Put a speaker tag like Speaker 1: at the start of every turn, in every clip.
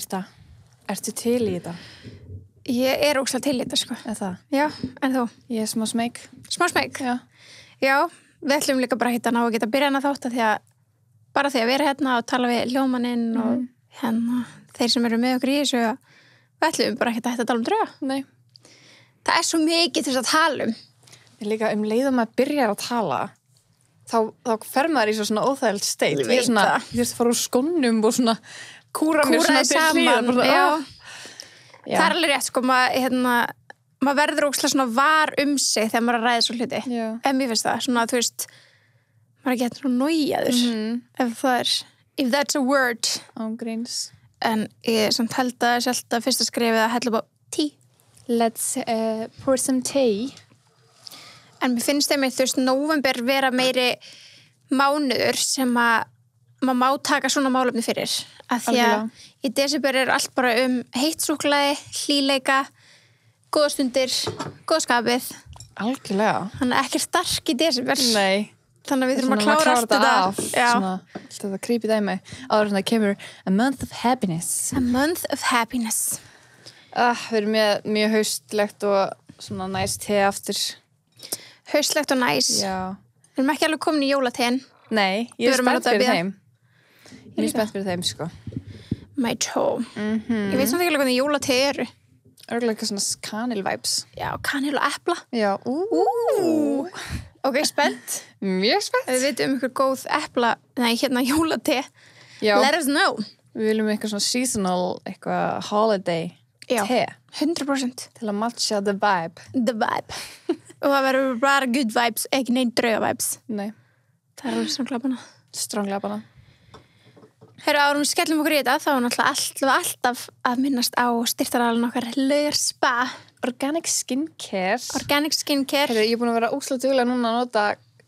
Speaker 1: Birta, ertu til í þetta?
Speaker 2: Ég er ógeðslega til í þetta, sko.
Speaker 1: Er það?
Speaker 2: Já, en þú?
Speaker 1: Ég er smá smeyk.
Speaker 2: Smá smeyk?
Speaker 1: Já.
Speaker 2: Já, við ætlum líka bara að ná að geta byrja hana þátt að því að bara því að vera hérna og tala við ljómaninn og hérna þeir sem eru með okkur í þessu við ætlum bara ekki að hætta að tala um drauga.
Speaker 1: Nei.
Speaker 2: Það er svo mikið til þess að tala um.
Speaker 1: Ég líka leiðum að byrja að tala þá fer maður í svona óþægild state.
Speaker 2: Ég veit
Speaker 1: svona,
Speaker 2: það.
Speaker 1: Ég þurfti að fara úr skónum og svona kúra mér svona til
Speaker 2: saman.
Speaker 1: hlýðar.
Speaker 2: Já. Það er alveg rétt, sko, maður verður ógeðslega svona var sig þegar maður er að ræða svo hluti.
Speaker 1: Já.
Speaker 2: En mér finnst það, svona, þú veist, maður er ekki eitthvað nójaður, ef það er, if that's a word.
Speaker 1: Ángríns.
Speaker 2: En ég samt held að það sé alltaf fyrsta skrefið að hella upp á tea.
Speaker 1: Let's pour some tea.
Speaker 2: En mér finnst þeim, þú veist, nóvember vera meiri mánuður sem að maður má taka svona málefni fyrir. Af því að í desember er allt bara heitt súkkulaði, hlýleika, góða stundir, góða skapið.
Speaker 1: Algjörlega.
Speaker 2: Þannig að ekki stark í desember.
Speaker 1: Nei.
Speaker 2: Þannig að við þurfum að klára allt þetta
Speaker 1: af. Svona, þetta creepy dæmi. Áður en það kemur a month of happiness.
Speaker 2: A month of happiness.
Speaker 1: Við erum með mjög haustlegt og svona nice te aftur.
Speaker 2: Haustlegt og nice.
Speaker 1: Já.
Speaker 2: Við erum ekki alveg komin í jólateen.
Speaker 1: Nei, ég er spennt fyrir þeim. Ég er spennt fyrir þeim, sko.
Speaker 2: My toe. Ég veit samt ekki alveg hvernig jólatee eru.
Speaker 1: Örgulega eitthvað svona kanil-vibes.
Speaker 2: Já, kanil og epla.
Speaker 1: Já.
Speaker 2: Ok, spennt.
Speaker 1: Mjög spennt.
Speaker 2: Ef við veitum ykkur góð epla, hérna jólatee.
Speaker 1: Já.
Speaker 2: Let us know.
Speaker 1: Við viljum eitthvað svona seasonal, eitthvað holiday te.
Speaker 2: 100%.
Speaker 1: Til að matcha the vibe.
Speaker 2: The vibe. Og það verður bara good vibes, ekki neinn drauga vibes.
Speaker 1: Nei.
Speaker 2: Það er alveg stránglapana.
Speaker 1: Stránglapana.
Speaker 2: Herra, árum við skellum okkur í þetta, þá er náttúrulega alltaf að minnast á styrtaralinn okkar Laugar Spa.
Speaker 1: Organic skincare.
Speaker 2: Organic skincare.
Speaker 1: Herra, ég er búin að vera óslega duglega núna að nota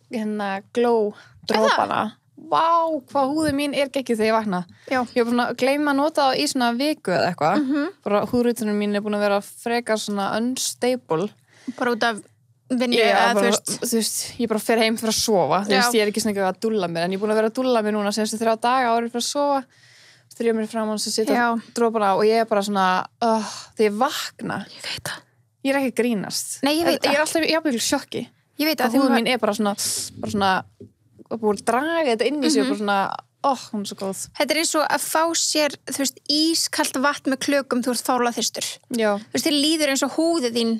Speaker 1: hérna glow drópana. Vá, hvað húðin mín er geggjuð þegar ég vakna.
Speaker 2: Já.
Speaker 1: Ég er búin að gleyma að nota það í svona viku eða eitthvað. Bara húðrutunum mín er búin að vera frekar svona unstable.
Speaker 2: Bara út af vinnu,
Speaker 1: þú veist, ég bara fer heim fyrir að sofa. Þú veist, ég er ekki svona eitthvað að dúlla mér, en ég er búin að vera að dúlla mér núna senstu 3 daga áður fyrir að sofa. Stríða mér fram og setja drópana og ég er bara svona, þegar ég vakna.
Speaker 2: Ég veit það.
Speaker 1: Ég er ekki að grínast.
Speaker 2: Nei, ég veit það.
Speaker 1: Ég er alltaf, ég er bara sjokki.
Speaker 2: Ég veit það.
Speaker 1: Húðin mín er bara svona, búin að draga þetta inn í sig og bara svona, hún er svo góð.
Speaker 2: Þetta er eins og að fá sér, þú veist, ískalt vatn með klökum, þú ert fárlega þyrstur.
Speaker 1: Já.
Speaker 2: Þú veist, þér líður eins og húðið þín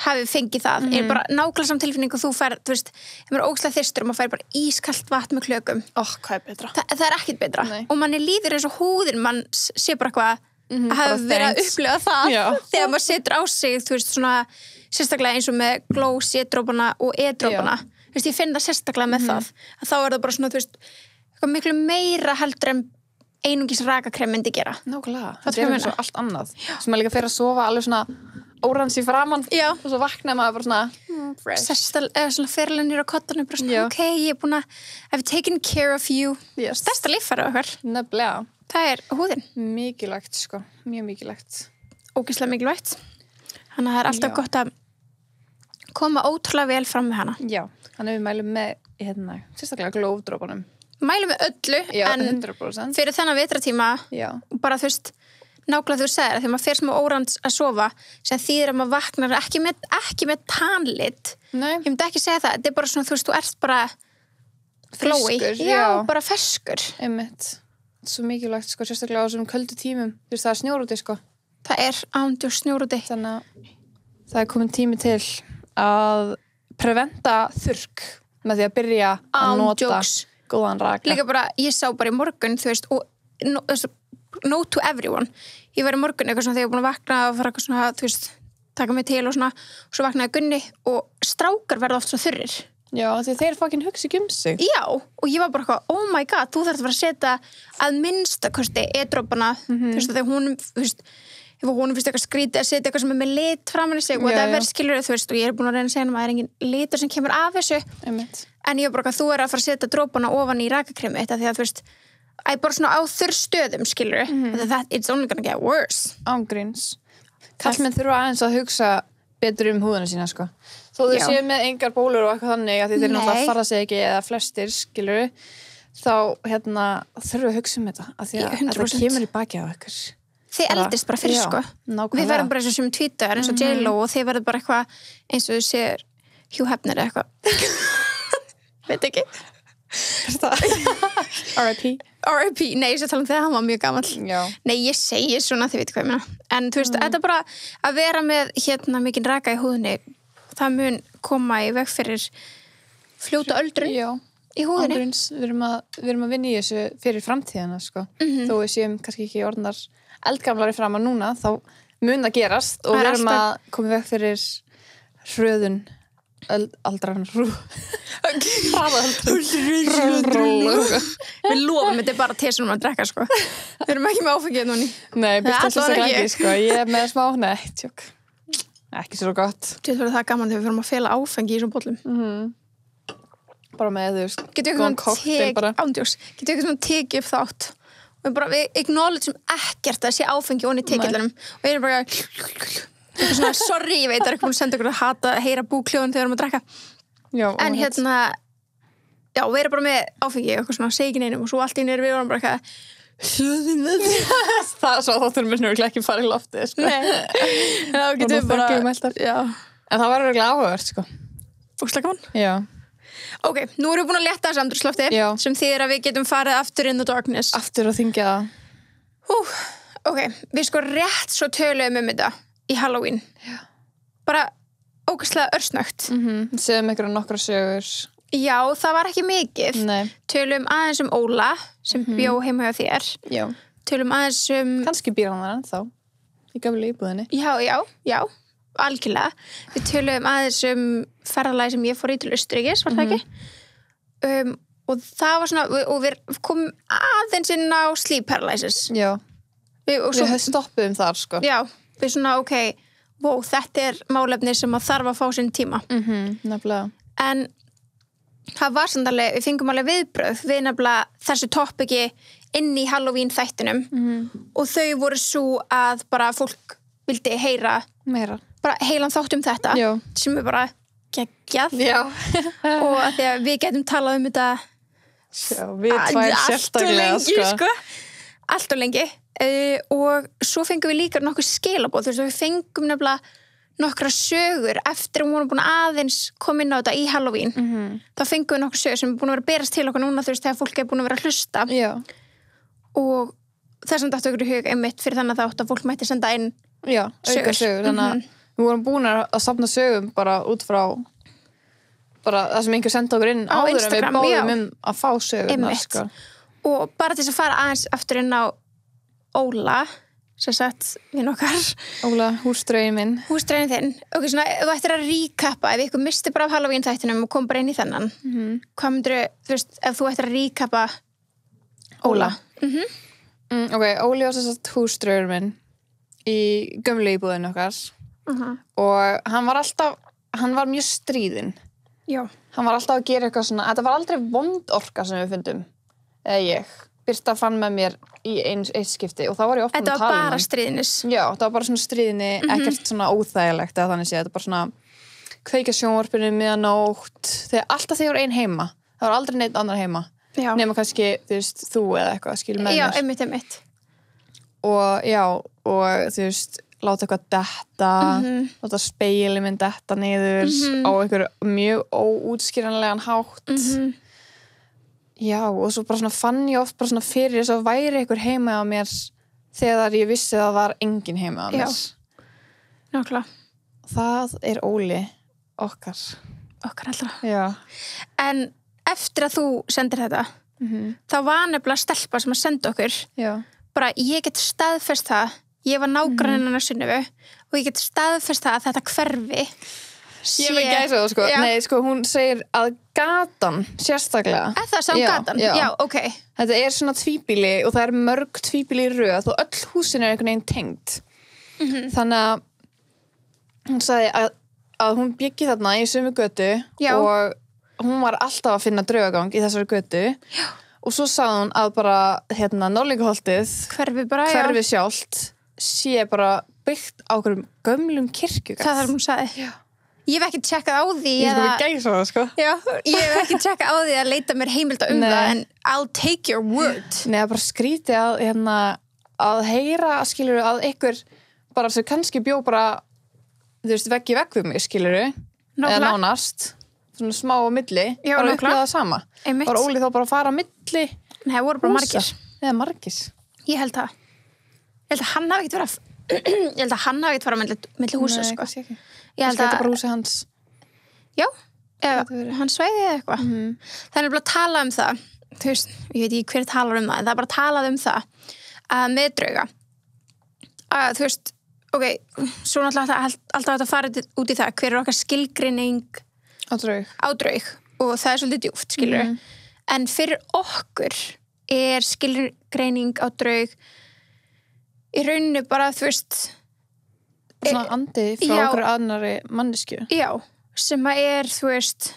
Speaker 2: hafi fengið það. Er bara nákvæmlega saman tilfinning og þú fær, þú veist, ef maður er ógeðslega þyrstur og maður fær bara ískalt vatn með klökum.
Speaker 1: Hvað er betra?
Speaker 2: Það er ekkert betra.
Speaker 1: Nei.
Speaker 2: Og manni líður eins og húðin, mann sé bara eitthvað að hafa verið að upplifa það þegar maður setur á sig, þú veist, svona sérstaklega eins og með glow C-drópana og E-drópana. Þú veist, ég finn það sérstaklega með það. Að þá er það bara svona, þú veist, eitthvað miklu meira heldur en einungis rakakrem myndi gera.
Speaker 1: Nákvæmlega. Það er eins og allt annað. Sem maður líka fer að sofa alveg svona órans í framann og svo vaknaði maður bara svona fresh.
Speaker 2: Eða svona ferlennir á kottanum bara svona, ok, ég er búin að I've taken care of you. Stærsta líffæri okkar.
Speaker 1: Nefnilega.
Speaker 2: Það er húðin.
Speaker 1: Mikilvægt, sko. Mjög mikilvægt.
Speaker 2: Ógeðslega mikilvægt. Þannig að það er alltaf gott að koma ótrúlega vel fram með hana.
Speaker 1: Já, þannig við mælum með sérstaklega glófdrópunum.
Speaker 2: Mælum með öllu, en
Speaker 1: 100%.
Speaker 2: Fyrir þennan vetratíma bara þú veist, nákvæmlega þú segir þegar maður fer smá órans að sofa sem þýðir að maður vaknar ekki með tanlit.
Speaker 1: Nei.
Speaker 2: Ég myndi ekki segja það, þetta er bara svona, þú veist, þú ert bara glowy. Bara ferskur.
Speaker 1: Einmitt. Svo mikilvægt, sko, sérstaklega á þessum köldu tímum. Þú veist, það er snjór úti, sko.
Speaker 2: Það er ándjór snjór úti.
Speaker 1: Þannig að það er komin tími til að preventa þurrk með því að byrja að nota góðan raka.
Speaker 2: Líka bara, ég sá bara í morgun, þú veist, og note to everyone. Ég var í morgun eitthvað svona þegar ég var búin að vakna og fara eitthvað svona, þú veist, taka mig til og svona, og svo vaknaði Gunni og strákar verða oft svona þurrir.
Speaker 1: Já, því þeir fucking hugsa ekki sig.
Speaker 2: Já, og ég var bara eitthvað, oh my god, þú þarft að fara að setja að minnstakosti E-drópana, þú veist, þegar hún, þú veist, ef hún finnst eitthvað skrítið að setja eitthvað sem er með lit framan í sig og það verður skilur, þú veist, og ég er búin að reyna að segja að það er engin litur sem kemur af þessu. En ég var bara eitthvað, þú er að fara að setja drópana ofan í rakakremi þetta því að, þú veist, að bara svona á þurr stöðum, skilur, it's only gonna get worse.
Speaker 1: Ángríns. Kallmenn þurfa aðeins að hugsa betur húðina sína, sko. Þó þau séu með engar bólur og eitthvað þannig að þeir náttúrulega fara sig ekki eða flestir, skilur, þá, þurfa að hugsa þetta, af því að það kemur í baki á ykkur.
Speaker 2: þið eldist bara fyrir, sko. Við verðum bara eins og tvítugar, eins og J.Lo og þið verðum bara eitthvað eins og þið sér Hugh Hefner eða eitthvað. Veit ekki. R.I.P. Nei, ég sé tala þegar hann var mjög gamall. Nei, ég segi svona, þið veit hvað ég meina. En þú veist, þetta bara að vera með mikinn raka í húðinni, það mun koma í veg fyrir fljóta öldrun í húðinni.
Speaker 1: Við erum að vinna í þessu fyrir framtíðina, sko. Þó við séum kannski ekki orðnar eldgamlari fram að núna, þá mun það gerast og við erum að koma í veg fyrir hröðun aldranrú
Speaker 2: Við lofum, þetta bara tesunum að drekka, sko. Við erum ekki með áfengið núni.
Speaker 1: Nei, byrst ekki, sko. Ég með smá, nei, tjók. Ekki svo gott.
Speaker 2: Þetta verður það gaman þegar við fyrir að fela áfengi í þessum bollum.
Speaker 1: Bara með, þú veist,
Speaker 2: góðan kokteil bara. Getur við eitthvað tekið upp þátt og við acknowledgeum ekkert að sé áfengi onni tekillinum og við erum bara eitthvað svona, sorry, ég veit, það er ekki búin að senda okkur að heyra búkljóðan þegar við erum að drekka. En við erum bara með áfengi, eitthvað svona, segin einum og svo allt í nýri við vorum bara eitthvað
Speaker 1: það er svo þáttur mér nú ekki farið í loftið, sko.
Speaker 2: Nei, þá getum við bara
Speaker 1: en það var eiginlega áhugavert, sko.
Speaker 2: Ógeðslega gaman.
Speaker 1: Já.
Speaker 2: Ok, nú erum við búin að létta þessu andrúmslofti sem þýðir að við getum farið aftur in the darkness.
Speaker 1: Aftur að þyngja það.
Speaker 2: Ok, við sko rétt svo töluðum þetta í Halloween. Já. Bara ógeðslega örsnögt.
Speaker 1: Segðum ykkur nokkra sögur.
Speaker 2: Já, það var ekki mikið.
Speaker 1: Nei.
Speaker 2: Töluðum aðeins Óla sem bjó heima hjá þér.
Speaker 1: Já.
Speaker 2: Töluðum aðeins
Speaker 1: kannski býr hann þar ennþá í gömlu íbúðinni.
Speaker 2: Já. Algjörlega. Við töluðum aðeins ferðalagi sem ég fór í til Austurríkis, var það ekki? Og það var svona, og við komum aðeins inn á sleep paralysis.
Speaker 1: Já. Við stoppuðum þar, sko. Já,
Speaker 2: við svona, ok, þetta er málefni sem að þarf að fá sinn tíma.
Speaker 1: Nefnilega.
Speaker 2: En það var samt alveg, við fengum alveg viðbröð við nefnilega þessu topiki inn í Halloween þættinum og þau voru svo að bara fólk vildi heyra
Speaker 1: meira.
Speaker 2: Bara heilan þátt þetta sem er bara geggjað og að því að við getum talað þetta
Speaker 1: við tvær sérstaklega,
Speaker 2: sko. Allt og lengi og svo fengum við líka nokkuð skilaboð, þú veist, við fengum nefnilega nokkra sögur eftir að við vorum búin aðeins koma inn á þetta í Halloween þá fengum við nokkuð sögur sem er búin að vera að berast til okkur núna, þú veist, þegar fólk er búin að vera að hlusta og þessum dættu okkur í hug einmitt fyrir þannig að þátt að fólk mætti senda inn
Speaker 1: sögur, þannig að við vorum búin að safna sögum bara út frá bara það sem einhver senda okkur inn
Speaker 2: á
Speaker 1: áður
Speaker 2: Instagram,
Speaker 1: en við báðum að fá sögur, sko.
Speaker 2: Og bara til þess að fara aðeins aftur inn á Óla sem sagt við nokkar
Speaker 1: Óla, húsdraugin minn
Speaker 2: þinn, ok, svona, þú ættir að recappa ef ykkur misti bara af Halloween þættinum og kom bara inn í þennan hvað myndir, þú veist, ef þú ættir að recappa Óla
Speaker 1: ok, Óli var sem sagt húsdraugin minn í gömlu íbúðinu okkar og hann var mjög stríðinn. Hann var alltaf að gera eitthvað svona, þetta var aldrei vond orka sem við fundum, eða ég Birta fann með mér í eitt skipti og þá var ég oft með
Speaker 2: talinu. Þetta var bara stríðnis?
Speaker 1: Já, það var bara svona stríðni, ekkert svona óþægilegt eða þannig séð, þetta var bara svona kveikja sjónvarpinu miðanótt, alltaf þegar ein heima, það var aldrei neitt annar heima, nema kannski, þú veist, þú eða eitthvað, skil með mér.
Speaker 2: Já, einmitt.
Speaker 1: Og þú veist, láta eitthvað detta, láta speili minn detta niður á einhver mjög óútskýranlegan hátt. Já, og svo bara svona fann ég oft bara svona fyrir þess að væri einhver heima á mér þegar ég vissi að það var engin heima á mér.
Speaker 2: Nákvæmlega.
Speaker 1: Það er Óli okkar.
Speaker 2: Okkar allra.
Speaker 1: Já.
Speaker 2: En eftir að þú sendir þetta, þá var nefnilega stelpa sem að senda okkur. Já. Bara ég get staðfest það, ég var nágranninn hennar Sunnefu og ég get staðfest það að þetta hverfi
Speaker 1: Ég veit gæsa það, sko. Nei, sko, hún segir að gatan, sérstaklega.
Speaker 2: Það sá gatan? Já, ok.
Speaker 1: Þetta er svona tvíbýli og það er mörg tvíbýli í röð og öll húsin er einhvern veginn tengt. Þannig að hún sagði að hún byggi þarna í sömu götu og hún var alltaf að finna draugagang í þessari götu. Já. Og svo sagði hún að bara, Norðlingaholtið, hverfi sjálft, sé bara byggt á einhverjum gömlum kirkjugarð.
Speaker 2: Það hún sagði. Já. Ég hef ekki tjekkað á því
Speaker 1: Ég sko gæsa það, sko.
Speaker 2: Já, ég hef ekki tjekkað á því að leita mér heimilda það en I'll take your word.
Speaker 1: Nei, það bara skrítið að heyra, skilur að einhver bara sem kannski bjó bara þú veist, vegg í vegg við mig, skilur eða nánast, svona smá á milli bara upplega það sama var Óli þá bara að fara á milli
Speaker 2: Nei, voru bara margir
Speaker 1: eða margir
Speaker 2: Ég held að hann hafi ekkert verið ég held að hann hafi ekkert farið á milli húsa sko. Ég held að
Speaker 1: þetta bara húsi hans
Speaker 2: Já, eða hann sveiði eða eitthvað Það er bara að tala um það þú veist, ég veit ekki hver talar um það en það er bara að tala um það að með drauga að þú veist ok, svo náttúrulega alltaf að fara út í það hver er okkar skilgreining
Speaker 1: á draug
Speaker 2: og það er svolítið djúpt, skilur en fyrir okkur er skilgreining á draug í rauninni bara, þú veist
Speaker 1: svona andi frá okkur annari manneskju
Speaker 2: já, sem að er, þú veist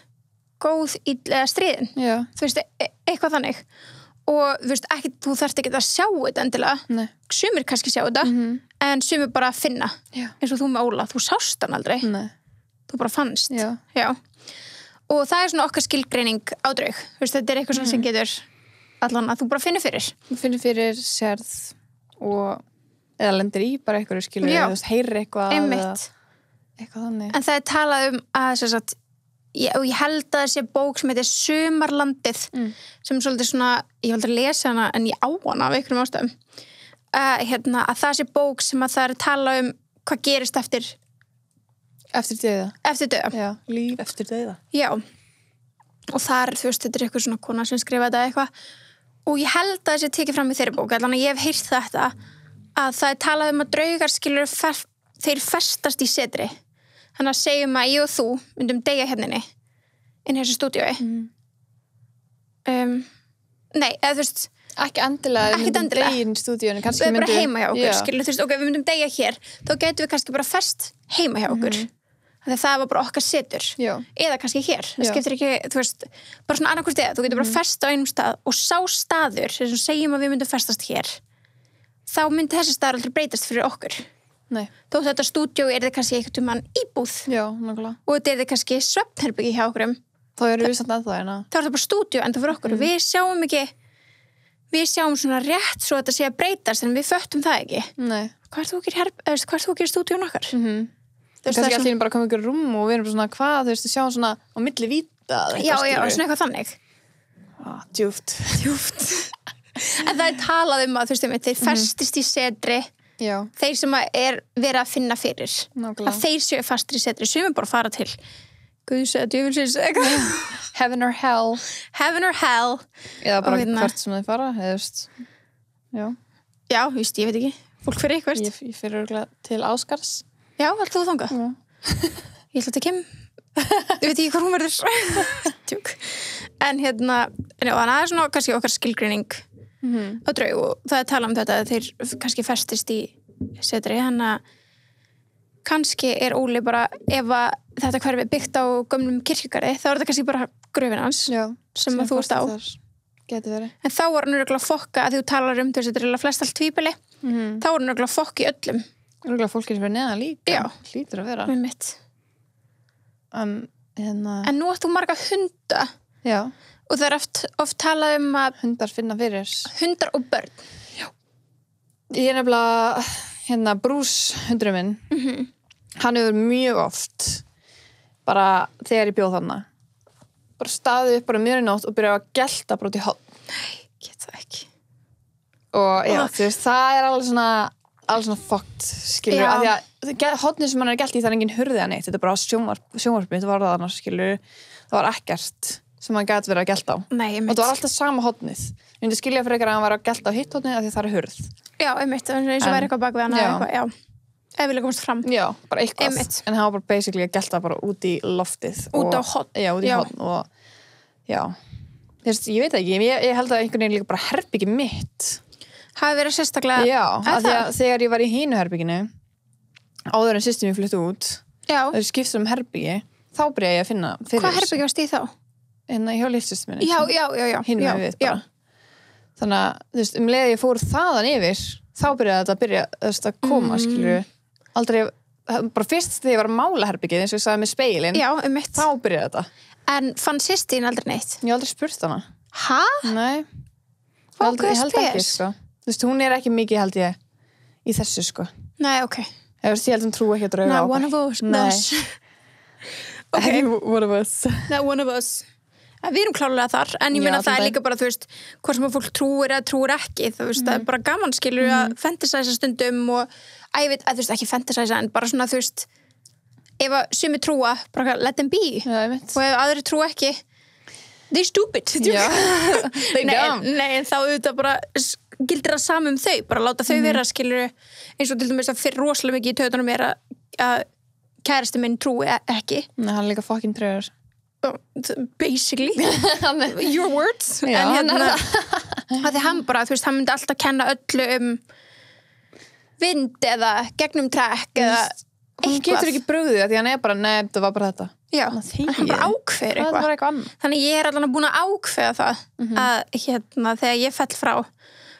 Speaker 2: góð, ill eða stríðin þú veist, eitthvað þannig og þú veist, þú þarft ekki að sjá þetta endilega sumir kannski sjá þetta en sumir bara að finna eins og þú með Óla, þú sást hann aldrei þú bara fannst já. Og það er svona okkar skilgreining á draug þú veist, þetta er eitthvað sem getur allan að þú bara finnir fyrir
Speaker 1: sérð og eða lendir í bara eitthvað skilur þú veist, heyrir eitthvað eitthvað þannig
Speaker 2: en það er talað um að þess að og ég held að þessi bók sem heitir Sumarlandið sem svolítið svona, ég held að lesa hana en ég á hana af einhverjum ástæðum að það sé bók sem að það er að tala um hvað gerist eftir dauða
Speaker 1: já, líf eftir dauða
Speaker 2: já, og þar, þú veist, þetta er eitthvað svona kona sem skrifa þetta eitthvað og ég held að þessi tekið fram í þeirri bók allan að ég hef heyrt þetta að það er talað um að draugar skilur þeir festast í setri þannig að segjum að ég og þú myndum deyja hérna inn í þessu stúdíói nei, eða þú veist
Speaker 1: ekki endilega deyja inn í stúdíóinu
Speaker 2: við erum bara heima hjá okkur, skilur þú veist ok, við myndum deyja hér, þá getum við kannski bara fest heima hjá okkur þannig að það var bara okkar setur eða kannski hér, það skiptir ekki, þú veist bara svona annarkvort eða, þú getur bara fest á einum stað og sá staður, þess að segjum að við myndum festast hér þá myndi þessi staður aldrei breytast fyrir okkur þó þetta stúdíó er þið kannski einhvern tímann íbúð og þetta er þið kannski svefnherbyggi hjá okkur
Speaker 1: þá eru við samt að það
Speaker 2: þá er það bara stúdíó enda fyrir okkur við sjáum svona rétt svo þetta sé að breytast en við föttum það ekki hvað er þú að gera stúdíón okkar
Speaker 1: kannski allir bara koma ykkur rúm og við erum bara svona hvað þú veist, sjáum svona á milli víta
Speaker 2: já, svona eitthvað þannig
Speaker 1: djúpt
Speaker 2: en það er talað um að þú veist, þeir festist í setri þeir sem er verið að finna fyrir að þeir séu fastir í setri sem er bara að fara til Guðs eða djöfulsins
Speaker 1: heaven or hell eða bara hvert sem þeir fara
Speaker 2: já, víst, ég veit ekki fólk fyrir eitthvað
Speaker 1: ég fyrir örgulega til Áskars
Speaker 2: já, allt þú þangað ég ætla til Kim ég veit ekki hvað hún verður tjúk en það er svona kannski okkar skilgreining á draug og það er talað um þetta að þeir kannski festist í setri hann að kannski er Óli bara ef að þetta hverfi byggt á gömlum kirkjugarði þá er þetta kannski bara gröfin hans sem að þú ert á en þá var hann örgulega fokka að þú talar um þess að þetta er flest allt tvíbili þá var hann örgulega fokk í öllum
Speaker 1: örgulega fólki sem verður neðan líka hlýtur að vera
Speaker 2: með mitt en nú átt þú marga hunda og það er oft talað um að
Speaker 1: hundar finna fyrir
Speaker 2: hundar og börn
Speaker 1: ég er nefnilega Bruce hundurinn minn hann hefur mjög oft bara þegar ég bjóð þarna bara staðið upp bara mjög nótt og byrjaði að gelta bara út í horn
Speaker 2: get það ekki
Speaker 1: og já, þú veist, það er alveg svona fucked skilur, af því að hornið sem hann er gelt í það er engin hurðið að neitt, þetta er bara sjónvarpið þetta var það annars, skilur, það var ekkert sem hann gæti verið að gelta á og það var alltaf sama hornið ég myndi skilja fyrir að hann var að gelta á hitt hornið af því það er hurð
Speaker 2: já, einmitt, eins og væri eitthvað bak við hann ef vilja komast fram
Speaker 1: já, bara eitthvað, en hann var bara basically að gelta bara út í loftið
Speaker 2: út á horn
Speaker 1: já, út í horn og já, þú veist, ég veit ekki ég held að einhvern veginn líka bara herbyggi mitt
Speaker 2: hafi verið sérstaklega
Speaker 1: já, af því að þegar ég var í hínu herbygginu áður en systir mér flytti út þau skiptum herbyggi, þá byrjaði ég að finna fyrir
Speaker 2: hvað herbyggi varst í þá?
Speaker 1: hjá lífsystur minni
Speaker 2: já
Speaker 1: hinn með við bara þannig að, þú veist, leið ég fór þaðan yfir þá byrjaði þetta að koma skilur aldrei, bara fyrst þegar ég var að mála herbyggið eins og ég sagði með speilin þá byrjaði þetta
Speaker 2: en fann systir aldrei neitt?
Speaker 1: ég hef aldrei spurt hana
Speaker 2: hæ?
Speaker 1: nei, ég held ekki sko þú veist, hún ekki mikið held ég í þessu sko.
Speaker 2: Nei, ok.
Speaker 1: Ég held hún trú ekki að drauga
Speaker 2: Not one of us.
Speaker 1: Okay. One of us.
Speaker 2: Not one of us. Við erum klálega þar, en ég meina það líka bara, þú veist, hvort sem að fólk trúir eða trúir ekki, þú veist, það bara gaman skilur að fantasæsa stundum og, ég veit, þú veist, ekki fantasæsa, en bara svona, þú veist, ef að sumi trúa, bara let them be.
Speaker 1: Já, ég veit.
Speaker 2: Og ef aðri trú ekki, they stupid.
Speaker 1: Já, they dumb.
Speaker 2: Nei, en þá auðvitað bara gildir það saman þau, bara láta þau vera, skilur, eins og til dæmis að fyrir rosalega mikið í tautunum að kærasti minn trúi ekki.
Speaker 1: Nei, hann líka fucking tröður.
Speaker 2: Basically your words
Speaker 1: já,
Speaker 2: en að því hann bara, þú veist, hann myndi alltaf kenna öllu vind eða gegnum trekk eða
Speaker 1: hann getur ekki brugðið því hann bara, nei, það var bara þetta
Speaker 2: já, hann bara ákveður
Speaker 1: eitthvað
Speaker 2: þannig ég allan búin að ákveða það að þegar ég fell frá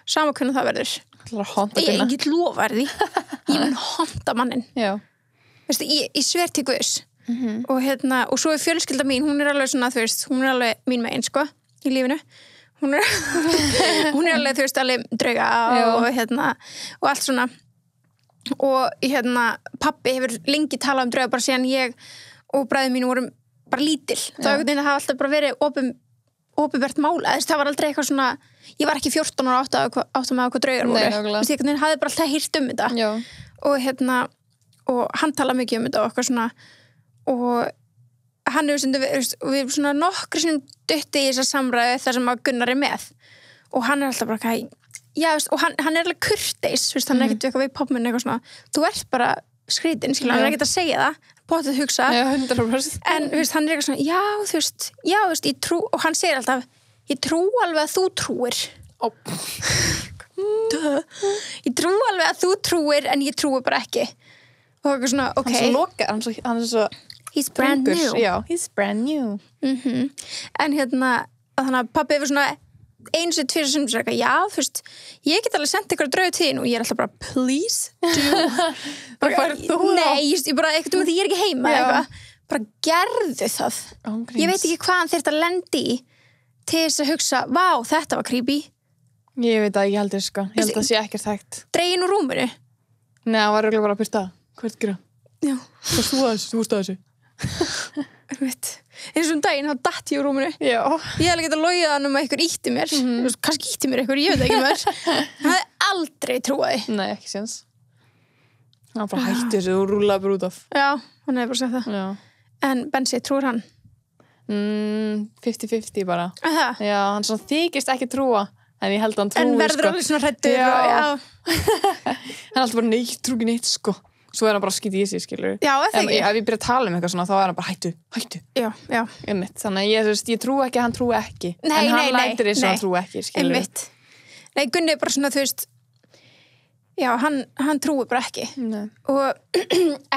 Speaker 2: sama hvernig það verður ég get lofarði ég mun honta mannin veistu, ég sver til Guðs og og svo fjölskylda mín, hún alveg svona, þú veist, hún alveg mín megin, sko, í lífinu hún alveg, þú veist, alveg drauga og og allt svona og pabbi hefur lengi talað drauga bara síðan ég og bræður mínu vorum bara lítil þá hafa alltaf bara verið opinbert mála, það var aldrei eitthvað svona ég var ekki 14 ára átt með hvað draugar voru, ég hafði bara alltaf hýrt þetta og hann talaði mikið þetta og eitthvað svona og hann við svona nokkru sem dutti í þessa samræði þar sem að Gunnar með og hann alltaf bara já, og hann alveg kurteis, hann ekkert eitthvað við popmun eitthvað svona, þú ert bara skrítin, hann ekkert að segja það bótið hugsa,
Speaker 1: já, 100%. En
Speaker 2: hann eitthvað svona, já, ég trú og hann segir alltaf, ég trú alveg að þú trúir ég trú alveg að þú trúir en ég trúi bara ekki og eitthvað svona, ok
Speaker 1: hann er svo loka, hann er svo
Speaker 2: he's brand new.
Speaker 1: Já, he's brand new.
Speaker 2: En þannig að pabbi hefur svona einu sem tvisvar sem segja, já, þú veist, ég get alveg sendt ykkur draugu til þín og ég alltaf bara, please do. Nei, ég bara, eitthvað því ég ekki heima, eitthvað. Bara gerðu það. Ég veit ekki hvað hann þyrfti að lendi í til þess að hugsa, vá, þetta var creepy.
Speaker 1: Ég veit að ég heldur, sko. Ég held að það sé ekkert hægt.
Speaker 2: Dregin úr rúminu?
Speaker 1: Nei, það var örugglega bara að byrsta. Hvert gera?
Speaker 2: Já.
Speaker 1: Hvað þú veist að þessu?
Speaker 2: eins og daginn, þá datt ég úr rúminu
Speaker 1: já.
Speaker 2: Ég hefði getað logið hann að eitthvað ítti mér kannski ítti mér eitthvað, ég veit ekki mér hann hefði aldrei trúið
Speaker 1: nei, ekki séns hann bara hætti þessu og rúlaði bara út af
Speaker 2: já, hann hefði bara sagt það
Speaker 1: já.
Speaker 2: En Bensi, trúir hann?
Speaker 1: 50-50 bara
Speaker 2: það?
Speaker 1: Já, hann svona þykist ekki trúa en ég held að hann trúi
Speaker 2: en verður alveg svona hræddur
Speaker 1: hann er alltaf bara neitt, trú ekki neitt sko svo er hann bara skítið í sig, skilur
Speaker 2: já,
Speaker 1: ef ég byrja að tala eitthvað svona, þá er hann bara hættu
Speaker 2: já.
Speaker 1: Þannig að ég trú ekki að hann trúi ekki en hann lætur eins og hann trúi ekki, skilur
Speaker 2: nei, Gunni er bara svona, þú veist já, hann trúi bara ekki og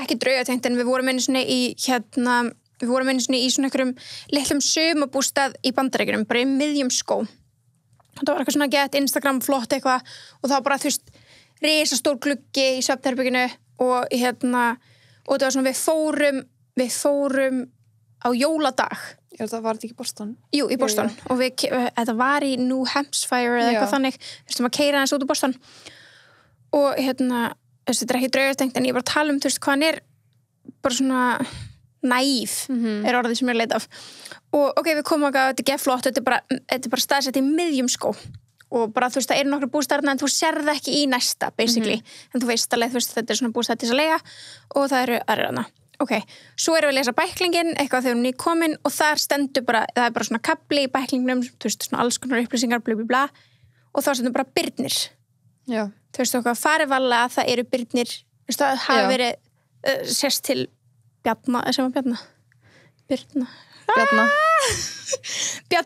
Speaker 2: ekki draugatengt en við vorum einu svona í svona einhverjum litlum sumabústað í Bandaríkjunum, bara í miðjum skó og það var eitthvað svona gett Instagram flott eitthvað og það var bara, þú veist, risastór gluggi í svefnherberginu og og það var svona við fórum á jóladag
Speaker 1: já, það var þetta ekki í Boston
Speaker 2: jú, í Boston og þetta var í New Hampshire eða eitthvað þannig, þú veist, maður keira hans út úr Boston og þetta er ekki draugatengt en ég bara tala þú veist, hvað hann er bara svona naív er orðið sem ég leita af og ok, við komum að þetta er geflott, þetta er bara staðsett í miðjum skó og bara, þú veist, það eru nokkru bústæðarna en þú sérð ekki í næsta, basically en þú veist alveg, þú veist, þetta er svona bústæð til þess að leiga og það eru aðrir hana ok, svo erum við að lesa bæklingin, eitthvað þegar hún er komin og þar stendur bara, það er bara svona kapli í bæklingnum, þú veist, svona alls konar upplýsingar blá og þá stendur bara birnir
Speaker 1: já.
Speaker 2: Þú veist, okkar farið varlega að það eru birnir, þú veist, það hafa verið sérst til Bjarna
Speaker 1: Mér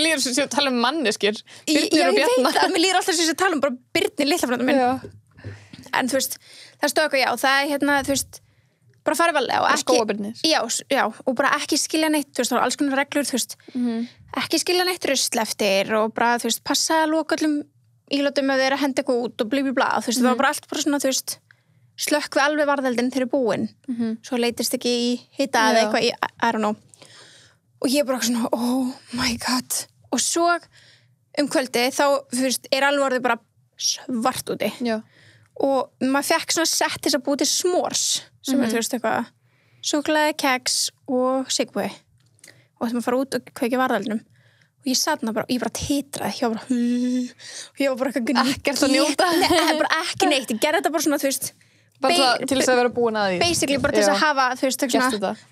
Speaker 1: líður sem að tala manneskir Birnir og Bjarna
Speaker 2: ég veit að mér líður alltaf sem að tala bara Birnir litlafrænda minn en þú veist, það stóð eitthvað já það er þú veist, bara farið varlega og
Speaker 1: ekki
Speaker 2: já, og bara ekki skilja neitt þú veist, það var alls konar reglur þú veist ekki skilja neitt rusl eftir og bara, þú veist, passa að loka öllum ílátum að þeirra henda eitthvað út og blíblá þú veist, það var bara allt bara svona, þú veist slökk við alveg varðeldin þegar búin svo leitist ekki í hita eða eitthvað I don't know og ég bara svona, oh my god og svo kvöldi þá, þú veist, alveg orðið bara svart úti.
Speaker 1: Já.
Speaker 2: Og maður fekk svona sett þess að búið til s'mores sem þú veist, eitthvað súkkulaði, keks og Sigboy. Og ættum að fara út og kveikja varðalinum. Og ég sat hana bara, og ég bara titraði, ég var bara
Speaker 1: ekkert að njóta.
Speaker 2: Nei, bara ekki neitt, ég gerði þetta bara svona, þú veist,
Speaker 1: bara til þess að vera búin að því.
Speaker 2: Basically bara til þess að hafa, þú veist,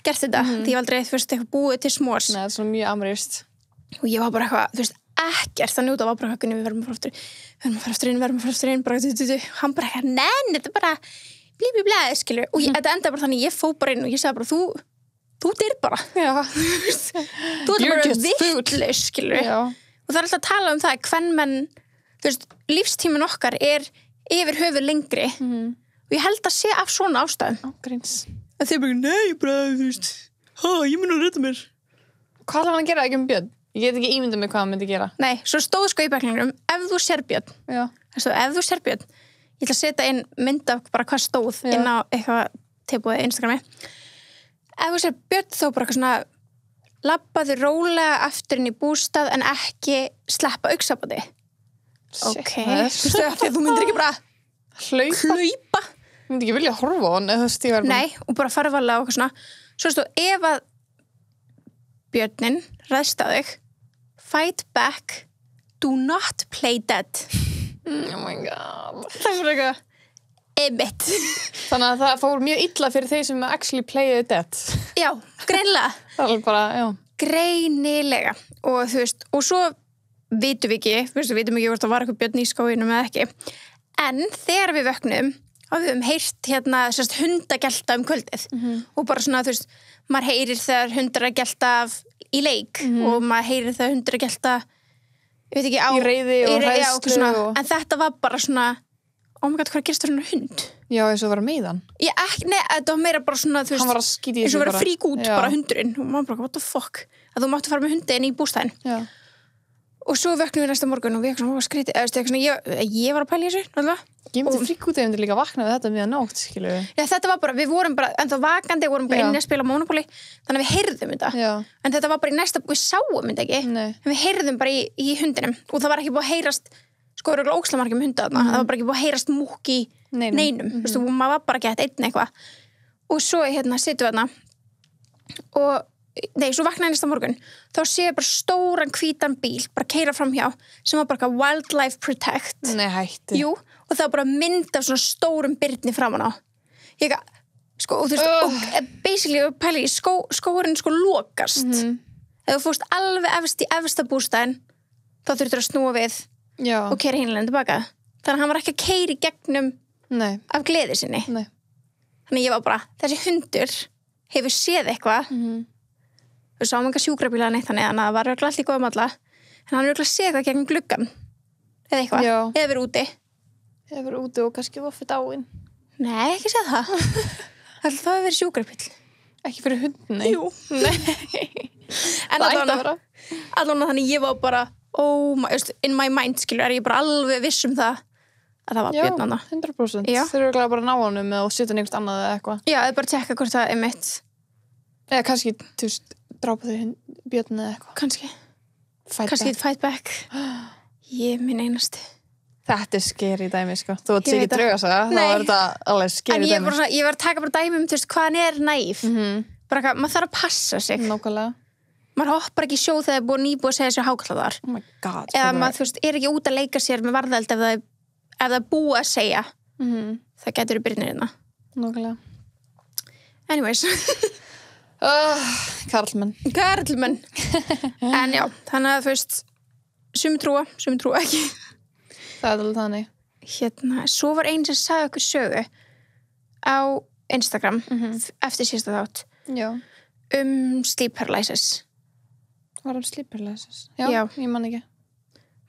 Speaker 2: gert þetta. Því ég var aldrei, þú veist, eitthvað búið til s'mores.
Speaker 1: Nei, það er svona mjög amerískt.
Speaker 2: Og ég var bara eitthvað, þú veist, ekkert að njóta, var bara eitthvað, við verðum að fara aftur inn, bara, hann bara eitthvað, nei, þetta er bara, blí, skilur. Og þetta enda bara þannig, ég fó bara inn og ég sagði bara, þú dyr bara.
Speaker 1: Já.
Speaker 2: Þú ert bara vitlaus, skilur.
Speaker 1: Já.
Speaker 2: Og það er alltaf að tala um það, kvenmenn, þú veist, lífstíminn okkar yfir höfuð lengri. Og ég held að sé af svona ástæðum.
Speaker 1: Ágríns.
Speaker 2: En þeir bara, nei, bara, þú veist, ég mun að redda mér.
Speaker 1: Hvað ætlar hann að gera ekki Björn? Ég get ekki ímyndað mig hvað hann myndi gera.
Speaker 2: Nei, svo stóð sko í bæklingunum, ef þú sér Björn.
Speaker 1: Já.
Speaker 2: Þessu, ef þú sér Björn, ég ætla að setja inn mynd af bara hvað stóð inn á eitthvað tilbúið Instagrami. Ef þú sér Björn þá bara eitthvað svona labbaðu rólega aftur inn í bústað en ekki sleppa augsabati. Ok, þú myndir ekki bara hlaupa.
Speaker 1: Þú myndir ekki vilja horfa á hann eða stífa.
Speaker 2: Nei, og bara fara varlega og eitthvað svona. Svo stóð, ef að Björnin ræðst á þig, fight back, do not play dead.
Speaker 1: Oh my god.
Speaker 2: Það er eitthvað einmitt.
Speaker 1: Þannig að það fór mjög illa fyrir þeir sem actually play dead.
Speaker 2: Já, greinilega.
Speaker 1: Það er bara, já.
Speaker 2: Greinilega. Og þú veist, og svo vitum við ekki, þú veist, við vitum ekki hvort það var eitthvað Björn í skóginum eða ekki. En þegar við vöknum, og við höfum heyrt hérna sérst hundagelta kvöldið. Og bara svona, þú veist, maður heyrir þegar hundar að gelta í leik og maður heyrir þegar hundar að gelta ég veit ekki á
Speaker 1: í reiði og hræðslu og...
Speaker 2: en þetta var bara svona oh my god, hvað gerst það svona hund?
Speaker 1: Já, eins og var að meiða hann.
Speaker 2: Nei, þetta var meira bara svona, þú veist,
Speaker 1: hann var að skýta í
Speaker 2: þessu bara. Eins og var að frík út
Speaker 1: já.
Speaker 2: Bara hundurinn og maður bara, what the fuck? Að þú máttu fara með hundin í bústæðin.
Speaker 1: Já.
Speaker 2: Og svo vöknum við næsta morgun og við eitthvað svona skrítið, ég var að pæla í þessu, náttúrulega.
Speaker 1: Ég myndi frík út ef ég myndi líka vakna við þetta miðan nótt, skilur við.
Speaker 2: Já, þetta var bara, við vorum bara, ennþá vakandi, vorum bara inni að spila Monopoly, þannig að við heyrðum þetta.
Speaker 1: Já.
Speaker 2: En þetta var bara í næsta, við sáum þetta ekki,
Speaker 1: Nei.
Speaker 2: en við heyrðum bara í hundinum og það var ekki búið að heyrast, sko, það var ógeðslega margir með hunda þarna, það var bara ekki búið að heyrast múkk í neinum. Þú veist, maður var bara gett einn eitthvað. Og svo sittum við þarna og svo vaknaði næsta morgun þá sé ég bara stóran hvítan bíl bara keyra framhjá sem var bara Wildlife Protect.
Speaker 1: Nei, hættu.
Speaker 2: Jú, og það var bara mynd af svona stórum birni framan á. Sko, og þú veist, og basically pæli í skóurinn sko lokast. Ef þú fórst alveg efst í efsta bústæðin þá þurftur að snúa við og keyra hinlega tilbaka. Þannig að hann var ekki að keyra í gegnum af gleði sinni.
Speaker 1: Nei.
Speaker 2: Þannig ég var bara, þessi hundur hefur séð eitthvað við sáum enga sjúkrabíla neitt þannig að það var örugglega allt í góðum alla en hann örugglega séð eitthvað gegnum gluggan eða eitthvað, eða verið úti
Speaker 1: og kannski var fyrir dáin.
Speaker 2: Nei, ekki séð það það hefur verið sjúkrabíl
Speaker 1: ekki fyrir hundinni.
Speaker 2: Jú. Nei. En allavega þannig ég var bara in my mind skilur ég bara alveg viss um það að það var Björn þarna.
Speaker 1: 100%. Þeir eru bara að ná honum og setja einhvers annað eða eitthvað.
Speaker 2: Já, eða bara tjekka hvort það mitt
Speaker 1: eða kannski, þú veist, drápa þau Björn eða eitthvað.
Speaker 2: Kannski fight back. Ég minn einasti.
Speaker 1: Þetta scary dæmi, sko. Þú vart ekki draugasaga, þá er þetta alveg scary dæmi. En
Speaker 2: ég var að taka bara dæmi þú veist, hvað hann næf. Bara maður þarf að passa sig.
Speaker 1: Nákvæmlega.
Speaker 2: Maður hoppar ekki í sjó þegar það er nýbúið að segja sér hákallaðar.
Speaker 1: Oh my god.
Speaker 2: Eða maður, þú veist, ekki út að leika sér með varðeld ef það er búið að segja. Það getur í byrjunir hérna.
Speaker 1: Nákvæmlega.
Speaker 2: Anyways.
Speaker 1: Karlmenn.
Speaker 2: En já, þannig að þú veist sumir trúa ekki.
Speaker 1: Það er alveg þannig.
Speaker 2: Svo var einn sem sagði okkur sögu á Instagram eftir síðasta þátt.
Speaker 1: Já.
Speaker 2: Sleep paralysis.
Speaker 1: Var sleep paralysis? Já, ég man ekki.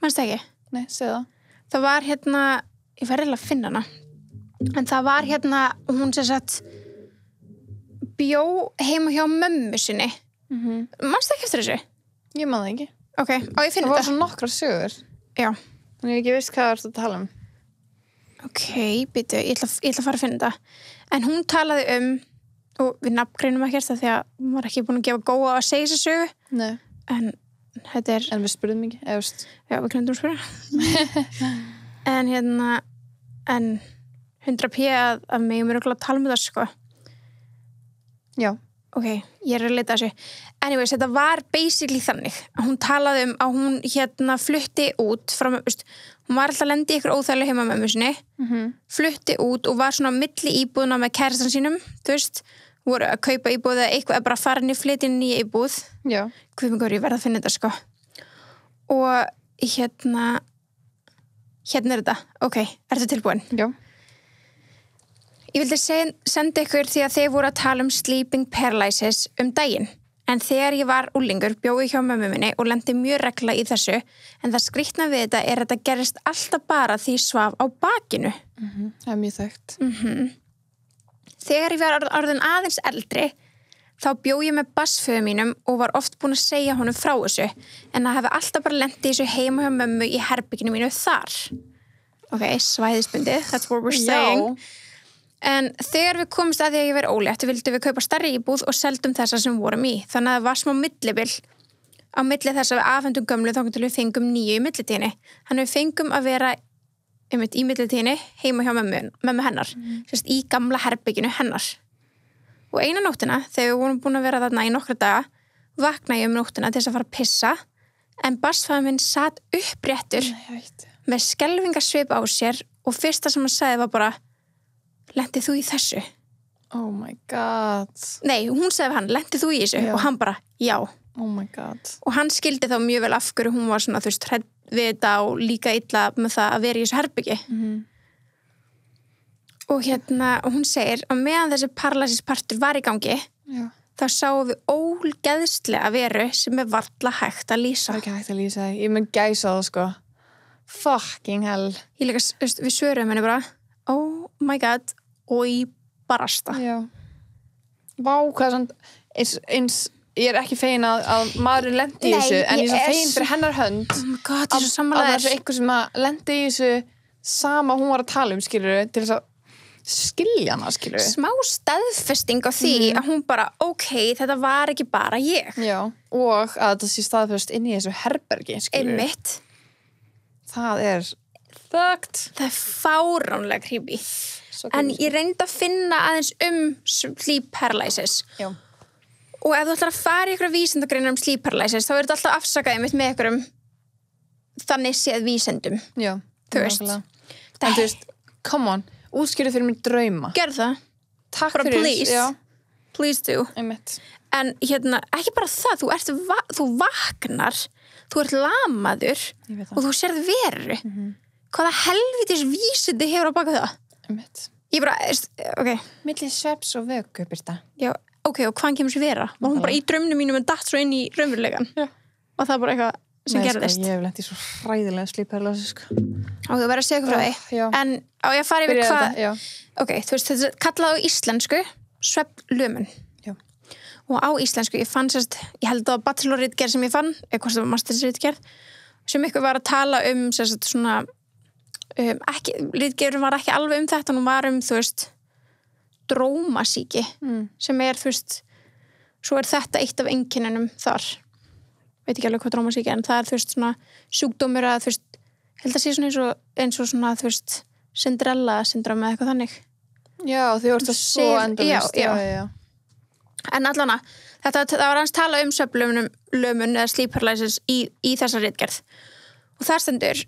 Speaker 2: Manstu ekki?
Speaker 1: Nei, segð það.
Speaker 2: Það var ég verði að finna hana. En það var hún sem sagt bjó heima hjá mömmu sinni. Manstu ekki eftir þessu?
Speaker 1: Ég man það ekki.
Speaker 2: Ok, á ég finna þetta.
Speaker 1: Það var svo nokkrar sögur.
Speaker 2: Já.
Speaker 1: Þannig ég ekki veist hvað það er að tala um.
Speaker 2: Ok, býtu, ég ætla að fara að finna þetta. En hún talaði og við nafngreinum ekkert því að hún var ekki búin að gefa góða að segja þessu sögu.
Speaker 1: Nei.
Speaker 2: En þetta
Speaker 1: En við spurðum ekki,
Speaker 2: Já, við glemdum að spura. En en 100p að mig örugglega tala um það, sko.
Speaker 1: Já.
Speaker 2: Ok, ég að leita þessu. Anyways, þetta var basically þannig. Hún talaði að hún flutti út frá, hún var alltaf að lenda í ykkur óþægileg heima með mömmu sinni, flutti út og var svona milli íbúðuna með kærastan sínum, voru að kaupa íbúð eða eitthvað, bara fara inn í flytja inn í íbúð.
Speaker 1: Já.
Speaker 2: Hvað ég verð að finna þetta, sko. Og hérna er þetta. Ok, ertu tilbúin?
Speaker 1: Já.
Speaker 2: Ég vildi senda ykkur því að þeir voru að tala um sleeping paralysis daginn. En þegar ég var úlingur bjó ég hjá mömmu minni og lendi mjög reglulega í þessu, en það skrýtna við þetta er að þetta gerist alltaf bara því ég svaf á bakinu.
Speaker 1: Það er mjög þekkt.
Speaker 2: Þegar ég var orðin aðeins eldri, þá bjó ég með bassföðu mínum og var oft búin að segja honum frá þessu, en það hefði alltaf bara lendið þessu heima hjá mömmu í herbygginu mínu þar. Ok, svæðisbundið, that's what we're saying.
Speaker 1: Já.
Speaker 2: En þegar við komumst að því að ég verið ólétt, vildum við kaupa stærri íbúð og seldum þessa sem vorum í. Þannig að það var smá millibil á milli þess að við afhendum gömlu þangað til við fengum nýju í millitíðinni. Þannig við fengum að vera í millitíðinni heima hjá mömmu hennar, sérst í gamla herbygginu hennar. Og eina nóttina, þegar við vorum búin að vera þarna í nokkra daga, vaknaði ég nóttina til þess að fara að pissa, en barsfaðir minn sat uppréttur með skelfingarsvip á sér og fyrsta sem hann sagði var bara: lentið þú í þessu?
Speaker 1: Oh my god.
Speaker 2: Nei, hún sagði við hann, lentið þú í þessu? Já. Og hann bara, já.
Speaker 1: Oh my god.
Speaker 2: Og hann skildi þá mjög vel af hverju hún var svona, hrædd við þetta og líka illa með það að vera í þessu herbyggi. Og hún segir, og meðan þessi paralysispartur var í gangi, þá sáum við ógeðslega veru sem varla hægt að lýsa.
Speaker 1: Það er ekki hægt að lýsa það. Ég mun gæsa það, sko. Fucking hell.
Speaker 2: Ég líka, við svöruðum henni bara, oh my god, og í barasta.
Speaker 1: Já. Vá, hvað er eins ég er ekki fegin að maður lendi í þessu, en ég er svo fegin fyrir hennar hönd.
Speaker 2: Oh my god, ég er svo
Speaker 1: að
Speaker 2: sammála
Speaker 1: það er eitthvað sem að lendi í þessu sama hún var að tala skilurðu, til þess að skilja hana, skilurðu.
Speaker 2: Smá staðfesting á því að hún bara, ok, þetta var ekki bara ég. Já.
Speaker 1: Og að þetta sé staðfest inn í þessu herbergi, skilurðu.
Speaker 2: Einmitt.
Speaker 1: Það er þögt.
Speaker 2: Það er fáránlega creepy. En ég reyndi að finna aðeins sleep paralysis.
Speaker 1: Já.
Speaker 2: Og ef þú ætlar að fara í ykkur vísindagreinar sleep paralysis, þá er þetta alltaf afsakað einmitt með ykkur þannig séð vísindum.
Speaker 1: Já.
Speaker 2: Þú veist.
Speaker 1: En þú veist, come on, útskýrðu fyrir mér drauma.
Speaker 2: Gerð það.
Speaker 1: Takk fyrir.
Speaker 2: Please.
Speaker 1: Já.
Speaker 2: Please do.
Speaker 1: Einmitt.
Speaker 2: En ekki bara það, þú vaknar, þú ert lamaður og þú sérð veru. Hvaða helvítis vísindi hefur á baka það?
Speaker 1: Einmitt.
Speaker 2: Ég bara, ok.
Speaker 1: Milli sveps og vöku, Birta.
Speaker 2: Já, ok, og hvaðan kemur sér vera? Var hún bara í draumnum mínum en datt svo inn í raunveruleikan? Já. Og það bara eitthvað sem gerðist?
Speaker 1: Nei, ég hef lent í svo hræðilega sleep paralysis, sko.
Speaker 2: Og þú verður að segja eitthvað frá því.
Speaker 1: Já.
Speaker 2: En á ég að fara yfir hvað?
Speaker 1: Já.
Speaker 2: Ok, þú veist, þetta er kallað á íslensku svefnlömun. Já. Og á íslensku, ég held að það var bachelorritgerð sem ég fann, eitthvað sem var mastersritgerð, sem ykkur var að tala svona ritgerðurinn var ekki alveg þetta, hún var þú veist drómasýki sem þú veist, svo þetta eitt af einkennunum þar, veit ekki alveg hvað drómasýki en það þú veist svona sjúkdómur að þú veist, held að sé svona eins og svona þú veist, Cinderella syndrom eða eitthvað þannig. Já, því voru þetta svo endalist. Já. En allana, það var hans tala svefnlömun eða sleep paralysis í þessa ritgerð. Og þar stendur,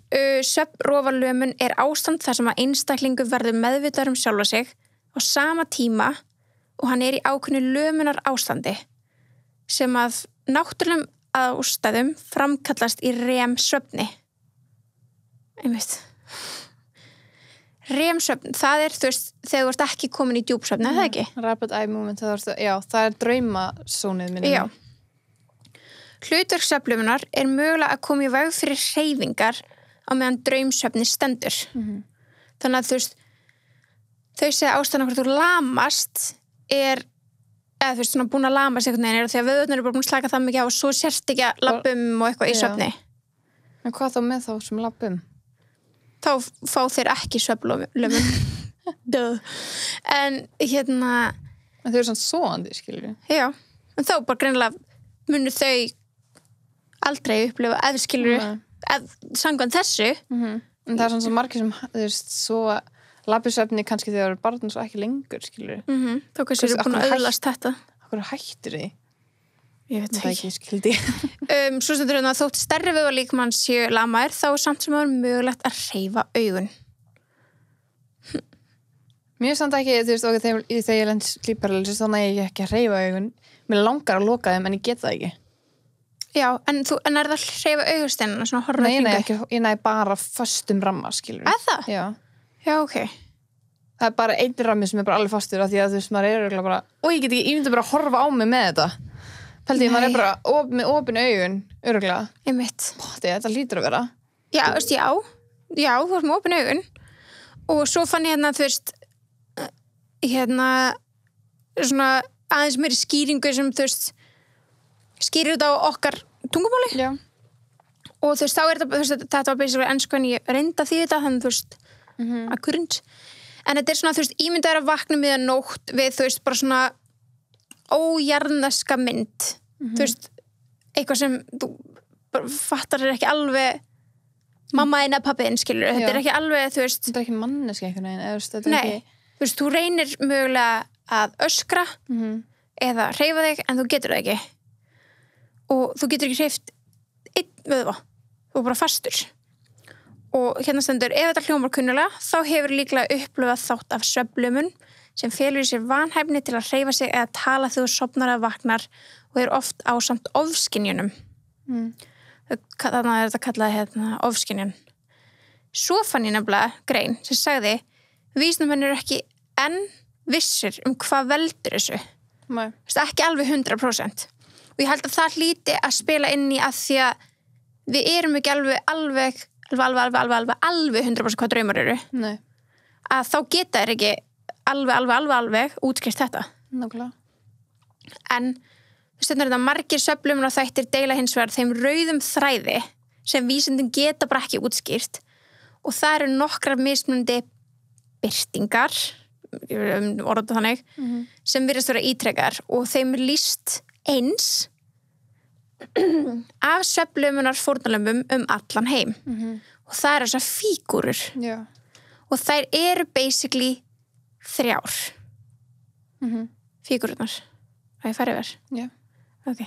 Speaker 2: svefnrofarlömun er ástand þar sem að einstaklingu verður meðvitaður sjálfa sig á sama tíma og hann er í ákveðnu lömunar ástandi sem að náttúrulegum ástæðum framkallast í REM-svefni. Einmitt. REM-svefn, það er þú veist, þegar þú ert ekki komin í djúpsvefni, það ekki?
Speaker 1: Rapid eye movement, það er draumasónið minni.
Speaker 2: Já. Hlutverk svefnlömunar er mögulega að koma í veg fyrir hreyfingar á meðan draumsvefni stendur. Þannig að þú veist, þau segja ástæðan okkur þú lamast eða þú veist, svona búin að lamast einhvern veginn þegar vöðvarnir eru bara búin að slaka það mikið á og svo sérst ekki að labbum og eitthvað í svefni.
Speaker 1: En hvað þá með þá sem labbum?
Speaker 2: Þá fá þeir ekki svefnlömun. En
Speaker 1: En þau eru svona svoandi, skilur við?
Speaker 2: Já, en þá bara greinilega munu þau aldrei upplifa, ef skilur samkvæmt þessu.
Speaker 1: En það svona svo margir sem, þú veist, svo labbisvefni kannski þegar barn svo ekki lengur, skilur.
Speaker 2: Þá kannski eru búin að öðlast þetta.
Speaker 1: Akkur hættir því?
Speaker 2: Ég veit
Speaker 1: það ekki, skildi.
Speaker 2: Svo stendur hérna, þótt stærri vöðvar líkamans séu lamaðir, þá samt sem það er mögulegt að hreyfa augun.
Speaker 1: Mér samt ekki, þú veist, þegar ég lent slíparalýsis, þannig að ég ekki að hreyfa augun. Mér langar að loka þeim, en ég get það ekki.
Speaker 2: Já, en er það að hreyfa augusteinana, svona horfa
Speaker 1: Nei, ég næ bara föstum ramma, skilur.
Speaker 2: Það?
Speaker 1: Já.
Speaker 2: Já, ok.
Speaker 1: Það er bara einn rammi sem er bara alveg fastur, af því að þú veist, maður örugglega bara, ég get ekki, ég myndi bara að horfa á mig með þetta. Pældi, maður bara með opin augun, örugglega.
Speaker 2: Einmitt.
Speaker 1: Þetta lítur að vera.
Speaker 2: Já, veist, já, þú ert með opin augun. Og svo fann ég hérna, þú veist, svona aðeins meiri skýringu sem, þú veist, skýrir þetta á okkar tungumáli.
Speaker 1: Já.
Speaker 2: Og þú veist, þá er þetta, þú veist, þetta var basically ensku en ég reynda því þetta, þannig, þú veist, að grunnt. En þetta er svona, þú veist, ímyndaður að vakna miðan nótt við, þú veist, bara svona ójarneska mynd. Þú veist, eitthvað sem þú fattar ekki alveg mamma eina pabbiðin, skilur. Þetta er ekki alveg, þú veist.
Speaker 1: Þetta er ekki manneski einhvern veginn, eða, þetta
Speaker 2: nei, ekki... þú veist, þú reynir mögulega að öskra eða hreyfa þig, en þú getur það ekki. Og þú getur ekki hreyft einn vöðva. Þú er bara fastur. Og hérna stendur, ef þetta hljómar kunnulega, þá hefur líklega upplifað þátt af svefnlömun sem felur í sér vanhæfni til að hreyfa sig eða tala þegar þú sofnar eða vaknar og er oft ásamt ofskynjunum. Þannig er þetta kallað ofskynjun. Svo fann ég nefnilega grein sem sagði vísindamenn eru ekki enn vissir hvað veldur þessu.
Speaker 1: Nei.
Speaker 2: Ekki alveg 100%. Og ég held að það hlýti að spila inn í að því að við erum ekki alveg 100% hvað draumar eru.
Speaker 1: Nei.
Speaker 2: Að þá geta þér ekki alveg útskýrt þetta.
Speaker 1: Nákvæmlega.
Speaker 2: En þetta margir svefnlömunar þættir deila hins vegar þeim rauðum þræði sem vísindin geta bara ekki útskýrt og það eru nokkrar mismunandi birtingar orðað þannig sem virðast vera ítrekar og þeim er lýst eins af svefnlömunar fórnarlömbum allan heim og það eru þessar fígúrur.
Speaker 1: Já.
Speaker 2: Og þær eru basically 3 fígúrurnar. Það ég fara yfir?
Speaker 1: Já.
Speaker 2: Ok.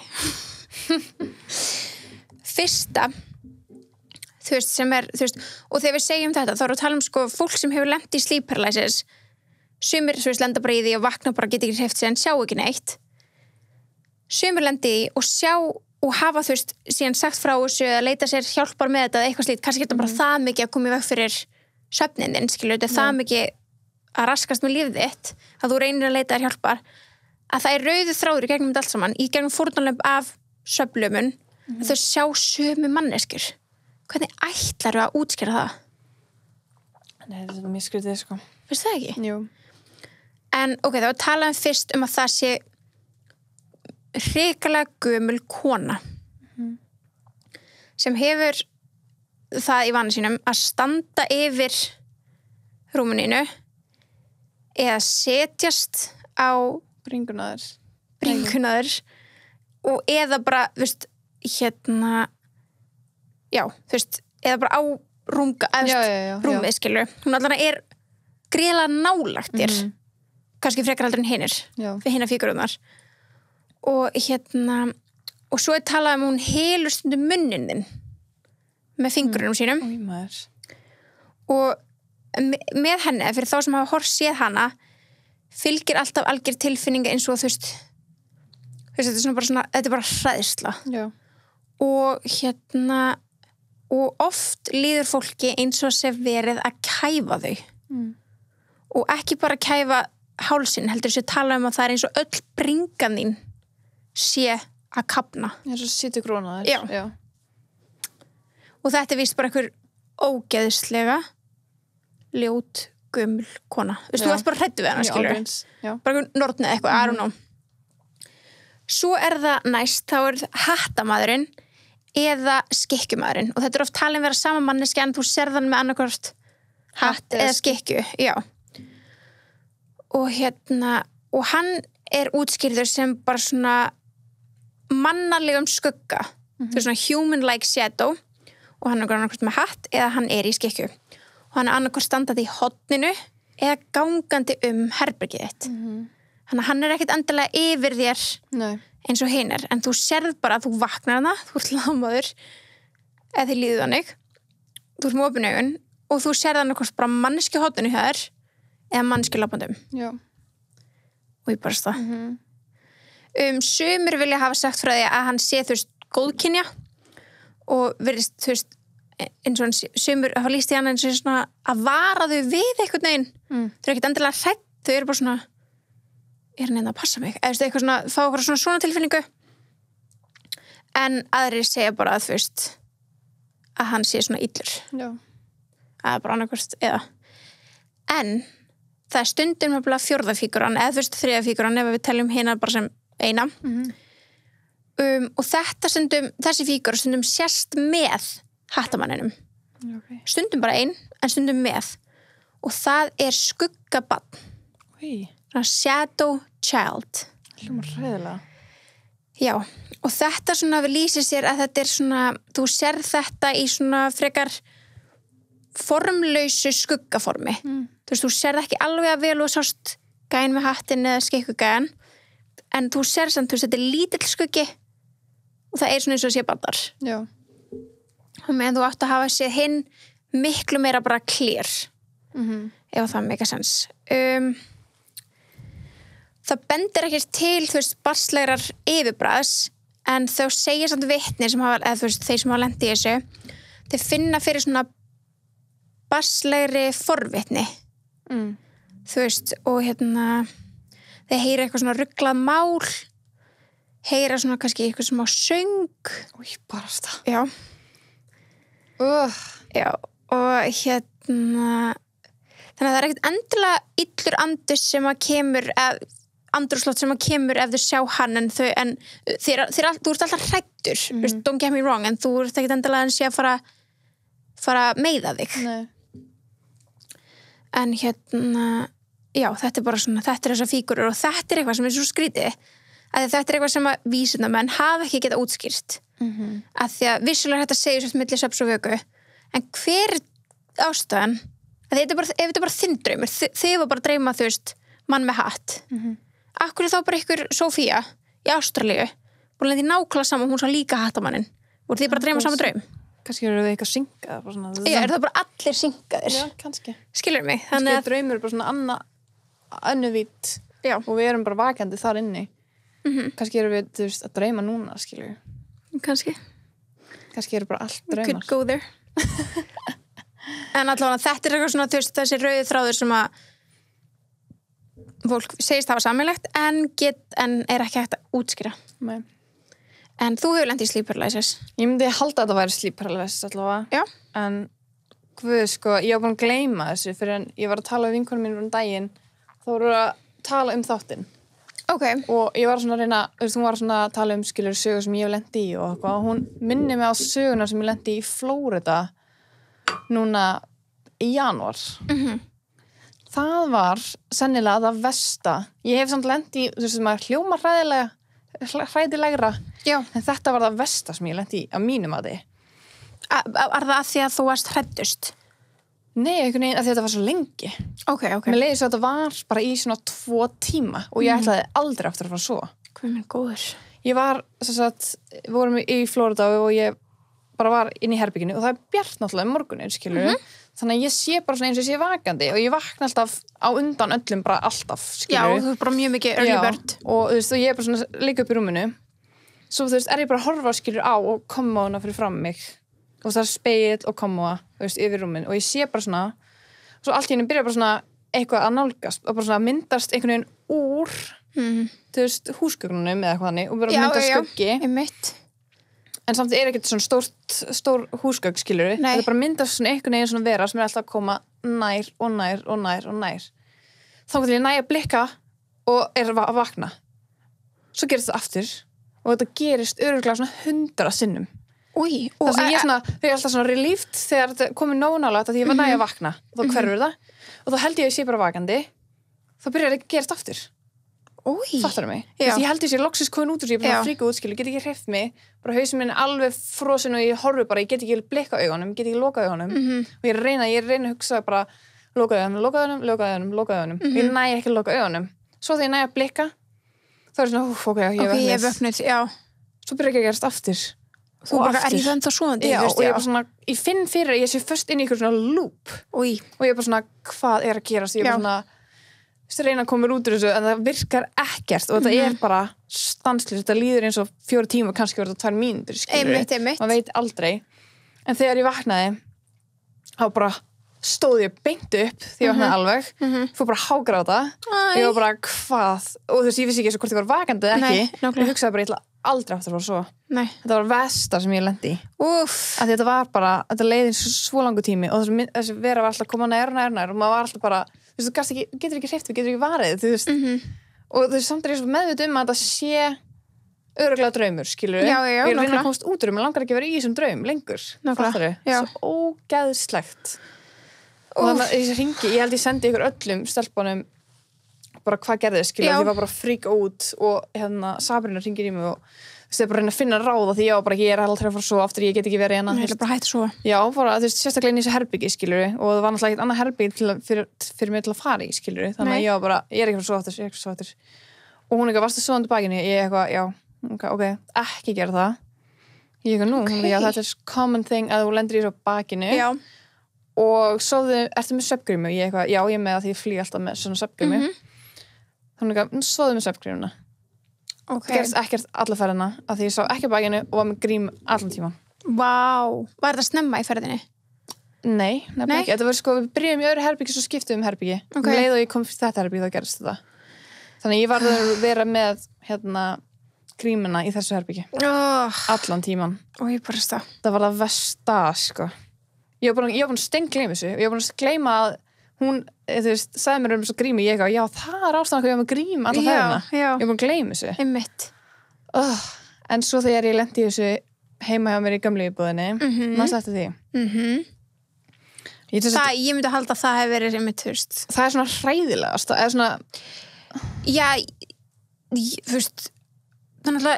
Speaker 2: Fyrsta, þú veist, sem er, þú veist, og þegar við segjum þetta, þá erum við að tala um sko fólk sem hefur lent í sleep paralysis, sumir, þú veist, lenda bara í því og vakna bara, geta ekki hreyft sig en sjá ekki neitt. Sumir lendi í og sjá og hafa, þú veist, síðan sagt frá þessu eða leita sér hjálpar með þetta eða eitthvað slíkt, kannski geta bara það mikið að koma í veg fyrir svefninn þinn, skilur, þetta er það mikið að raskast með lífið þitt, að þú reynir að leita þér hjálpar, að það er rauður þráður í gegnum þetta allt saman, í gegnum fórnarlömb af svefnlömun, að þau sjá sömu manneskjur. Hvernig ætlarðu að útskýra það?
Speaker 1: Nei, þetta er mjög skrítið, sko.
Speaker 2: Finnst það ekki?
Speaker 1: Jú.
Speaker 2: En, ok, þá talaðum fyrst að það sé hrikalega gömul kona sem hefur það í vana sínum að standa yfir rúmuninu eða setjast á bringunaður og eða bara, þú veist, já, þú veist, eða bara á rúmið, skilur. Hún allan er gríðlega nálægt þér, kannski frekar heldur en hinir, við hinna fígururnar. Og og svo er talað um hún helur stundum munnin þinn með fingurunum sínum. Og með henni, fyrir þá sem hafa séð hana, fylgir alltaf algjör tilfinninga eins og þú veist, þetta er bara hræðsla.
Speaker 1: Já.
Speaker 2: Og og oft líður fólki eins og sé verið að kæfa þau. Og ekki bara kæfa hálsinn, heldur þessi tala um að það er eins og öll bringan þín sé að kafna.
Speaker 1: Já, svo situr grónaður. Já.
Speaker 2: Og þetta er víst bara einhver ógeðslega ljót gömul kona. Þú veist, þú ert bara hræddur við hana, skilur.
Speaker 1: Já.
Speaker 2: Bara einhver nortnið eitthvað, I don't know. Svo er það næst, þá er hattamaðurinn eða skikkjumaðurinn. Og þetta er oft talin vera sama manneski en þú sér þann með annarkvort hatt eða skikkju. Já. Og og hann er útskýrður sem bara svona mannalegum skugga þú veist svona human-like shadow og hann annarkvort með hatt eða hann í skikju og hann annarkvort standandi í horninu eða gangandi herbergið þitt þannig að hann ekkert endilega yfir þér eins og hinir en þú sérð bara að þú vaknar hana þú ert lamaður eða þið líður þannig þú ert með opin augun og þú sérð annarkvort bara manneskju í horninu hjá þér eða manneskju labandum og ég bara það sumir vilja hafa sagt frá því að hann sé þú veist góðkynja og verðist þú veist eins og hann sumir hafa lýst í hann eins og svona að vara þau við einhvern veginn þau ekkert endilega hrædd þau bara svona hann að passa mig eða eitthvað svona fá bara svona tilfinningu en aðrir segja bara að þú veist að hann sé svona illur að bara annarkvort eða en það stundum með fjórða fíguran eða þú veist þriðja fíguran ef við teljum hina bara sem eina og þetta stundum þessi fígur stundum sérst með hattamanninum stundum bara ein en stundum með og það skuggabarn shadow child
Speaker 1: hljómar hræðilega
Speaker 2: já og þetta svona lýsir sér að þetta svona þú sérð þetta í svona frekar formlausu skuggaformi þú veist þú sérð ekki alveg að vel og sást gæn með hattin eða skikkugæn en þú sérð samt þú veist þetta lítill skuggi og það svona eins og sé bandar
Speaker 1: já
Speaker 2: og meðan þú átt að hafa séð hinn miklu meira bara clear ef það make a sense það bendir ekkert til þú veist barslegrar yfirbragðs en þau segja samt vitni sem hafa eða þú veist þeir sem hafa lent í þessu þeir finna fyrir svona barslegri forvitni þú veist og þeir heyra eitthvað svona ruglað mál heyra svona kannski eitthvað smá söng
Speaker 1: barasta
Speaker 2: já já og þannig að það ekkert endilega illur andus sem að kemur andrúrslótt sem að kemur ef þau sjá hann en þú ert alltaf hræddur don't get me wrong en þú ert ekkert endilega en sé að fara að meiða þig
Speaker 1: nei
Speaker 2: en já þetta bara svona þetta þessar fígurur og þetta eitthvað sem svo skrítið að þetta eitthvað sem að vísindamenn hafa ekki getað útskýrt að því að vissulega þetta segir svo milli svefns og vöku en hver ástæðan að ef þetta er bara þinn draumur þið var bara að dreyma þú veist mann með hatt akkur þá bara ykkur Sofía í Ástralíu búin að lendi nákvæmlega saman hún sá líka hattamannin voru þið bara að dreyma saman draum
Speaker 1: kannski eru þið eitthvað syngað
Speaker 2: já, er það bara allir syngaðir
Speaker 1: já, kannski
Speaker 2: skilur mig
Speaker 1: þannig að draumur er bara svona önnuvít og við erum bara vakandi þar inni kannski erum við þú veist að dreyma núna skilur
Speaker 2: kannski
Speaker 1: eru bara allt draumar
Speaker 2: could go there en allavega þetta er eitthvað svona þú veist þessi rauði þráður sem að fólk segist hafa sammeilegt en er ekki hægt að útskýra
Speaker 1: nei
Speaker 2: en þú hefur lent í sleep paralysis
Speaker 1: ég myndi halda að það væri sleep paralysis allavega
Speaker 2: já
Speaker 1: en guð sko ég var búin að gleyma þessu fyrir en ég var að tala við vinkonum mín daginn þá voru að tala þáttinn og ég var svona að reyna þú veist hún var svona að tala skilur sögur sem ég hef lent í og eitthvað hún minni mig á söguna sem ég lenti í Flórida núna í janúar það var sennilega það versta ég hef samt lent í þú veist maður hljómar hræðilegra
Speaker 2: já
Speaker 1: en þetta var það versta sem ég lent í að mínum að þið
Speaker 2: var það að því að þú varst hræddust
Speaker 1: nei, einhvern veginn að þetta var svo lengi mér leiði svo að þetta var bara í svona 2 tíma og ég ætlaði aldrei aftur að fara svo
Speaker 2: hvað minn góður
Speaker 1: ég var, við vorum í Flórida og ég bara var inn í herbygginu og það er bjart náttúrulega morgunin skilur þannig að ég sé bara svona eins og ég sé vakandi og ég vakna alltaf á undan öllum bara alltaf skilur
Speaker 2: já, þú er bara mjög mikið early bird
Speaker 1: og þú veist, og ég er bara svona líka upp í rúminu svo þú veist, er ég bara að horfa skilur á og koma hana fyrir fram mig og það er spegill og koma þú veist, yfir rúmin og ég sé bara svona svo allt í henni byrja bara svona eitthvað að nálgast og bara svona myndast einhvern veginn úr þú veist, húsgögnunum eða eitthvað þannig og bara myndast skuggi en samt er ekkert svona stór húsgögn skilur það er bara myndast svona einhvern veginn svona vera sem er alltaf að koma nær og nær og nær og nær þá til ég næ að blikka og er að vakna svo gerist það aftur og þetta gerist örugglega svona 100 sinnum þar sem ég er alltaf svona relíft þegar þetta komið nógu nálægt að ég var næ að vakna og þá hverfur það og þá held ég að ég sé bara vakandi þá byrjar það að gerast aftur fattar mig? Ég held ég sé loksins komin út úr því, ég bara fríka út, skilur, get ekki hreyft mig, bara hausinn minn alveg frosin og ég horfi bara, ég get ekki blikka augunum, get ekki lokað augunum og ég reyna að hugsa bara lokaðu augunum ég næ ekki að loka augunum svo þegar ég næ að blikka þá svona, ég hef vöknuð svo byrja ekki að gerast aftur
Speaker 2: þú bara, er ég það ennþá svoandi?
Speaker 1: Ég finn fyrir að ég sé först inn í einhver svona loop og ég er bara svona, hvað er að gerast? Ég er bara svona reyna að koma út úr þessu en það virkar ekkert og þetta er bara stanslist, þetta líður eins og 4 tíma kannski verður þetta 2 mínútur
Speaker 2: einmitt.
Speaker 1: Man veit aldrei en þegar ég vaknaði þá bara stóð ég beint upp því ég vaknaði alveg fór bara hágráta ég var bara hvað og þú veist ég vissi ekki hvort ég var vakandi eða ekki ég hugsaði bara ég ætla aldrei aftur að fara svo þetta var versta sem ég lendi í þetta var bara, þetta leiði svo langu tími og þessi vera var alltaf að koma nær og maður var alltaf bara þú veist, þú getur ekki hreyft, þú getur ekki varið þú veist, og þú veist, samt er ég svo meðvitað að þetta sé örugglega draumur, skilur
Speaker 2: ég
Speaker 1: reyna að komast út úr, mér langar ekki að vera í þessum draum lengur, fattar svo ógeðslegt og þannig að þessi hringi, ég held ég sendi ykkur öllum stelpunum bara hvað gerðist, skilur, ég var bara frík út og Sabrina hringir í mig og þú veist, ég bara reyna að finna ráða því ég er aldrei að fara svo aftur, ég get ekki verið
Speaker 2: hérna. Ég ætla bara að hætta svo.
Speaker 1: Já, bara, þú veist, sérstaklega inn í þessu herbyggi, skilur og það var náttúrulega ekkert annað herbyggi fyrir mig til að fara í, skilur þannig að ég var bara, ég er ekki að fara svo aftur, og hún eitthvað, varstu svoandi bakinu? Ég eitthvað, já, ok, ekki gera það. Ég eitthvað, já, þetta er common thing að þú lendir í svo bakinu og sofðu, ertu með svefngrímu? Ég eitthvað, já, ég er með að því ég flýg alltaf með svona svefngrímu. Hún eitthvað, sofðu með svefngrímuna. Það gerst ekkert alla ferðina af því ég sá ekki á bakinu og var með grím allan tíman.
Speaker 2: Var þetta snemma í ferðinni?
Speaker 1: Nei, nefnilega ekki. Þetta var sko, við byrjum í öðru herbyggi svo skiptum herbyggi. Leið og ég kom fyrir þetta herbyggi þá gerst þetta. Þannig ég var að vera með grímuna í þessu herbyggi. Allan tíman.
Speaker 2: Og ég bara stað.
Speaker 1: Það var það versta, sko. Ég var búin að steingleyma þessu. Ég var búin að gleyma að hún, þú veist, sagði mér svo grími ég eitthvað, já, það er ástæðan hvað ég var með grím alla ferðina. Ég var búin að gleyma þessu.
Speaker 2: Einmitt.
Speaker 1: En svo þegar ég lenti í þessu heima hjá mér í gömlu íbúðinni, maður eftir því.
Speaker 2: Ég myndi að halda að það hefur verið einmitt, þú veist.
Speaker 1: Það er svona hræðilegast, það er svona...
Speaker 2: Já, þú veist, þannig að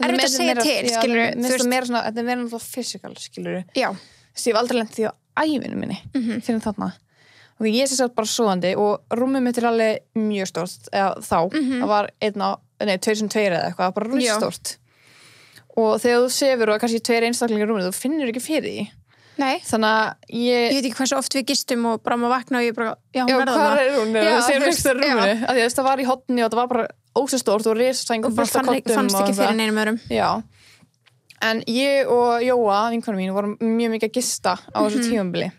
Speaker 2: erfitt að segja til, skilur.
Speaker 1: Þetta er meira náttúrulega physical, skilur.
Speaker 2: Já.
Speaker 1: Þess ég hef aldrei lent því á ævinu minni, fyrir þarna. Og ég sé satt bara svoandi og rúmið mitt er alveg mjög stórt, eða þá, það var 2,2 eða eitthvað, bara rúststórt. Og þegar þú sefur og kannski 2 einstaklingar rúmið, þú finnur ekki fyrir því.
Speaker 2: Nei.
Speaker 1: Þannig að ég
Speaker 2: veit ekki hversu oft við gistum og bara maður vakna og ég bara, hún er það.
Speaker 1: Hvað er hún? Það séur ekki þar rúminu. Af því að það var í hotni og það var bara ósastórt og risasæng
Speaker 2: og bara fannst ekki fyrir neinum öðrum.
Speaker 1: Já. En ég og Jóa, vinkonu mín, vorum mjög mikið að gista á þessu tímabili.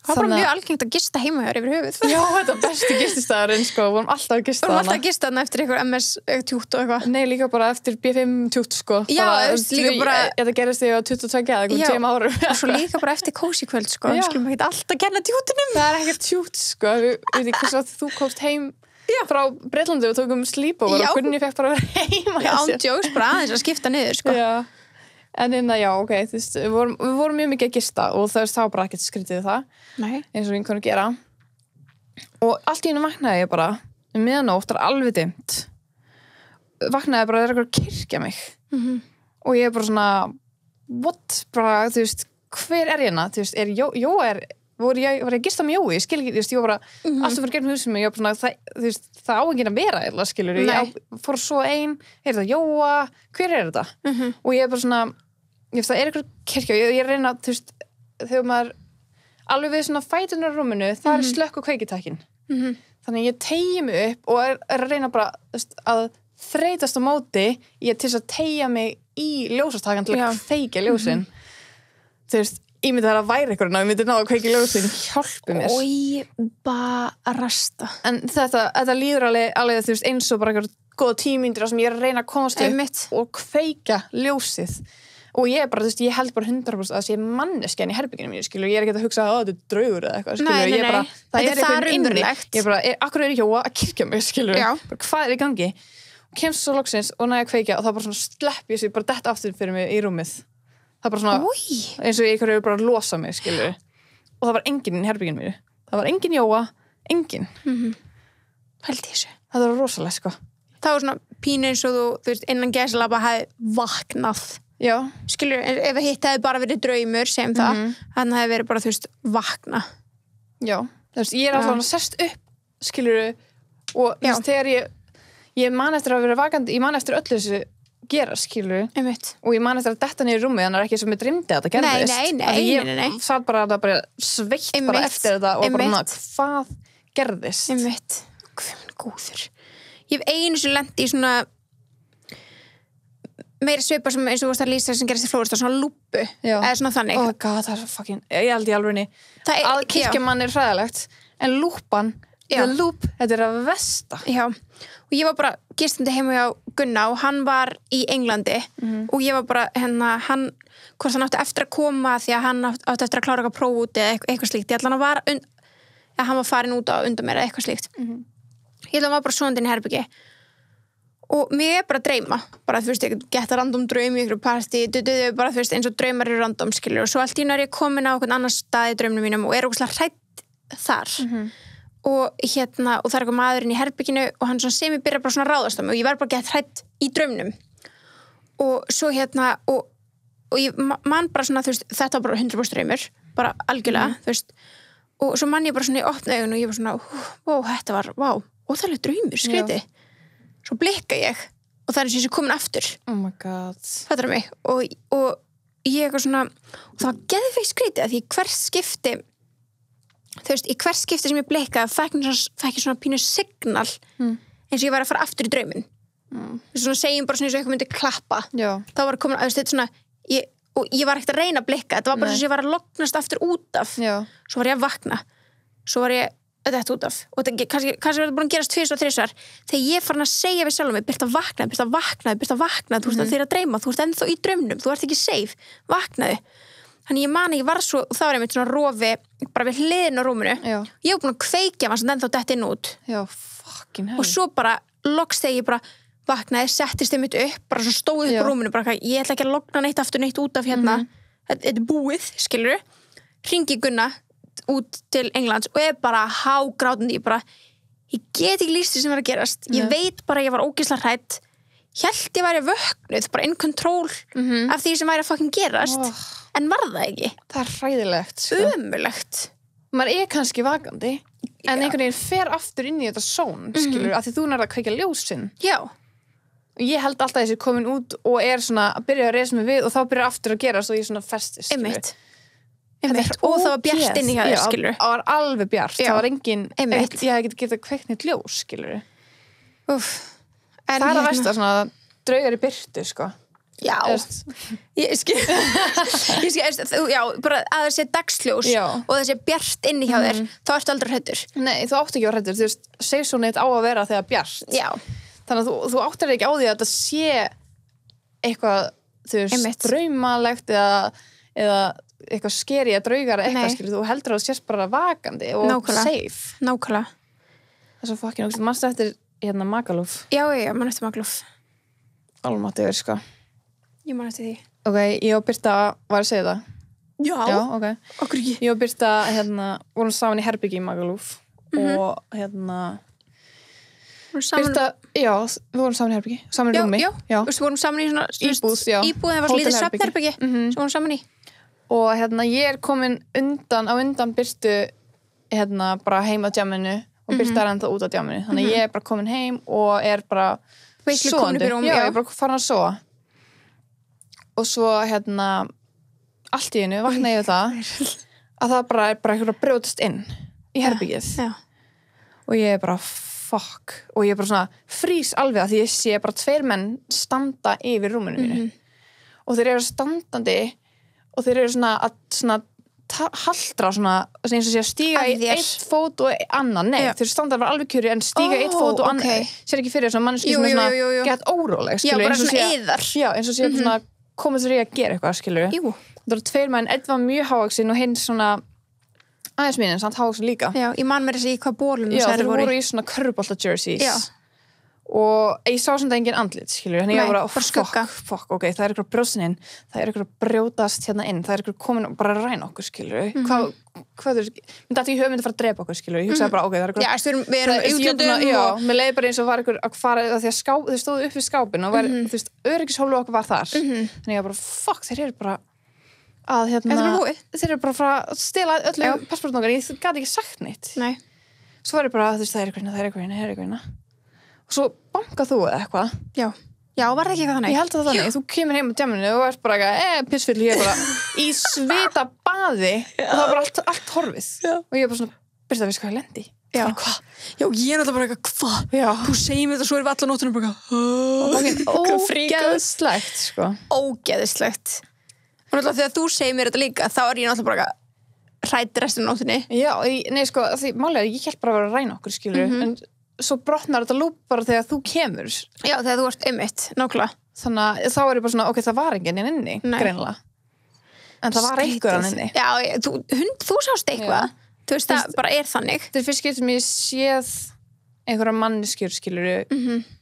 Speaker 2: Það var bara mjög algengt að gista heima hér yfir höfuð.
Speaker 1: Já, þetta var besti gististaðurinn, sko. Við vorum alltaf að gista hana.
Speaker 2: Við vorum alltaf að gista hana eftir einhver MS-tjút og eitthvað.
Speaker 1: Nei, líka bara eftir B5-tjút, sko.
Speaker 2: Já, líka bara...
Speaker 1: Þetta gerist þegar 22 eða 2 árum.
Speaker 2: Og svo líka bara eftir kósí kvöld, sko. Við skulum ekki alltaf kenna tjútunum.
Speaker 1: Það er ekkert tjút, sko. Við veit ekki hvers að þú komst heim frá Breitlandi og tókum sleepover og Gunni fekk bara að vera heima.
Speaker 2: Já, ándjóks, bara aðeins að skipta niður, sko.
Speaker 1: Já. En já, ok, þú veist, við vorum mjög mikið að gista og það var bara ekkert skrítið það.
Speaker 2: Nei.
Speaker 1: Eins og vinkonu gera. Og allt í einu vaknaði ég bara, miðanótt, var alveg dimmt. Vaknaði bara, það er eitthvað að kyrkja mig. Og ég bara svona, what? Bara, þú veist, hver er hérna? Þú veist, var ég að gista með Jói? Ég skil ekki, þú veist, ég var bara, alltaf fyrir gegnum húsum mig, ég var bara svona, þú veist, það á enginn að vera, eða skilur. Ég fór svo er þetta Jóa? Hver er þetta? Og ég er bara svona, það er eitthvað kirkja, ég reyna, þú veist, þegar maður alveg við svona fætunar á rúminu, það er slökk og kveikitækin. Þannig ég teygi mig upp og er að reyna bara, þú veist, að þreytast á móti, ég til þess að teygja mig í ljósastakan til að kveikja ljósin. Þú veist, ég myndi það að væri ykkur ég myndi ná að kveiki ljósin, hjálpi mér.
Speaker 2: Oj, barasta.
Speaker 1: En þetta líður alveg þú veist, eins og bara eitthvað góða 10 mínútur sem ég er að reyna að komast upp og kveika ljósið. Og ég bara, þú veist, ég held bara 100% að það sé manneskjan í herbygginu mínu, skilur. Ég er ekki að hugsa að þetta er draugur eða eitthvað, skilur. Ég bara, það er eitthvað inni. Ég bara, akkur er Jóa að kirkja mig, skilur. Bara, hvað er í gangi? Og kemst svo loksins og næja að kveikja og það bara svona slepp ég sig bara detta aftur fyrir mig í rúmið. Það bara svona, eins og ykkur hefur bara að losa mig, skilur. Og það var enginn í herbygginu mínu. Það var enginn Jóa, enginn.
Speaker 2: Pældi þessu.
Speaker 1: Það var rosalega, sko.
Speaker 2: Það var svona pínu eins og þú veist, innan gæsalappa hefði vaknað.
Speaker 1: Já.
Speaker 2: Skilur, ef hitt hefði bara verið draumur, segjum það, þannig hefði verið bara, þú veist, vakna.
Speaker 1: Já, þú veist, ég alltaf að sest upp, skilur, og þú veist, þegar ég man eftir að vera vakandi, ég man eftir öllu þessu gera, skilur, og ég man eftir að detta niður í rúmið, þannig er ekki sem ég dreymdi að þetta gerðist.
Speaker 2: Nei.
Speaker 1: Ég satt bara sveitt bara eftir þetta og bara hvað gerðist.
Speaker 2: Guð góður. Ég hef einu sem lendi í svona meira svipa sem eins og þú varst að lýsa sem gerist í Flórida, svona lúpu eða svona þannig.
Speaker 1: Oh god, það er fucking, ég held í alvegni að kirkjumann er hræðilegt en lúpan, the loop, þetta er að versta. Já, og ég var bara gistandi heima hjá Gunna og hann var í Englandi og ég var bara hvort hann átti eftir að koma því að hann átti eftir að klára eitthvað próf út eða eitthvað slíkt. Ég ætla hann var farin út á undan mér eða eitthvað slíkt. Ég ætla hann var bara svonandi inn í herbyggi og mér er bara að dreyma bara þú veist, ég geta random draum í ykkur partí, bara þú veist, eins og draumar eru random, skilur, og svo allt í einu er ég komin á einhvern annan stað í draumnum mínum og er ógeðslega hrædd þar og og það er eitthvað maðurinn í herbygginu og hann svona sem ég byrja bara svona að ráðast á mig og ég verð bara gett hrædd í draumnum og svo og ég man bara svona, þú veist, þetta var bara 100% draumur, bara algjörlega, þú veist, og svo man ég bara svona í opna augun og ég var svona, þetta var, óþægileg draumur, skrítið. Svo blikka ég og það er eins og ég sé komin aftur. Oh my god.
Speaker 2: Fattar mig? Og ég eitthvað svona, og það var geðveikt skrítið að því hvers skipti, þú veist, í hvers skipti sem ég blikkaði fekk ég svona pínu signal eins og ég var að fara aftur í drauminn. Svona segjum bara svona eins og eitthvað myndi klappa. Já. Þá var komin, þetta svona, og ég var ekkert að reyna að blikka, þetta var bara eins og ég var að lognast aftur út af. Já. Svo var ég að vakna. Svo var ég þetta út af og kannski var þetta búin að gerast 2 og 3 þegar ég farin að segja við sjálfum mig byrst að vakna, þú ert að þeirra að dreyma, þú ert ennþá í draumnum, þú ert ekki safe, vaknaðu. Þannig ég man ekki var svo, þá var ég með svona rofi bara við hliðin á rúminu. Ég var búin að kveikja hann sem ennþá dett inn út. Já, fucking hell. Og svo bara loks þegar ég bara vaknaði, settist ég mitt upp, bara svo stóð upp á rúminu, bara ég ætla ekki að logna neitt aftur neitt út af hérna, þetta er búið, skilurðu, hringi Gunna út til Englands og ég bara hágrátandi, ég get ekki lýst því sem var að gerast, ég veit bara ég var ógeðslega hrædd, hélt ég væri vöknuð, bara in control af því sem væri að fucking gerast en var það ekki. Það er hræðilegt, sko. Ömurlegt. Maður er kannski vakandi en einhvern veginn fer aftur inn í þetta són, skilur, af því þú nærði að kveikja ljósin. Já. Og ég held alltaf þessi komin út og er svona að byrja að reisa mig við og þá byrja aftur að gerast og ég svona festist, skilur. Og það var bjart inn í hjá þér, skilur. Það var alveg bjart, það var engin ég hef getað kveikt neitt ljós, skilur. Það er að versta svona draugar í byrtu, sko. Já, ég skil já, bara að það sé dagsljós og það sé bjart inn í hjá þér þá ertu aldrei hræddur. Nei, þú átt ekki að vera hræddur, þú veist, segir svo neitt á að vera þegar bjart. Já. Þannig að þú áttir ekki á því að þetta sé eitthvað, þú veist, draumalegt eða eitthvað skeri að draugar eitthvað, skilur, þú heldur að þú sést bara vakandi og safe. Nákvæmlega. Það er svo fucking okkur, mannstu eftir hérna Magaluf? Já, mann eftir Magaluf. Almátti verið, sko. Ég man eftir því. Ok, ég og Birta var að segja það. Já, ok. Okkur ekki. Ég og Birta, vorum saman í herbyggi í Magaluf og Birta, já, við vorum saman í herbyggi, saman í rúmi. Já. Við vorum saman í svona íbúð, það var svo lítið svefnherbyggi sem vorum saman í. Og ég er komin á undan Birtu bara heim á djamminu og Birta er ennþá út á djamminu. Þannig ég er bara komin heim og er bara sofandi. Já, ég er bara farin að sofa. Og svo allt í einu vakna ég við það að það bara er eitthvað að brjótast inn í herbyggið. Og ég er bara fuck. Og ég er bara svona frís alveg að því ég sé bara 2 menn standa yfir rúminu mínu. Og þeir eru standandi og þeir eru svona að haldra svona eins og sé að stíga í 1 fót og annan, nei, þeir standa alveg kjöri en stíga 1 fót og annan, sér ekki fyrir svona mannski sem er svona gett óróleg, skilur, eins og sé eins og sé svona komið þér í að gera eitthvað, skilur. Jú. Það eru 2 menn, einn var mjög hávaxinn og hinn svona aðeins mín, en samt hávaxinn líka. Já, ég man mér þessi í hvað bólum þeir voru í svona körfubolta jerseys. Já.
Speaker 1: og ég sá svona engin andlit, skilur, þannig ég var
Speaker 2: bara skugga.
Speaker 1: Fuck, ok, það eitthvað brjóstin það eitthvað brjótast hérna inn, það eitthvað komin og bara ræna okkur, skilur, hvað myndi að ég höfum myndi að fara að drepa okkur, skilur, ég hugsaði bara, ok, það eitthvað.
Speaker 2: Já, við erum útlöndum
Speaker 1: já, mér leiði bara eins og var eitthvað að fara, því að þau stóðu upp við skápin og var, þú veist, öryggishólfið okkar var þar, þannig ég bara, fuck, þeir eru bara að, þeir eru bara að fara að stela öllum passportum okkar, ég gat ekki sagt neitt.
Speaker 2: Nei.
Speaker 1: Svo var ég bara, þú veist, það er eitthvað og svo bankað þú eða eitthvað.
Speaker 2: Já, var það ekki eitthvað þannig?
Speaker 1: Ég held að það þannig, þú kemur heim á djaminu og ert bara eitthvað, pissfyll, ég er bara í svita baði og það var bara allt horfið. Og ég er bara svona, byrst að við hvað ég lendi.
Speaker 2: Já,
Speaker 1: hvað?
Speaker 2: Já, ég er náttúrulega bara eitthvað, hvað? Þú segir mér þetta svo við allar nóttunum bara
Speaker 1: ógeðslegt, sko.
Speaker 2: Ógeðslegt. Og náttúrulega þegar þú segir mér þetta líka, þá er ég náttúrulega bara hrædd restina nóttunni. Já,
Speaker 1: nei, sko, því málega, ég held bara að vera að ræna okkur, skilur, en svo brotnar þetta lúp bara þegar þú kemur.
Speaker 2: Já, þegar þú ert einmitt, nákvæmlega.
Speaker 1: Þannig að þá er ég bara svona, ok, það var enginn inni, greinilega. En það var einhverjan inni.
Speaker 2: Já, þú sást eitthvað. Þú veist, það bara er þannig.
Speaker 1: Þetta er fyrst skipti sem ég séð einhverja manneskjur, skilur,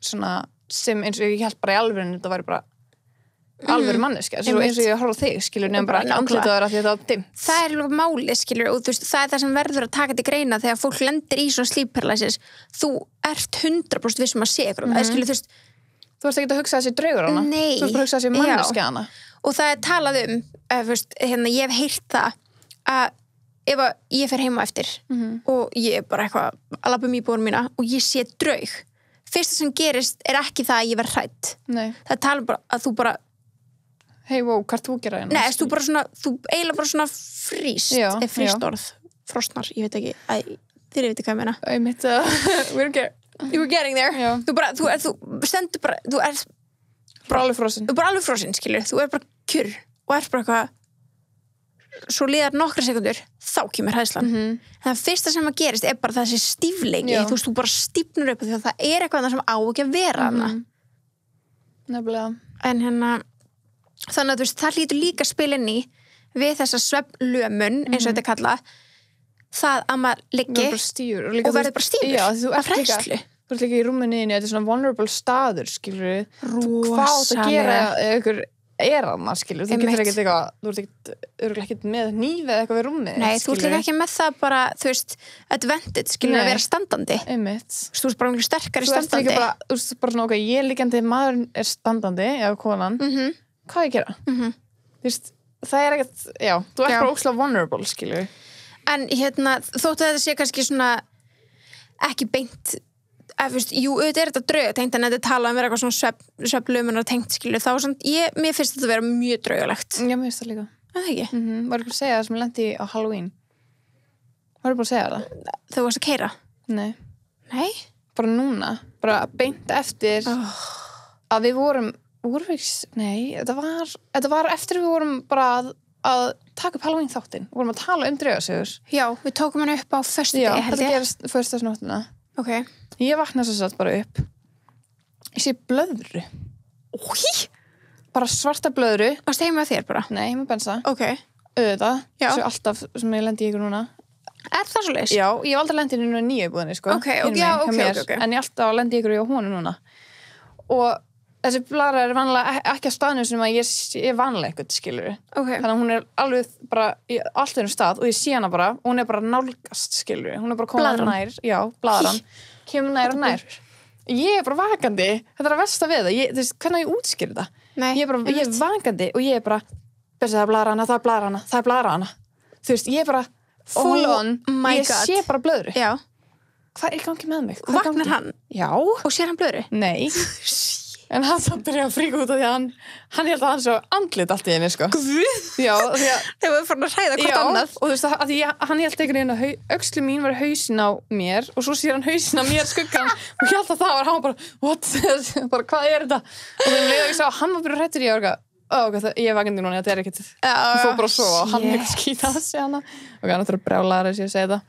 Speaker 1: svona, sem eins og ég held bara í alvörinu, þetta væri bara alvöru manneskja, eins og ég horf á þig, skilur, nefnum bara ekki andlitaður af því þetta var dimmt.
Speaker 2: Það er alveg máli, skilur, og þú veist, það er það sem verður að taka til greina þegar fólk lendir í svona sleep paralysis. Þú ert 100% vissum að sé ykkur, skilur, þú veist.
Speaker 1: Þú ert ekki að hugsa þessi draugur hana.
Speaker 2: Nei.
Speaker 1: Þú ert bara að hugsa þessi manneskja hana.
Speaker 2: Og það er talað veist, hérna, ég hef heyrt það að ef ég fer heima eftir og ég er bara eitthvað að labba íbúðuna mína og ég sé draug, fyrsta sem gerist er ekki það að ég verð hrædd.
Speaker 1: Nei.
Speaker 2: Það talar bara að þú bara
Speaker 1: hei, wow, hvað þú gera hérna?
Speaker 2: Nei, þú bara svona, þú eiginlega bara svona fríst orð, frostnar, ég veit ekki, þér veit ekki hvað ég meina.
Speaker 1: Ég mitt
Speaker 2: you were getting there.
Speaker 1: Já.
Speaker 2: Þú stendur bara, þú er
Speaker 1: bara alveg frosinn.
Speaker 2: Þú er bara alveg frosinn, skilur, þú er bara kjur og er bara eitthvað, svo liðar nokkra sekundur, þá kemur hræðslan. En það fyrsta sem að gerist er bara þessi stífleiki, þú veist, þú bara stífnur upp því að það er eitthvað sem á ekki að vera hana.
Speaker 1: Nefnilega.
Speaker 2: En hérna, þannig að þú veist, það hlýtur líka að spila inn í við þessa svefnlömun eins og þetta kalla það að maður liggi og verður bara stífur af hræðslu.
Speaker 1: Þú ert líka í rúminu þetta er svona vulnerable staður, skilur hvað átt að gera ykkur hana, skilur, þú getur ekkert eitthvað þú ert ekkert með hníf eða eitthvað við rúmið.
Speaker 2: Nei, þú ert líka ekki með það bara, þú veist, advantage, skilur, að vera standandi. Þú ert bara mjög sterkari standandi.
Speaker 1: Þú ert bara svona, ok, ég liggjandi, maðurinn er standandi, eða konan hvað ég gera? Þú veist, það er ekkert, já, þú ert bara ókslega vulnerable, skilur.
Speaker 2: En hérna, þóttu þetta sé kannski svona ekki beint, þú veist, jú, auðvitað er þetta draugatengt en þetta tala vera eitthvað svona svefnlumunar tengt, skilur, þá svona, mér finnst þetta að vera mjög draugalegt.
Speaker 1: Já, mér finnst það líka.
Speaker 2: Það ekki?
Speaker 1: Var ekki að segja það sem ég lendi á Halloween? Var ekki bara að segja það?
Speaker 2: Þú varst að keyra?
Speaker 1: Nei.
Speaker 2: Nei?
Speaker 1: Bara núna, bara beint eftir að við vorum þetta var eftir við vorum bara að taka upp Halloween þáttinn. Við vorum að tala draugasögur.
Speaker 2: Já, við tókum hann upp á föstudegi, held ég.
Speaker 1: Já, þetta gerist föstudagsnóttina.
Speaker 2: Ok.
Speaker 1: Ég vakna svo satt bara upp. Ég sé blöðru.
Speaker 2: Ói?
Speaker 1: Bara svarta blöðru.
Speaker 2: Varstu heima þér bara?
Speaker 1: Nei, heima bensa.
Speaker 2: Ok.
Speaker 1: Auðvitað.
Speaker 2: Já.
Speaker 1: Svo alltaf sem ég lendi í ykkur núna.
Speaker 2: Er það svo leys?
Speaker 1: Já, ég hef aldrei lendið í núna nýju búðinni, sko.
Speaker 2: Ok. En
Speaker 1: ég alltaf lendi í ykkur í honu núna. Og þessi blara er vanlega ekki á staðnum sem að ég er vanlega eitthvað, skilur.
Speaker 2: Okay.
Speaker 1: Þannig að hún er alveg bara í allt einu stað og ég sé hana bara og hún er bara nálgast, skilur. Hún er bara komin nær. Já, blaðran. Kemur nær og nær. Ég er bara vakandi. Þetta er að versta við það. Þú veist, hvernig ég útskýri þetta?
Speaker 2: Nei.
Speaker 1: Ég er vakandi og ég er bara, það er blaðrana. Þú veist, ég er bara full on. Ég sé bara blöðru.
Speaker 2: Já.
Speaker 1: Hvað er í gangi með mig?
Speaker 2: Vaknar hann?
Speaker 1: Já.
Speaker 2: Og sér hann blöðru?
Speaker 1: Nei. En hann samt byrjaði að fríka út af því að hann held að hann svo andlit allt í henni, sko.
Speaker 2: Guð!
Speaker 1: Já, því að
Speaker 2: þeir voru farin að hræða hvort annað.
Speaker 1: Og þú veist, að hann held einhvern veginn að öxli mín var hausinn á mér og svo sér hann hausinn á mér skuggan og held að það var hann bara, what? Bara, hvað er þetta? Og þegar leiði ég sá að hann var bara hrættur í orga, ég er vakandi núna, þetta er ekkert. Hún fór bara að sofa og hann ekki skýta að sig hana. Og hann þurfa að brjála þess að segja þetta.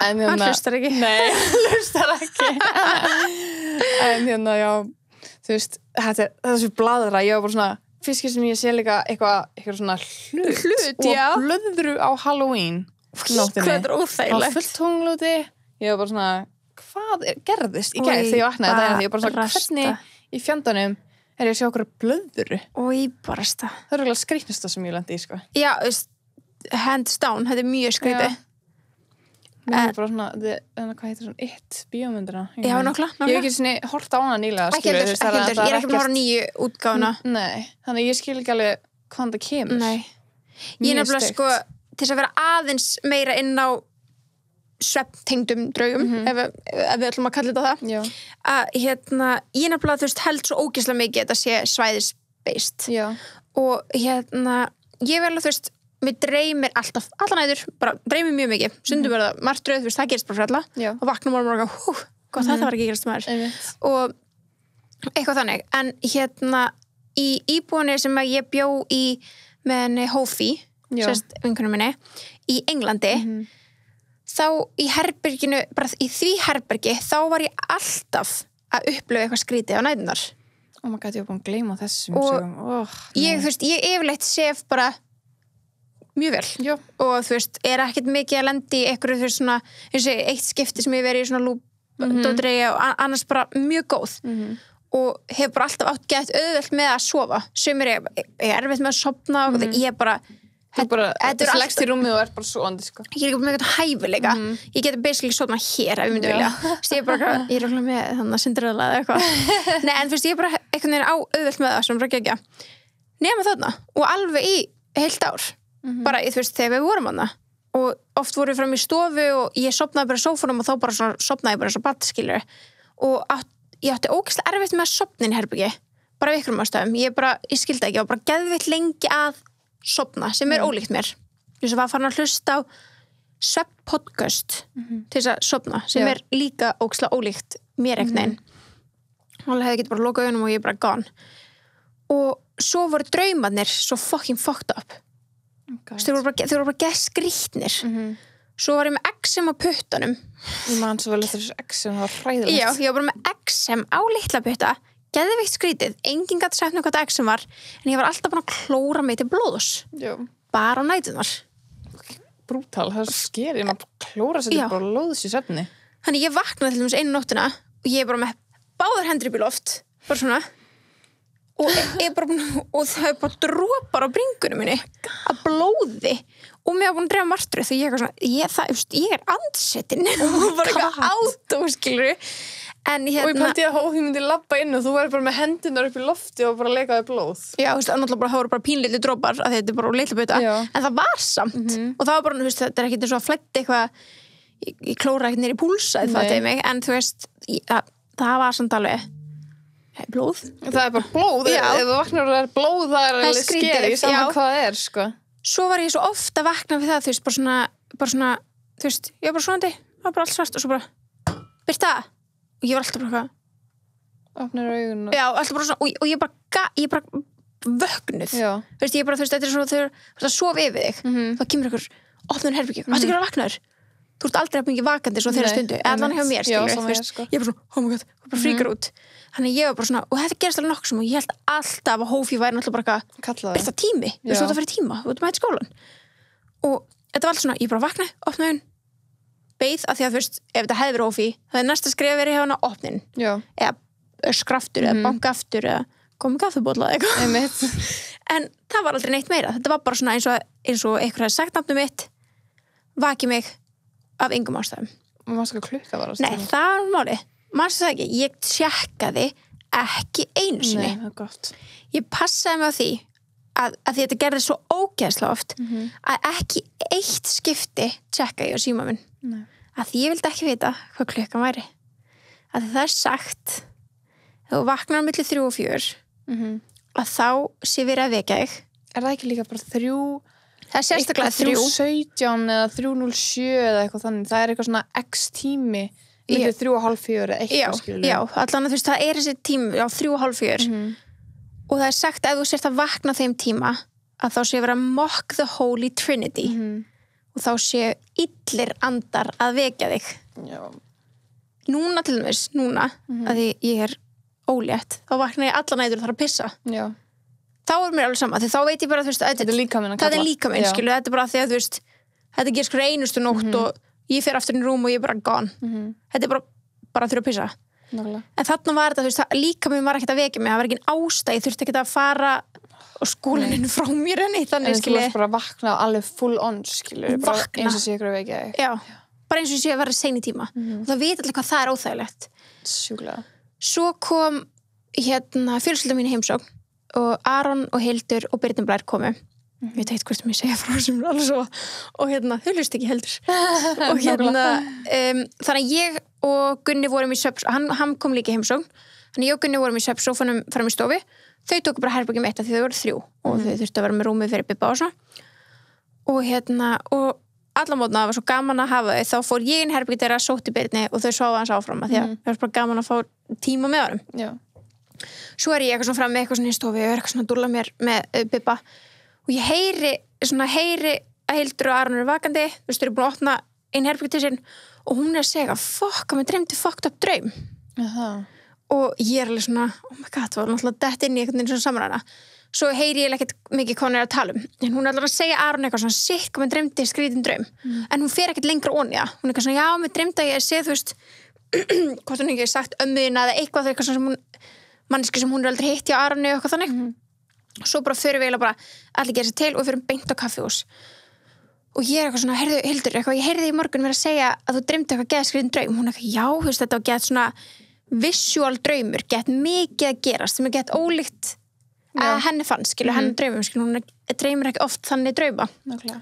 Speaker 2: Hann hlustar ekki.
Speaker 1: Nei, hann hlustar ekki. En hérna, já. Þú veist, þetta er þessi blaðra, ég var bara svona, fyrst sem ég sé líka eitthvað svona hlut og blöðru á Halloween nóttinni.
Speaker 2: Hvað er óþægilegt?
Speaker 1: Það var fullt tunglúti, ég var bara svona, hvað gerðist í gær þegar ég vaknaði það ég bara svona, hvernig í fjandanum er ég að sjá okkur blöðuru
Speaker 2: og ég bara það
Speaker 1: er alveg skrýtnasta sem ég lendi í sko
Speaker 2: já, hands down, þetta er mjög skrýtið
Speaker 1: mér er bara svona, hvað heitir svona bíómyndina
Speaker 2: já, nákvæmlega
Speaker 1: ég hef ekki svona hort á hana nýlega
Speaker 2: ekki heldur, ég er ekki búin að horfa nýju útgáfuna
Speaker 1: nei, þannig ég skil ekki alveg hvaðan það kemur
Speaker 2: nei, ég er nefnilega sko til þess að vera aðeins meira inn á svefntengdum draugum ef við ætlum að kalla þetta það að ég nefnilega þú veist held svo ógeðslega mikið þetta sé svæðisbeist og ég vel að þú veist mér dreymir alltaf, alla nætur bara dreymir mjög mikið, stundum verða martröð þú veist, það gerist bara fyrir alla og vakna morgun og gott, þetta var ekki gerast maður og eitthvað þannig en í íbúinni sem að ég bjó í með henni Hófi sérst vinkunum minni í Englandi þá í herberginu, bara í því herbergi þá var ég alltaf að upplifa eitthvað skrítið á nætunar
Speaker 1: oh my god, ég var búin að gleyma þessum
Speaker 2: og ég, þú veist, ég yfirleitt sef bara mjög vel og þú veist, er ekkert mikið að lendi í einhverju, þú veist, svona eins og eitt skipti sem ég verið í svona lúpdótreið og annars bara mjög góð og hef bara alltaf átt gett auðvelt með að sofa sumir er erfitt með að sofna og ég bara
Speaker 1: þú bara leggst í rúmið og er bara svoandi sko.
Speaker 2: ég er ekki með eitthvað hæfileika ég geti basically sofna hér ef ég myndi vilja ég er bara, ég er alveg með þannig að Cinderella eða eitthvað nei, en þú veist, ég er bara einhvern veginn á auðvelt með það sem bara ekki nema þarna og alveg í heilt ár bara, þú veist, þegar við vorum hana og oft vorum við fram í stofu og ég sofnaði bara í sófanum og þá bara svona, sofnaði ég bara eins og badd, skilur og ég átti ógeðslega erfitt með að sofna inn í herbergi bara við ykkurum ástæðum, ég skildi ekki og bara geðveitt lengi að sofna sem er ólíkt mér þess að var farin að hlusta á svefnpodcast til þess að sofna sem er líka ógeðslega ólíkt mér einhvern veginn alveg hefði getið bara lokað augunum og ég er bara gone og svo voru draumarnir svo fucking fucked up þeir voru bara geð skrýtnir svo var ég með XM á puttanum
Speaker 1: ég man svo vel eftir þessu XM, það var hræðilegt
Speaker 2: já, ég var bara með XM á litla putta geðveikt skrýtið, enginn gat sagt hvað það XM var en ég var alltaf búin að klóra mig til blóðs bara á nætunar
Speaker 1: brútal, það sker ég maður klóra sér til blóðs í svefni
Speaker 2: þannig ég vaknaði til dæmis einu nóttina og ég er bara með báðar hendur upp í loft bara svona og ég bara og það er bara dropar á bringunum minni að blóði og mér var búin að drefa martröð og ég er andsetin og bara eitthvað átóskilur en
Speaker 1: og ég pælti að Hófi myndi labba inn og þú væri bara með hendunar upp í lofti og bara leikaði blóð
Speaker 2: já, þú veist, náttúrulega bara það voru bara pínlitli dropar að þetta er bara litla buta en það var samt og það var bara, þú veist, þetta er ekkert eins og að flætti eitthvað ég klóra ekkert nýri púlsa en þú veist, það var samt alveg blóð
Speaker 1: það er bara blóð, ef þú vaknar og það er blóð það er alveg skeri, saman hvað það er sko.
Speaker 2: Svo var ég svo ofta að vakna við það þú veist, bara svona þú veist, ég var bara svonandi, það var bara allt svart og svo bara, Birta og ég var alltaf bara
Speaker 1: opnar augun
Speaker 2: já, alltaf bara svona, og ég bara vögnuð, þú veist, ég bara þú veist, þetta er svona þegar þú sofi yfir þig þá kemur ykkur, opnar herbergi, hvað er ekki að vaknaður þú ert aldrei að mikið vakandi svo þeirra stundu allan hjá mér, skilur sko. Ég er bara svona, oh my god, bara fríkar út þannig ég var bara svona, og þetta gerist alveg nokkuð sem og ég held alltaf að Hófi væri náttúrulega bara Birta tími, þú veist, þú ert að fara í tíma þú ert að mæta í skólan og þetta var alltaf svona, ég bara vakna, opna augun beið að því að þú veist, ef þetta hefði verið Hófi það er næsta skref verið hjá hana opnin eða skraftur, eða banka aftur eða komið kaffibólla eða eitthvað en það var aldrei neitt meira, þetta var bara svona eins og einhver hefði sagt nafnum mitt vaki mig af engum ástæðum.
Speaker 1: Maður skal klukka var
Speaker 2: nei, það var máli. Maður það ekki, ég tjekkaði ekki einu sinni.
Speaker 1: Nei, það er gott.
Speaker 2: Ég passaði mig á því að því þetta gerði svo ógeðslega oft að ekki eitt skipti tjekka ég á síma minn. Nei. Að því ég vildi ekki vita hvað klukkan væri. Að það er sagt þegar þú vaknar á milli 3 og 4 að þá sé verið að vekja þig.
Speaker 1: Er það ekki líka bara 3
Speaker 2: það er sérstaklega
Speaker 1: 3:17 eða 3:07 eða eitthvað þannig, það er eitthvað svona x tími milli 3:30 eða eitthvað skilur
Speaker 2: já, allan að þú veist, það er þessi tími á 3:30 og það er sagt að þú sért að vakna þeim tíma að þá sé verið að mock the holy trinity og þá sé illir andar að vekja þig núna til dæmis, að ég er ólétt, þá vakna ég alla nætur og þarf að pissa þá er mér alveg sama, því þá veit ég bara þú veist,
Speaker 1: þetta er líka minn að kalla
Speaker 2: það er líka minn, skilu, þetta er bara því að þú veist þetta gerst hver einustu nótt og ég fer aftur inn í rúm og ég er bara gone þetta er bara bara þurfa að pissa.
Speaker 1: Nákvæmlega.
Speaker 2: En þarna var þetta, þú veist, líka mér var ekkert að vekja mig, það var ekki ástæð, ég þurfti ekki að fara og skólaninu frá mér enni, þannig
Speaker 1: en þú varst bara að vakna alveg full on, skilur, bara eins og sé ykkur að vekja þig.
Speaker 2: Já, bara eins og sé að vera sein í tíma og það veit allir hvað það óþægilegt.
Speaker 1: Sjúklega.
Speaker 2: Svo kom fjölskylda mín í heimsókn og Aron og Hildur og Birna Blær komu. Ég veit eitthvað sem ég segja frá sem er alveg svo og þau hlust ekki heldur og þannig að ég og Gunni vorum í svefn, hann kom líka í heimsókn, þannig ég og Gunni vorum í svefnsófanum fram í stofu, þau tóku bara herbergi mitt af því þau voru 3 og þau þurftu að vera með rúmið fyrir Bibba og svo og alla mótna það var svo gaman að hafa þau, þá fór ég inn herbergi þeirra, sótti Birni og þau sváðu hans áfram að því að það var bara gaman að fá tíma með honum.
Speaker 1: Já.
Speaker 2: Svo ég eitthvað svona fram með eitthvað svona í stofu og eitthvað svona að dúlla mér með Bibba og ég heyri að Hildur og Aron eru vakandi, þú veist, þau eru búin að opna einn herbergi til sín og hún að segja fokk, að mér dreymdi fucked up draum. Og ég alveg svona, oh my god, það var náttúrulega dett inn í einhvern veginn svona samræna. Svo heyri ég ekkert mikið hvað hún að tala en hún alveg að segja Aron eitthvað svona sikk, að mér dreymdi skrítin draum en hún fer ekkert lengra onni það, hún eitthvað svona, já, mér dreymdi að ég sé, þú veist hvort hún ekki sagt ömmuðina eða eitthvað sem hún, manneski sem hún aldrei hitt hjá Aroni og eitthvað þannig. Svo bara förum við bara allir gera sér til og við förum beint á kaffihús og ég eitthvað svona, heyrðu Hildur eitthvað, ég heyrði í morgun verið að segja að þú dreymdi eitthvað geðskriðin draum, hún eitthvað, já, þú veist, þetta var gett svona visual draumur, gett mikið að gerast sem er gett ólíkt að henni fann, henni draumum, hún dreymir ekki oft þannig drauma.
Speaker 1: Nákvæmlega.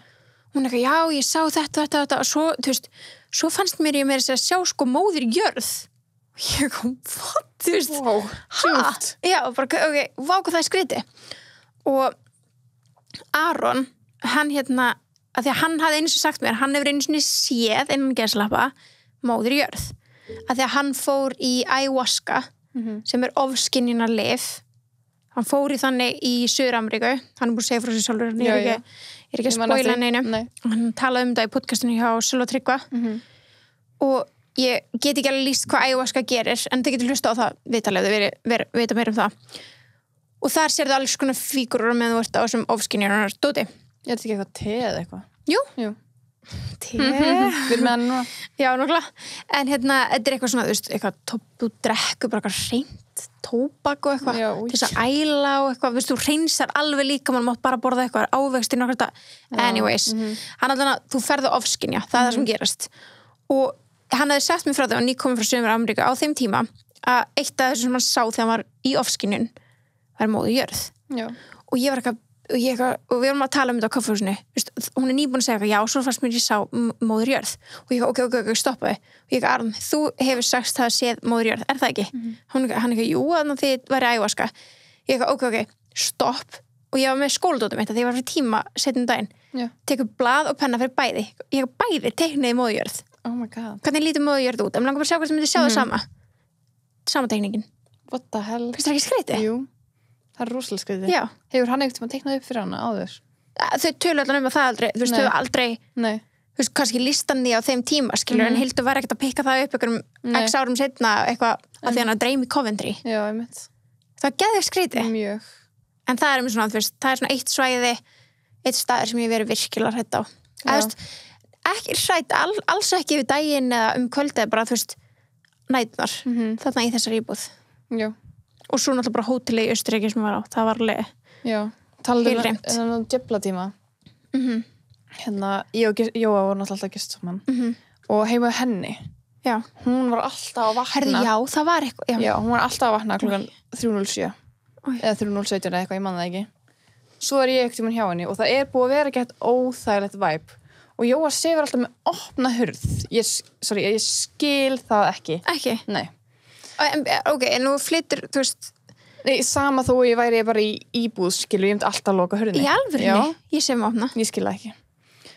Speaker 2: Hún eitthvað, já, ég sá þetta og svo, þú veist, svo fannst mér ég meira að sjá sko móðir jörð og ég kom, what, þú veist, já, bara, ok, vá hvað það er skrítið. Og Aron, hann að því að hann hafði eins og sagt mér, hann hefur einu sinni séð innan gæslappa móðir jörð, að því að hann fór í ayahuasca sem er ofskynjunar lyf, hann fór í þannig í Suður-Ameríku, hann er búin að segja frá sér sjálfur, ég er ekki að spoila neinu, hann talaði um það í podcastinu hjá Sölva Tryggva og ég get ekki alveg lýst hvað ayahuasca gerir, en þið getur hlusta á það viðtalið, vita meira um það. Og þar sérðu alls konar fígurur með þú ert á þessum ofskynjunar dóti.
Speaker 1: Ég veit ekki eitthvað te eða eitthvað.
Speaker 2: Jú. Te.
Speaker 1: Við erum með hann núna.
Speaker 2: Já, nákvæmlega. En þetta er eitthvað svona, þú veist, eitthvað þú drekkur bara eitthvað hreint tóbak og eitthvað. Til þess að æla og eitthvað, þú veist, þú hreinsar alveg líka, mann mátt bara borða eitthvað ávexti nokkra þetta. Anyways, hann allan að þú ferðu ofskynja, það er það sem gerast. Og hann hefði sagt mér frá því, og ný komið frá Suður-Ameríku á þeim tíma, að eitt af þessu sem hann sá þegar hann var í ofskynjun var móðir jörð.
Speaker 1: Já.
Speaker 2: Og ég var eitthvað, og við varum að tala um þetta á kaffihúsinu, hún er nýbúin að segja eitthvað, já, svo fannst mér ég sá móðir jörð og ég ok, stoppaði og ég Aron, þú hefur sagt það að séð móðir jörð, er það ekki? Hann eitthvað, jú, þannig að þið væri ayahuasca. Ég ok, stopp og ég var með skóladótum mitt að því ég var fyrir tíma setjum daginn, tekur blað og penna fyrir bæði, ég bæði teikniði móðir jörð.
Speaker 1: Oh my god.
Speaker 2: Hvernig lítur móðir jörð út? Ég langar bara að sjá hvað sem myndi sjá það sama teikningin.
Speaker 1: What the hell?
Speaker 2: Finnst það ekki skrítið?
Speaker 1: Jú. Það er rosalega skriðið.
Speaker 2: Já.
Speaker 1: Hefur hann eitthvað teiknað upp fyrir hana áður?
Speaker 2: Þau tölu allan um að það aldrei, þú veist, þau aldrei, þú veist, kannski listan því á þeim tíma, skilur, en Hildur var ekkert að pikka það upp einhverjum x árum setna eitthvað að því hann að dreymi í Coventry.
Speaker 1: Já, einmitt.
Speaker 2: Það geði skrítið.
Speaker 1: Mjög.
Speaker 2: En það er svona, þú veist, það er svona eitt svæði, eitt staður sem ég verið virkilega hrædd á. Þú veist, ekki hrædd, alls ekki við daginn eða kvöldið, bara, þú veist, næturnar, þarna í þessari íbúð. Já. Og svo náttúrulega bara hótelið í Austurríki sem var á, það var alveg heilreimt.
Speaker 1: Þannig að djöflatíma ég og Jóa voru náttúrulega alltaf gist saman og heima henni hún var alltaf að vakna.
Speaker 2: Herði, já, það var eitthvað.
Speaker 1: Já, hún var alltaf að vakna klukkan 3:07 eða 3:17 eða eitthvað, ég man það ekki. Svo er ég ekkert hjá henni og það er búið að vera gett óþægilegt væp og Jóa sefur alltaf með opna hurð. Ég skil það ekki.
Speaker 2: Ekki?
Speaker 1: Nei.
Speaker 2: Ok, en nú flyttur, þú veist...
Speaker 1: Nei, sama þó ég væri bara í íbúð, skilur, ég myndi alltaf að loka hurðinni.
Speaker 2: Í alvörunni? Ég sé mig opna.
Speaker 1: Ég skil það ekki.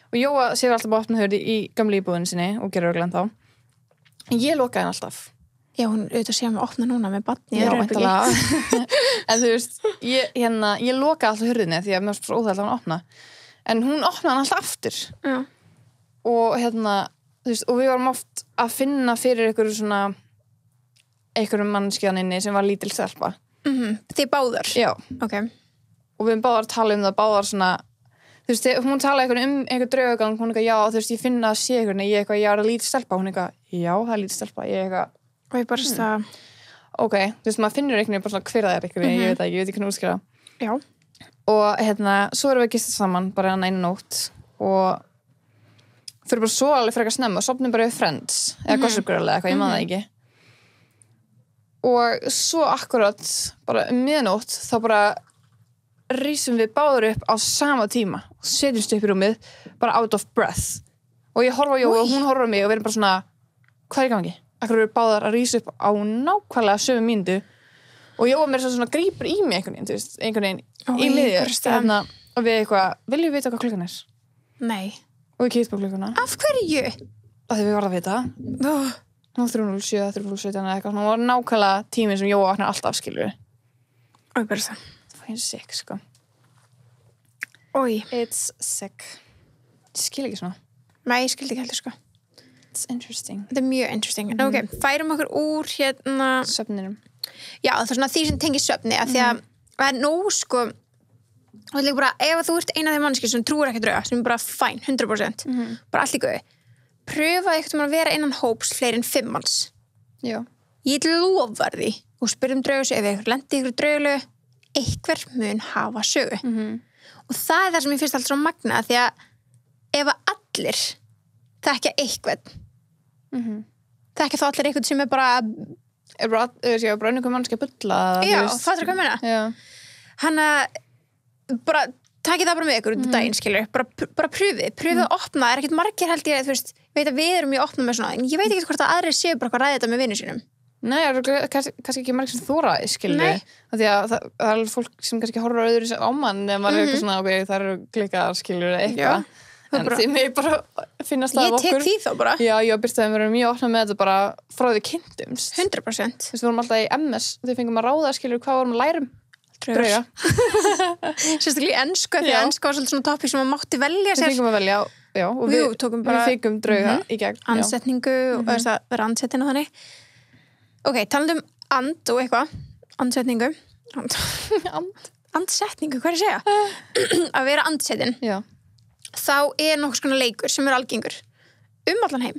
Speaker 1: Og Jóa sefur alltaf að opna hurði í gamla íbúðinni sinni og gerur örugglega þá. En ég lokaði hann alltaf.
Speaker 2: Já, hún auðvitað sé mig opna núna með barni.
Speaker 1: Já, væntanlega. En þú veist, ég lokaði alltaf hurðinni því að mér var svo óþægilegt að hann opna. En hún opnaði hann alltaf aftur.
Speaker 2: Já.
Speaker 1: Og þú veist, og við varum oft að finna fyrir einhverjum mannskjaninni sem var lítil stelpa.
Speaker 2: Þið báðar?
Speaker 1: Já.
Speaker 2: Ok.
Speaker 1: Og við báðar tala um það, báðar svona, þú veist, hún talaði um einhver draugagang, hún eitthvað, já, þú veist, ég finna að sé einhvernig, ég eitthvað, ég er að lítil stelpa, hún eitthvað, já, það er lítil stelpa, ég eitthvað,
Speaker 2: og ég bara það
Speaker 1: ok, þú veist, maður finnur einhvern veginn bara svona hver það er einhvern veginn, ég veit ekki hvernig útskýra
Speaker 2: já
Speaker 1: og svo erum við gistið saman bara einu nótt og fyrir bara svo alveg frekar snemma og sofnum bara við Friends eða Gossip Girl eða eitthvað, ég man það ekki og svo akkurat bara miðnótt þá bara rísum við báður upp á sama tíma og setjumst upp í rúmið bara out of breath og ég horfa á Jói og hún horfa á mig og við erum bara svona hvað er í gangi? Akkur eru báðar að rísa upp á nákvæmlega sömu mínútu og Jói mér svona grípur í mig einhvern veginn í miðjur og við eitthvað, viljum við vita hvað klukkan er?
Speaker 2: Nei.
Speaker 1: Og við kýttum á klukkuna.
Speaker 2: Af hverju?
Speaker 1: Af því við varðum að vita. Nú 3:07, 3:17 eða eitthvað. Nú var nákvæmlega tíminn sem Jóa vaknar alltaf, skilur við.
Speaker 2: Og bara það.
Speaker 1: Það var sick, sko.
Speaker 2: Oj.
Speaker 1: It's sick. Ég skil ekki svona.
Speaker 2: Nei, ég skildi ekki heldur, sko.
Speaker 1: It's interesting.
Speaker 2: Þetta er mjög interesting. Ok, færum okkur úr
Speaker 1: svefninum.
Speaker 2: Já, það er svona því sem tengir svefni, af því að það er nóg, sko, og það er bara, ef þú ert eina af þeim manneskir sem trúir ekki drauga, sem er bara fæn, 100%, bara allt í góðu, pröfa eitthvað að vera innan hóps fleiri en 5 manns.
Speaker 1: Já.
Speaker 2: Ég lofar því, og spyrjum draugasögu, ef ykkur lendi ykkur draugalegu, einhver mun hafa sögu. Og það er það sem ég finnst alltaf svo magna, því að ef að allir þekkja eitthvað, þekkja þá allir eitthvað sem er bara
Speaker 1: bara einhver mannski að bulla.
Speaker 2: Já, fattur hvað ég meina?
Speaker 1: Já.
Speaker 2: Hanna bara takið það bara með ykkur út daginn, skilur bara pröfið að opna, er ekkert margir held ég, þú veist, ég veit að við erum í opna með svona, en ég veit ekki hvort að aðrir séu bara hvað ræði þetta með vinnu sínum.
Speaker 1: Nei, það er kannski ekki margir sem þóraði, skilur við, af því að það er fólk sem kannski horfir á öðru á mann eða maður er eitthvað svona, ok, það eru klikkar, skilur við, eitthvað, en því mig bara finnast það af okkur.
Speaker 2: Ég tek því þá bara.
Speaker 1: Já, ég og Birta, við erum mjög opnað með þetta bara frá því kynntumst.
Speaker 2: 100%.
Speaker 1: Við vorum alltaf í MS og þau fengum að ráða, skilur hvað vorum að lærum. Drauga.
Speaker 2: Sérstaklega í ensku, því að ensku var svolítið svona topic sem maður mátti velja sér.
Speaker 1: Við fengum að velja, já, og við fengum drauga í gegn.
Speaker 2: Andsetningu og þess að vera andsettin og þannig. Ok, talandum and og eitthvað, andsetningu. Andsetningu, hvað er að segja? Að vera andsettin.
Speaker 1: Já.
Speaker 2: Þá er nokkuð svona leikur sem er algengur allan heim,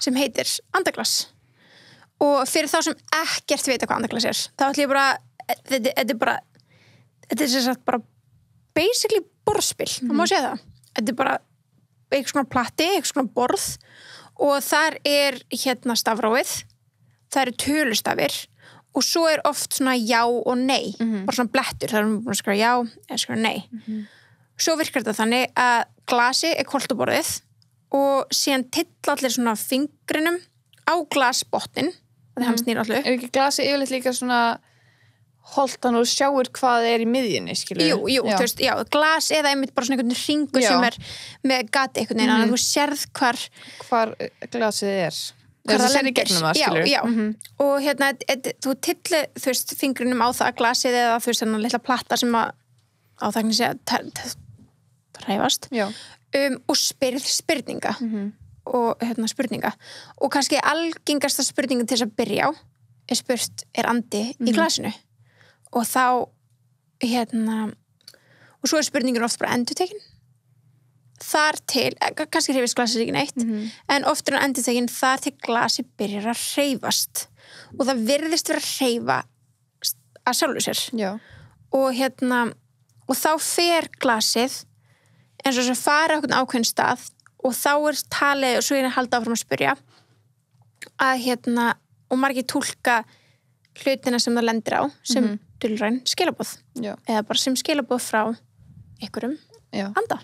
Speaker 2: sem heitir andaglas. Og fyrir þá sem ekkert vita hvað andaglas er, þá ætlum ég bara þetta er sem sagt bara basically borðspil, það má segja það. Þetta er bara eitthvað svona platti, eitthvað svona borð og þar er stafrófið, það eru tölustafir og svo er oft svona já og nei, bara svona blettur, það er búin að skrifa já eða skrifa nei. Svo virkar þetta þannig að glasi er hvolft á borðið og síðan tilla allir svona fingrinum á glasbotnin, það hann snýr allir.
Speaker 1: Er ekki glasi yfirleitt líka svona holtan og sjáur hvað er í miðjunni, skilur?
Speaker 2: Jú, þú veist, já, glas eða einmitt bara svona einhvern hringu sem er með gati einhvern veginn, þannig að þú sérð hvar glasið er.
Speaker 1: Það sér í gegnum það, skilur?
Speaker 2: Já. Og þú tilli, þú veist, fingrinum á það glasið eða þú veist, þannig litla platta sem að áþækni sé að ræfast. Já. Og spyrð spurninga. Og spurninga. Og kannski algengasta spurningin til þess að byrja á er spurt, er andi í glasinu? Og þá og svo er spurningin oft bara endurtekin þar til, kannski hreyfist glasið ekki neitt, en oft er hann endurtekin þar til glasið byrjar að hreyfast og það virðist vera að hreyfa að sjálfu sér. Já. Og þá fer glasið eins og þess að fara okkur ákveðin stað og þá er talið og svo er að halda áfram að spyrja að og margir túlka hlutina sem það lendir á sem dulræn skilaboð. Já. Eða bara sem skilaboð frá einhverjum anda.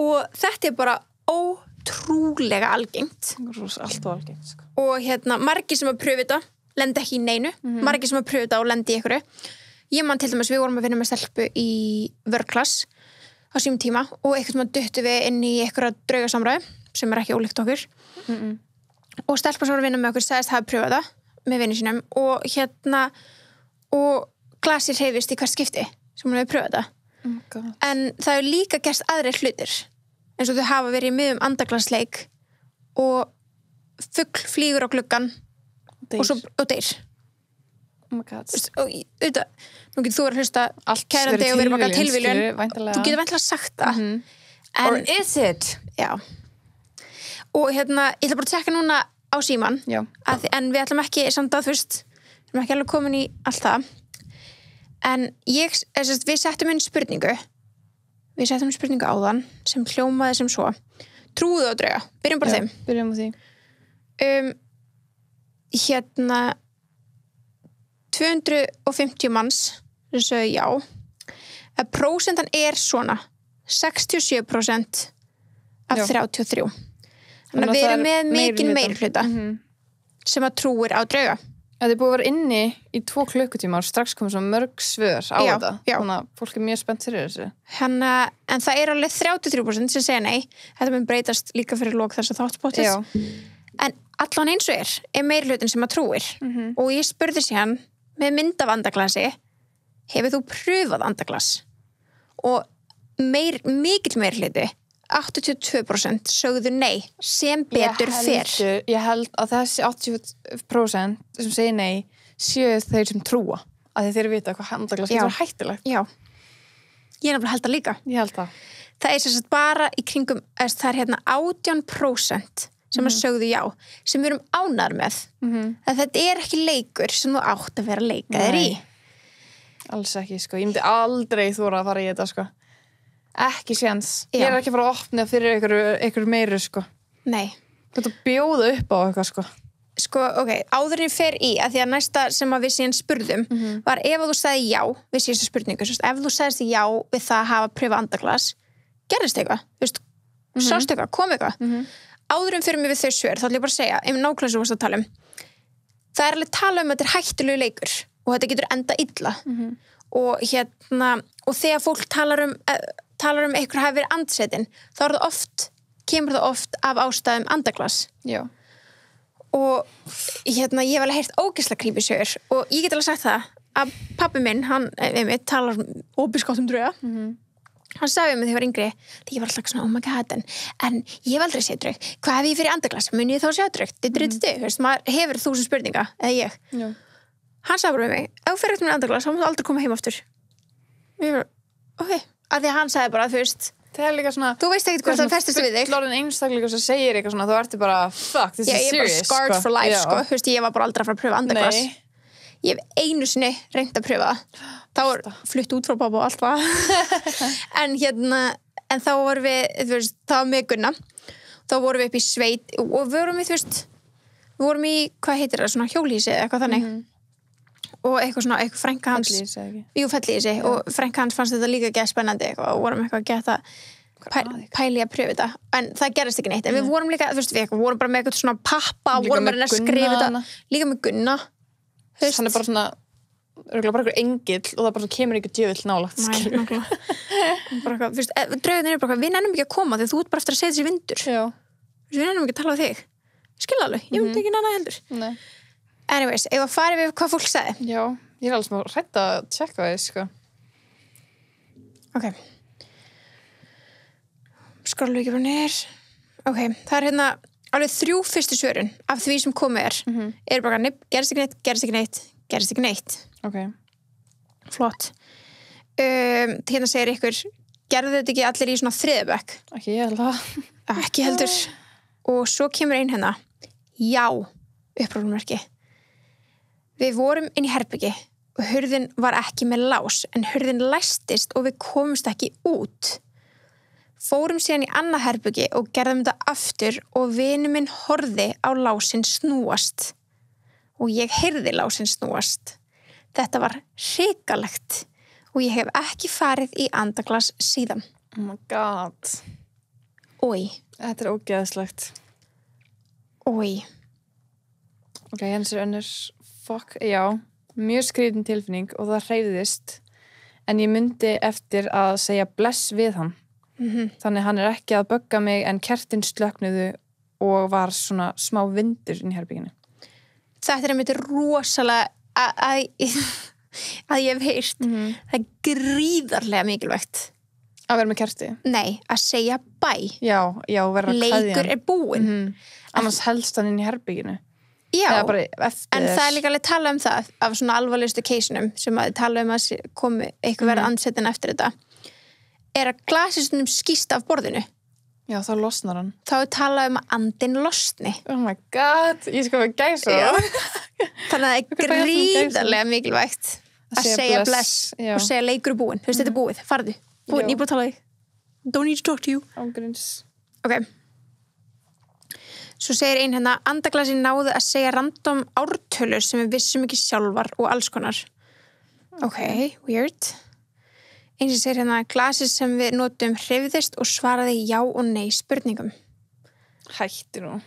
Speaker 2: Og þetta er bara ótrúlega algengt.
Speaker 1: Allt og algengt, sko.
Speaker 2: Og margir sem að pröfu þetta lendi ekki í neinu, margir sem að pröfu þetta og lendi í einhverju. Ég man til dæmis, við vorum að vinna með stelpu í vörklass á sínum tíma og eitthvað duttu við inn í einhverja draugasamræðu sem er ekki ólíkt okkur. Og stelpa sem var að vinna með okkur sagðist hafa pröfað það með vinni sínum og glasið hreyfist í hvert skipti sem hún hefur pröfað það. En það hefur líka gerst aðrir hlutir eins og þau hafa verið í miðum andaglasleik og fugl flýgur á gluggan og deyr.
Speaker 1: Oh my god.
Speaker 2: Og auðvitað, nú getur þú verið að hlusta kærandi og verið baka tilviljun. Þú getur væntanlega sagt það.
Speaker 1: Or is it?
Speaker 2: Já. Og ég ætla bara að tjekka núna á síman en við ætlum ekki samt að, þú veist, við erum ekki alveg komin í allt það en við settum inn spurningu áðan sem hljómaði sem svo trúðu á drauga, byrjum bara þeim
Speaker 1: byrjum á því
Speaker 2: 250 manns sem sögðu já að prósentan svona 67% af 33 þannig að við erum með mikinn meirihluta sem að trúir á drauga.
Speaker 1: Það búið að vera inni í 2 klukkutíma og strax komið svo mörg svör á þetta þannig að fólk mjög spennt fyrir þessu
Speaker 2: en það alveg 33% sem segja nei þetta mun breytast líka fyrir lok þess að þáttspottis en allan eins og meirihlutin sem að trúir og ég spurði síðan með mynd af andaglasi hefur þú pröfað andaglas og mikill meirihluti 82% sögðu nei sem betur fer.
Speaker 1: Ég held að þessi 80% sem segir nei séu þeir sem trúa að þeir vita hvað andaglas er hættulegt.
Speaker 2: Já, ég nefnilega held það líka.
Speaker 1: Ég held það.
Speaker 2: Það sem sagt bara í kringum, það 18% sem að sögðu já, sem við erum ánægðir með. Að þetta ekki leikur sem þú átt að vera leikaðir í.
Speaker 1: Alls ekki, sko. Ég myndi aldrei þóra að fara í þetta, sko. Ekki séns. Ég ekki að fara að opna fyrir ykkur meiru, sko.
Speaker 2: Nei.
Speaker 1: Þetta bjóða upp á eitthvað, sko.
Speaker 2: Sko, áður en fer í, að því að næsta sem að við síðan spurðum var ef þú sagði já við síðan spurningu, ef þú sagðist já við það að hafa pröfa andaglas, gerðist eitthvað, þú veist, sást eitthvað, kom eitthvað. Áður en fyrir mig við þau svör, þá ætlum ég bara að segja, nákvæmlega sem þú varst að tala það alveg tala að þetta hættulegu leikur og þetta getur enda illa og þegar fólk talar um eitthvað hafi verið andsetin, þá kemur það oft af ástæðum andaglas.
Speaker 1: Já.
Speaker 2: Og ég hef alveg heyrt ógeðslega creepy sögur og ég get alveg sagt það að pabbi minn, hann talar óbiskátt drauga. Hann sagði mig þegar ég var yngri, því ég var alltaf svona, oh my god, en ég hef aldrei séð draug. Hvað hef ég fyrir andaglas? Mun ég þá sjá draug? Maður hefur 1000 spurninga, eða ég.
Speaker 1: Já.
Speaker 2: Hann sagði bara mig, ef þú fyrir eftir með andaglas, þá máttu aldrei koma heim aftur. Ég var, ok. Af því að hann sagði bara, þú veist,
Speaker 1: það líka svona,
Speaker 2: þú veist ekkert hvort það festist við þig.
Speaker 1: Fullorðin einstaklingur sem segir eitthvað svona, þú ertu bara, fuck, this is serious.
Speaker 2: Ég bara scarred for life, sko. Þú veist, ég var bara aldrei að fara að pröfa andaglas. Ég hef einu sinni reynt að pröfa það. Þá flutt út frá pappa og allt það. en þá vorum við, þú veist, það var með Gunna. Þá vorum við upp í sveit og við vorum í, þú veist, við vorum í, hvað heitir það, svona hjólhýsi eða eitthvað þannig. Og eitthvað frænka hans fellihýsi og frænka hans fannst þetta líka ekki spennandi eitthvað, og vorum eitthvað að geta pæli að pröfa þetta en það gerist ekki neitt, en við vorum líka, þú veist, við vorum bara með eitthvað svona pappa og vorum bara að skrifa þetta líka með Gunna.
Speaker 1: Hann bara svona örugglega bara einhver engill og það bara kemur einhver djöfull nálægt.
Speaker 2: Nei, nákvæmlega. Bara eitthvað, þú veist, draugarnir bara við nennum ekki að koma þegar þú ert bara eftir að segja þessi vindur.
Speaker 1: Já.
Speaker 2: Við nennum ekki að tala á þig. Skil alveg, ég myndi ekki nennan heldur.
Speaker 1: Nei.
Speaker 2: Anyways, ef að fara við hvað fólk sagði.
Speaker 1: Já, ég alveg smá hrædd að tjekka það, sko.
Speaker 2: Ok. Skrollu ekki bara niður. Ok, það alveg 3 fyrstu svörin af því sem komið bara gerist ekki neitt.
Speaker 1: Ok.
Speaker 2: Flott. Segir ykkur, gerðu þetta ekki allir í svona 3. bekk?
Speaker 1: Ekki ég held það.
Speaker 2: Ekki heldur. Og svo kemur ein já, upprópunarmerki. Við vorum inn í herbergi og hurðin var ekki með lás, en hurðin læstist og við komumst ekki út. Fórum síðan í annað herbergi og gerðum þetta aftur og vinur minn horfði á lásinn snúast. Og ég heyrði lásinn snúast. Þetta var hrikalegt og ég hef ekki farið í andaglas síðan.
Speaker 1: Oh my god.
Speaker 2: Ói.
Speaker 1: Þetta er ógeðslegt.
Speaker 2: Ói.
Speaker 1: Ok, hens önnur, fuck, já, mjög skrýtin tilfinning og það hreyfðist, en ég myndi eftir að segja bless við hann. Þannig hann ekki að bögga mig en kertin slöknuðu og var svona smá vindur inn í herbygginu.
Speaker 2: Þetta einmitt rosalega að ég hef heyrt. Það gríðarlega mikilvægt.
Speaker 1: Að vera með kerti?
Speaker 2: Nei, að segja bæ.
Speaker 1: Já, vera að kveðja.
Speaker 2: Leikur búinn.
Speaker 1: Annars helst hann inn í herbygginu.
Speaker 2: Já, en það líka alveg tala það af svona alvarlegustu кейsunum sem að tala að komi eitthvað verið andsetin eftir þetta. Að glasið skýst af borðinu
Speaker 1: Já, þá losnar hann.
Speaker 2: Þá er talað að andinn losni.
Speaker 1: Oh my god, ég sko að gæsa það.
Speaker 2: Þannig að það er gríðarlega mikilvægt að segja bless og segja leikur búinn. Þú veist, þetta er búið, farðu. Búinn, ég búið að tala þig. Don't need to talk to you.
Speaker 1: Ángríns.
Speaker 2: Ok. Svo segir ein hérna, andaglasi náði að segja random ártölur sem við vissum ekki sjálfar og alls konar. Ok, weird. Eins og segir hérna, glasið sem við notum hreyfðist og svaraði já og nei spurningum.
Speaker 1: Hætti nú.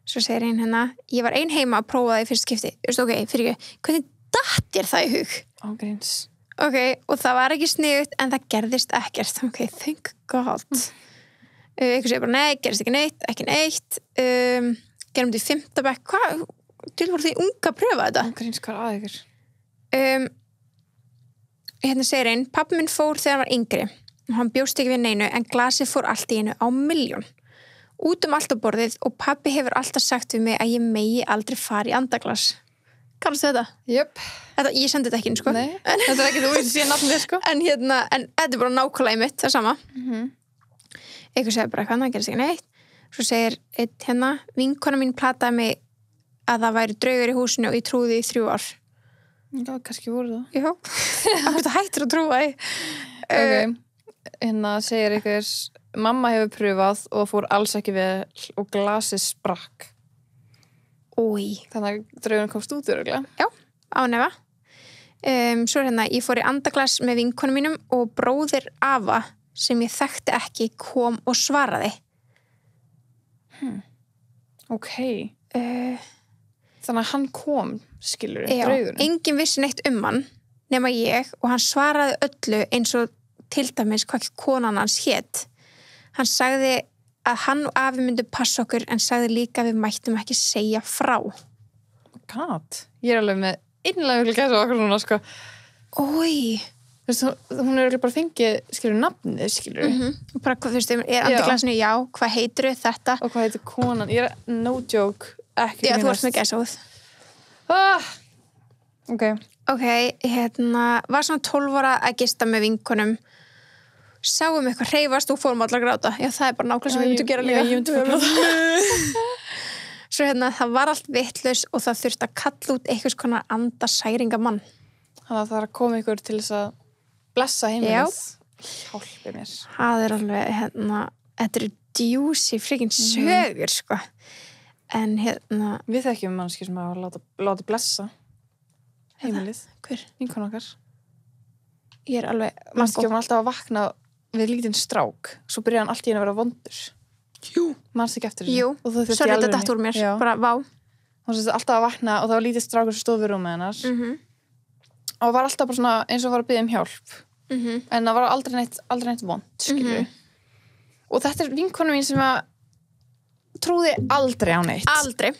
Speaker 2: Svo segir ein hérna, ég var ein heima að prófa það í fyrst skipti. Ok, fyrir ekki, hvernig datt þér það í hug?
Speaker 1: Ángríns.
Speaker 2: Ok, og það var ekki sniðugt en það gerðist ekkert. Ok, thank God. Eitthvað segir bara, nei, gerðist ekki neitt, ekki neitt. Gerum þetta í 5. bekk. Hvað? Til voru því unga að pröfa þetta?
Speaker 1: Ángríns, hvað að ykkur?
Speaker 2: Hérna segir einn, pabbi minn fór þegar hann var yngri og hann bjóst ekki við neinu en glasið fór allt í einu á 1.000.000. Út allt á borðið og pabbi hefur alltaf sagt við mig að ég megi aldrei fara í andaglas. Kannastu þetta?
Speaker 1: Jöp.
Speaker 2: Ég sendi þetta ekki inn, sko.
Speaker 1: Nei, þetta er ekki þú veist síðan nafnið, sko.
Speaker 2: En þetta er bara nákvæmlega í mitt, það sama. Eitthvað segir bara eitthvað, það gerist ekki neitt. Svo segir einn hérna, vinkona mín plataði mig að það væri draugur í húsinu og ég trúði í 3 ár.
Speaker 1: Já, kannski voru það.
Speaker 2: Já, það hættir að trúa því.
Speaker 1: Ok, hérna segir ykkur, mamma hefur pröfað og fór alls ekki vel og glasið sprakk.
Speaker 2: Új.
Speaker 1: Þannig að draugurinn komst út öruglega.
Speaker 2: Já, ánefa. Svo hérna, ég fór í andaglas með vinkonum mínum og bróðir afa sem ég þekkti ekki kom og svaraði.
Speaker 1: Ok. Þannig að hann kom, skilur
Speaker 2: Já,
Speaker 1: draugurinn.
Speaker 2: enginn vissi neitt hann nema ég og hann svaraði öllu eins og til dæmis hvað konan hans hét. Hann sagði að hann og afi myndu passa okkur en sagði líka að við mættum ekki segja frá.
Speaker 1: God, ég er alveg með innlega miklu gæsa okkur núna, sko.
Speaker 2: Ói.
Speaker 1: Þú veist, hún er bara fengið, skilur, nafnið, skilur.
Speaker 2: Bara, þú veist, er andaglasinu, já, hvað heitir þetta?
Speaker 1: Og hvað heitir konan? Ég er, no joke, ekki.
Speaker 2: Já, þú ert með gæsa úð.
Speaker 1: Ok.
Speaker 2: Ok, hérna, var svona 12 ára að gista með vinkonum. Sáum eitthvað hreyfast og fórum allar að gráta. Já, það er bara nákvæmlega sem við myndum gera líka.
Speaker 1: Já, ég myndi bara gráta.
Speaker 2: Svo hérna, það var allt vitlaus og það þurfti að kalla út einhvers konar andasæringamann.
Speaker 1: Þannig að það er að koma ykkur til þess að blessa heimilið. Hjálpi mér. Það
Speaker 2: er alveg, hérna, þetta eru djúsi freaking sögur, sko. En hérna...
Speaker 1: Við þekkjum mannski sem að láta blessa heimilið.
Speaker 2: Hver?
Speaker 1: Vinkona okkar.
Speaker 2: Ég er alveg...
Speaker 1: Mannski var alltaf að vakna við lítinn strák. Svo byrjaði hann allt í einu að vera vondur.
Speaker 2: Jú.
Speaker 1: Mannst ekki eftir þessu.
Speaker 2: Jú. Svo þetta datt úr mér. Já. Bara, vá.
Speaker 1: Hún sést alltaf að vakna og það var lítið strákur sem stóð við rúmið hennar. Og var alltaf bara svona eins og var að biðja hjálp. En það var aldrei neitt vond, skilur. Og þetta er vinkona mín sem að trúði aldrei á neitt.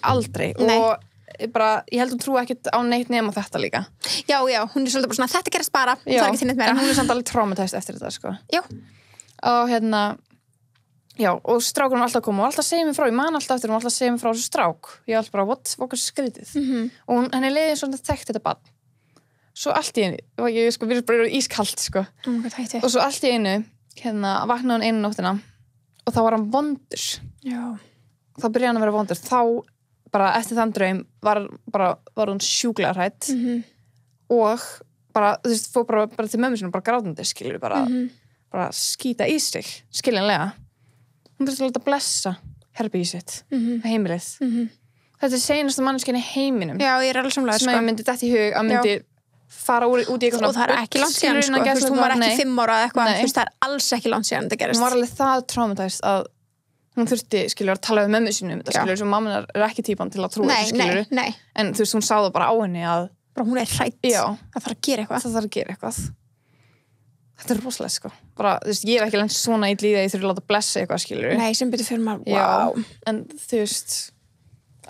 Speaker 1: Aldrei.
Speaker 2: Nei.
Speaker 1: Og bara, ég held hún trúi ekkert á neitt nema þetta líka.
Speaker 2: Já, hún er svolítið bara svona, þetta gerast bara. Það er ekki til neitt meira.
Speaker 1: En hún er samt alveg traumatized eftir þetta, sko.
Speaker 2: Já.
Speaker 1: Og hérna, já, og strákurinn var alltaf að koma og alltaf segja mér frá, ég man alltaf eftir hún alltaf segja mér frá þessu strák. Ég alltaf bara, what skrítið? Og henni leiði svona þekkt þetta barn. Svo allt í einu, og ég sko, við erum bara ískalt, sko. Og svo allt í einu, hérna, vaknaði hún einu nóttina og þá var hann vondur.
Speaker 2: Já.
Speaker 1: Þá byrjaði hann að vera vondur. Þá, bara eftir þann draum, var hún sjúklega hrædd og bara, þú veist, fór bara til mömmu sinni, bara grátandi, skilur, bara skýta í sig, skiljanlega. Hún þurfti að láta blessa herbergið sitt, heimilið. Þetta er seinasta manneskjan í heiminum.
Speaker 2: Já, ég er alveg samlega,
Speaker 1: sko. Sem að myndi detta í hug, að myndi fara út í eitthvað svona...
Speaker 2: Og það er ekki langt síðan, sko. Þú veist, hún var ekki 5 ára eða eitthvað. Þú veist, það er alls ekki langt síðan þetta gerist.
Speaker 1: Hún var alveg það traumatized að hún þurfti, skilur, að tala við mömmu sínu þetta, skilur, svo mamma er ekki típan til að trúa þessu, skilur.
Speaker 2: Nei.
Speaker 1: En þú veist, hún sá það bara á henni að...
Speaker 2: Bara hún er hrædd. Já. Það þarf að gera eitthvað. Þetta er rosalega, sko. Bara, þú veist, ég hef ekki lent svona í líði að ég þurfi að láta blessa eitthvað, skilur. Nei, sem betur fyrir maður,
Speaker 1: wow. En þú veist,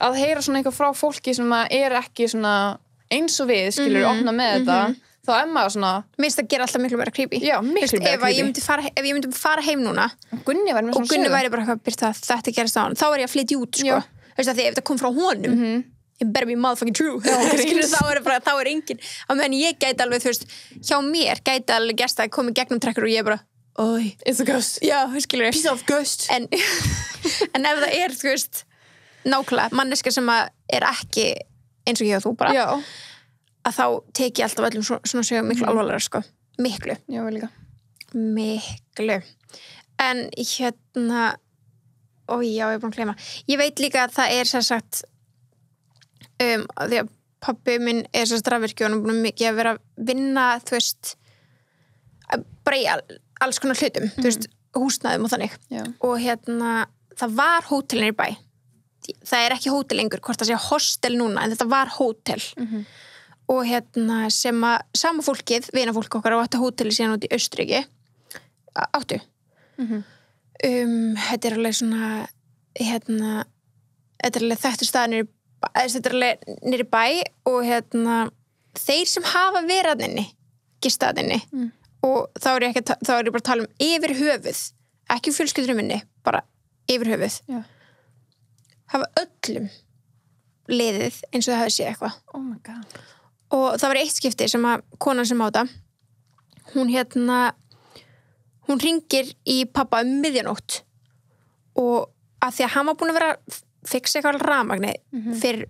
Speaker 1: að heyra svona eitthvað frá fólki sem er ekki svona eins og við, skilur, opna með þetta, þá maður svona... Mér
Speaker 2: finnst það gera alltaf miklu meira creepy.
Speaker 1: Já, miklu meira creepy.
Speaker 2: Ef ég myndi fara heim núna
Speaker 1: og Gunni væri með svona sögu.
Speaker 2: Og Gunni væri bara eitthvað, þetta gerist á hann. Þá er ég að flytja út, sko. Þú veist, ef þetta kom frá honum, it better be motherfucking true. Skilur, þá er engin. Á meðan ég gæti alveg, þú veist, hjá mér gæti alveg gerst að komi gegnum trekkur og ég bara, oi,
Speaker 1: it's a ghost.
Speaker 2: Já, skilur
Speaker 1: Piece of ghost.
Speaker 2: En ef það þú veist, nákvæmlega, manneska sem að ekki eins og ég og þú bara.
Speaker 1: Já.
Speaker 2: Að þá teki ég alltaf öllum svona sögum miklu alvarlega, sko. Miklu.
Speaker 1: Já, vel líka.
Speaker 2: Miklu. En já, ég er búin að gleyma. Ég veit líka að það sem sagt, því að pabbi minn sem sagt rafvirki og hann er búin mikið að vera að vinna, þú veist, bara í alls konar hlutum, þú veist, húsnæðum og þannig.
Speaker 1: Já.
Speaker 2: Og það var hótelin í bæ. Það er ekki hótel lengur, hvort það sé hostel núna, en þetta var hótel. Og sem að sama fólkið, vinafólk okkar á þetta hóteli síðan út í Austurríki, áttu. Þetta er alveg svona, þetta er alveg þekktur staðar þetta er alveg niður í bæ og þeir sem hafa verið inni, gistaðinni, og þá er ég bara að tala yfir höfuð, ekki fjölskyldur minni, bara yfir höfuð.
Speaker 1: Já.
Speaker 2: Hafa öllum liðið eins og það hafi séð eitthvað.
Speaker 1: Oh my god.
Speaker 2: Og það var eitt skipti sem að konan sem á þetta, hún hringir í pappa miðjanótt og að því að hann var búin að vera að fixa eitthvað rafmagni fyrir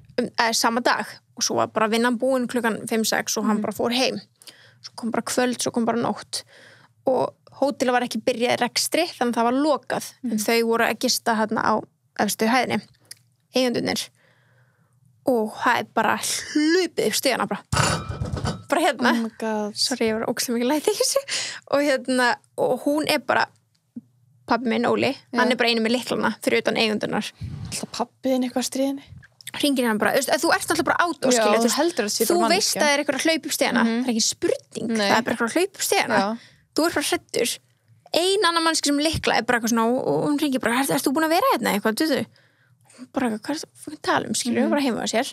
Speaker 2: sama dag og svo var bara vinnan búin klukkan 5-6 og hann bara fór heim. Svo kom bara kvöld, svo kom bara nótt og hótelið var ekki byrjað rekstri þannig að það var lokað en þau voru að gista hérna á efstu hæðinni, eigendurnir og það er bara hlupið upp stigana bara hérna.
Speaker 1: Oh my god.
Speaker 2: Sorry, ég var ógeðslega mikið læt í þessu og hún er bara pabbi minn, Óli, hann er bara einu með lyklana fyrir utan eigendurnar.
Speaker 1: Alltaf pabbiðin eitthvað stríðinni.
Speaker 2: Hringir hann bara, þú ert alltaf bara át og skilja, þú veist að það er eitthvað að hlaupa upp stigana, það er ekki spurning, það er bara eitthvað að hlaupa upp stigana, þú er bara hræddur. Ein annar mannski sem lykla er bara eitthvað svona og hún hringir bara, ert þú búin að vera hérna eitthvað, þú? Bara hvað er það að tala skilju, bara heima á sér.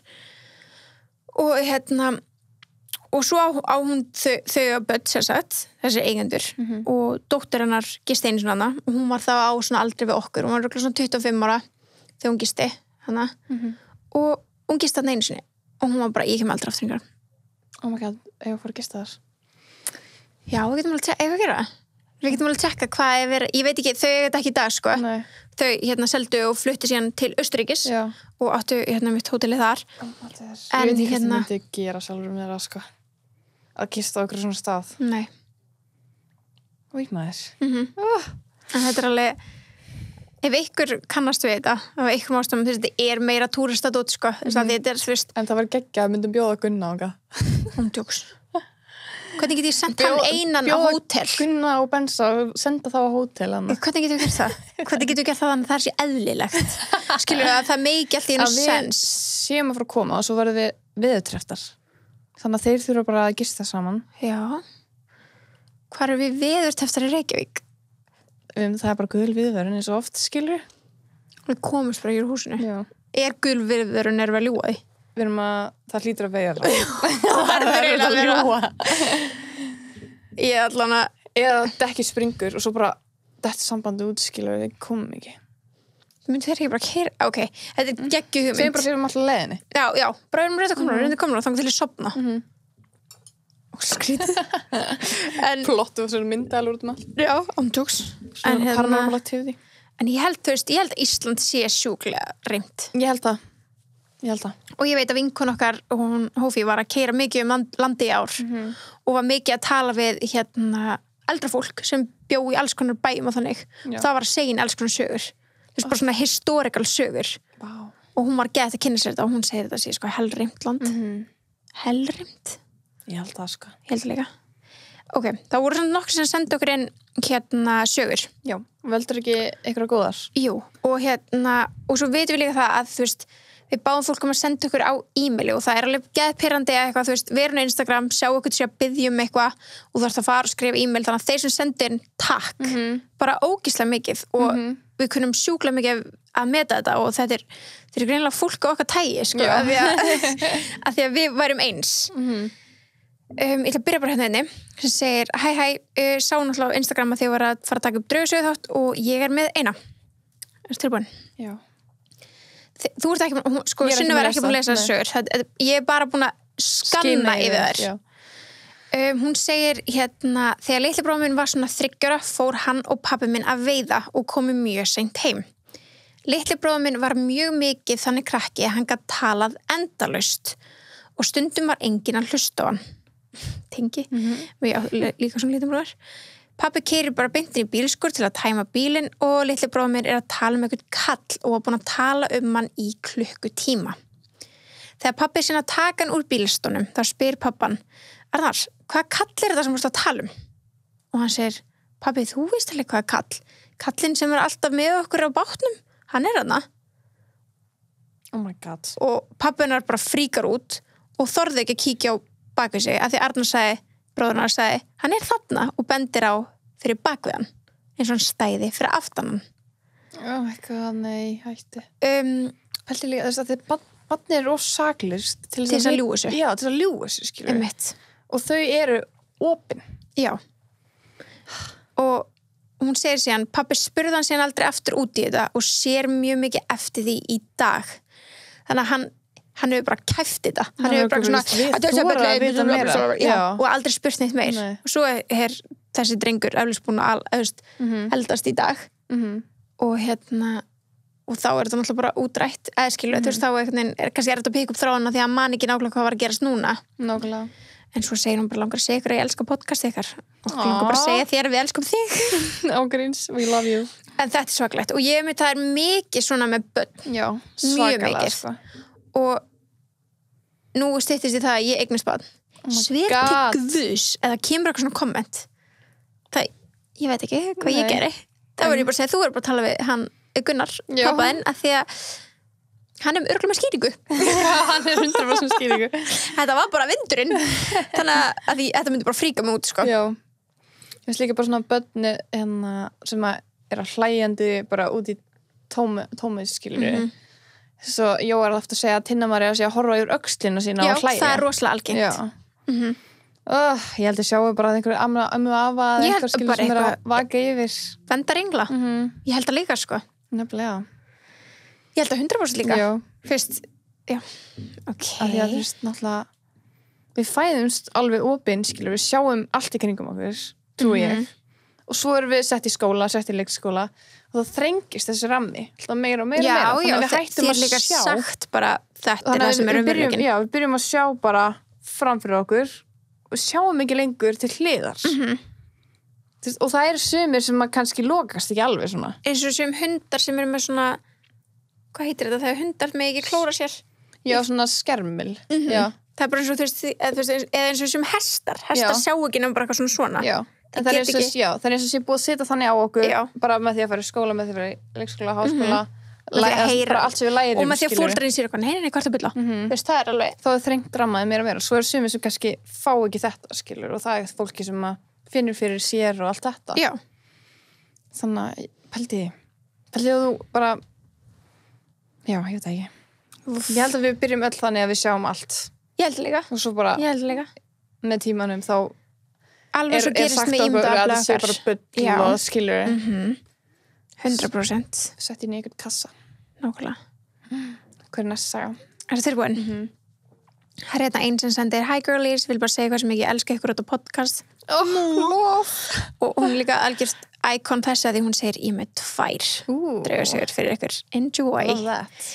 Speaker 2: Og svo á hún þau að börn sér sagt, þessi eigendur og dóttir hennar gisti einu svona og hún var þá á svona aldrei við okkur, hún var röglega svona 25 ára þegar hún gisti hana og hún gisti hann einu sinni og hún var bara, ég kem aldrei aftur yngar.
Speaker 1: Oh my god, ef ég fór að gista þar.
Speaker 2: Já, við getum alveg að gera það. Við getum alveg að tjekka hvað er verið, ég veit ekki, þau er þetta ekki í dag sko.
Speaker 1: Nei.
Speaker 2: Þau seldu og fluttu síðan til Austurríkis og áttu mitt hótelið þar.
Speaker 1: Ég veit ekki hvað þið myndi gera sjálfur með það sko. Að gista á okkur svona stað.
Speaker 2: Nei.
Speaker 1: Új maður.
Speaker 2: En þetta er alveg, ef ykkur kannast við þetta, af ykkur ástæðum, þetta er meira túristadót sko. Þetta er svist.
Speaker 1: En það var geggjað að myndum bjóða Gunna ánga.
Speaker 2: Hún tjóks. Hvernig get ég sendt hann einan á hótel?
Speaker 1: Gunna og Bensa og senda þá á hótel hann.
Speaker 2: Hvernig getur við gert það? Hvernig getur við gert það þannig að það sé eðlilegt? Skilur að það meiki allt í einu sens.
Speaker 1: Við séum að fara að koma og svo verðum við viðurtreftar. Þannig að þeir þurfa bara að gista saman.
Speaker 2: Já. Hvar við viðurtreftar í Reykjavík?
Speaker 1: Það er bara gul viðvörun eins og oft, skilur.
Speaker 2: Við komumst bara í húsinu.
Speaker 1: Já.
Speaker 2: Er gul viðvörun við að ljúga því?
Speaker 1: Við erum það hlýtur að vega
Speaker 2: það er að ljúga. Ég allan að
Speaker 1: eða dekki springur og svo bara þetta sambandi út, skilur við komum ekki.
Speaker 2: Myndi þeir ekki bara keyra? Ok, þetta er geggjuð hugmynd.
Speaker 1: Þeim bara fyrir alltaf leiðinni.
Speaker 2: Já, bara erum rétt að komna og þannig til að sofna. Og skrítið.
Speaker 1: Plottu og svona myndalur út allt.
Speaker 2: Já, ámtjóks. En ég held, þú veist, Ísland sé sjúklega reimt.
Speaker 1: Ég held það.
Speaker 2: Og ég veit að vinkon okkar, hún Hófi, var að keyra mikið landi í ár og var mikið að tala við eldra fólk sem bjó í alls konar bæjum og þannig. Það var að segja alls konar sögur. Þú veist, bara svona historical sögur.
Speaker 1: Wow.
Speaker 2: Og hún var gett að kynna sér þetta og hún segir þetta sé sko hellrimt land. Hellrimt?
Speaker 1: Ég held það sko.
Speaker 2: Ég held líka. Ok, það voru svona nokkur sem sendi okkur inn sögur.
Speaker 1: Já, veldur ekki einhverja góðar?
Speaker 2: Jú, og svo veitum við líka það að þú veist, við báðum fólk að senda okkur á e-maili og það er alveg geðpirrandi eitthvað, þú veist, við erum á Instagram, sjá okkur til að biðja eitthvað og þú þarfst að fara og skrifa e-mail þannig að þeir sem sendir takk, bara ógeðslega mikið og við kunum sjúklega mikið að meta þetta og þetta er greinilega fólk á okkar tægi, sko, af því að við værum eins. Ég ætla að byrja bara hérna inni sem segir, hæ, sá náttúrulega á Instagram að þið var að fara að taka upp draugasöguþátt og ég er með eina. Ertu tilbúin?
Speaker 1: Já.
Speaker 2: Þú ert ekki, sko, Sunna var ekki búin að lesa sögur. Ég er bara búin að skanna yfir þær. Hún segir hérna, þegar litli bróðir minn var svona 3 ára fór hann og pabbi minn að veiða og komu mjög seint heim. Litli bróðir minn var mjög mikið þannig krakki að hann gat talað endalaust og stundum var enginn að hlusta á hann. Tengi, já, líka svona lítið bróðir. Pabbi keyrir bara beintin í bílskur til að tæma bílinn og litli bróðir minn að tala einhvern kall og var búinn að tala hann í klukkutíma. Þegar pabbi sinna taka hann úr bílstónum, þá spyr pabban, Arnar, hvaða kall þetta sem þú ert að tala Og hann segir, pabbi, þú veist alveg hvaða kall. Kallinn sem alltaf með okkur á bátnum, hann þarna.
Speaker 1: Oh my god.
Speaker 2: Og pabbi hennar bara fríkar út og þorði ekki að kíkja á bak við sig, af því Arnar sagði, bróðurnar sagði, hann þarna og bendir á fyrir bak við hann, eins og hann stæði fyrir aftan hann.
Speaker 1: Oh my god, nei, hætti. Pælti líka þess að þið barnið of saklaust
Speaker 2: til þess að ljúga sig.
Speaker 1: Já, til þess að ljúga sig, skilur.
Speaker 2: Einmitt.
Speaker 1: Og þau eru opin.
Speaker 2: Já. Og hún segir síðan, pabbi spurði hann síðan aldrei aftur út í þetta og sér mjög mikið eftir því í dag. Þannig að hann hefur bara kæft þetta. Hann hefur bara svona og aldrei spurt neitt meir. Nei. Og svo þessi drengur eflaust búin að eldast í dag. Og og þá þetta náttúrulega bara útrætt eða skilur, þú veist, þá kannski þetta að pika upp þráðana því að man ekki nákvæmlega hvað var að gerast núna.
Speaker 1: Nákvæmlega.
Speaker 2: En svo segir hún bara langar að segja ykkur að ég elska podcast ykkar og langar bara að segja þér við elskum þig.
Speaker 1: Ágríns, we love you.
Speaker 2: En þetta svakalegt og ég það mikið svona með börn.
Speaker 1: Já,
Speaker 2: svakalega sko. Og nú styttist í það að ég eignast barn. Sver til guðs eða kemur eitthvað svona komment. Það, ég veit ekki hvað ég geri. Það var ég bara að segja, þú bara að tala við hann Gunnar, pappaðinn, að því að hann örugglega með skýringu.
Speaker 1: Já, hann 100% skýringu.
Speaker 2: Þetta var bara vindurinn. Þannig að þetta myndi bara fríka mig út, sko.
Speaker 1: Já. Ég veist líka bara svona börni sem að hlæjandi bara út í tómið, skilur. Svo Jói alltaf að segja að Tinna María sé að horfa yfir öxlina sína og hlæja.
Speaker 2: Já, það rosalega algengt.
Speaker 1: Já. Ég held að sjáu bara að einhverju ömmu afa eða eitthvað skilur sem að vaka yfir.
Speaker 2: Vendaringla. Ég held að líka, sko.
Speaker 1: Nefnilega.
Speaker 2: Ég held að 100% líka.
Speaker 1: Já.
Speaker 2: Fyrst, já. Ok.
Speaker 1: Af því að þú veist, náttúrulega, við fæðumst alveg opin, skilur, við sjáum allt í kringum okkur, trúi ég. Og svo erum við sett í skóla, sett í leikskóla og þá þrengist þessi rammi. Alltaf meira og meira.
Speaker 2: Já,
Speaker 1: þannig að við hættum að
Speaker 2: líka
Speaker 1: sjá.
Speaker 2: Sagt bara þetta það sem raunveruleikinn.
Speaker 1: Já, við byrjum að sjá bara framfyrir okkur og sjáum ekki lengur til hliðar. Og það sumir sem að kannski lokast ekki alveg svona.
Speaker 2: Eins og sem hundar sem með svona, hvað heitir þetta, þegar hundar með ekki klóra sér?
Speaker 1: Já, svona skermil. Já.
Speaker 2: Það bara eins og, eða eins og sem hestar sjá ekki nefnum bara eitthvað svona.
Speaker 1: Já. Það eins og sé búið að setja þannig á okkur, bara með því að fara í skóla, með því að fara í leikskóla, háskóla, bara allt sem við lærum.
Speaker 2: Og með því að fólkarinn sér eitthvað, nei, hvað er það bylla? Það alveg.
Speaker 1: Þá þrengt rammaði meira og meira. Svo sumir sem kannski fá ekki þetta, skilur, og það fólki sem að finnur fyrir sér og allt þetta.
Speaker 2: Já.
Speaker 1: Þannig að, pældi að þú bara, já, ég veit ekki. Ég held að við byrjum öll þannig að við sjáum allt.
Speaker 2: Ég held líka.
Speaker 1: Og svo bara, með tímanum þá
Speaker 2: alveg svo gerist með ímyndaafla
Speaker 1: okkar. Það sé bara bull og skilur.
Speaker 2: 100%.
Speaker 1: Sett inn í einhvern kassa.
Speaker 2: Nákvæmlega.
Speaker 1: Hver næst saga?
Speaker 2: Er það tilbúin? Það er einn sem sendir Hi girlies, vil bara segja hvað sem ég elska ykkur út á podcast. Og hún líka algjörst icon þess að því hún segir ég með 2 draugarsögur fyrir ykkur. Enjoy.
Speaker 1: Love that.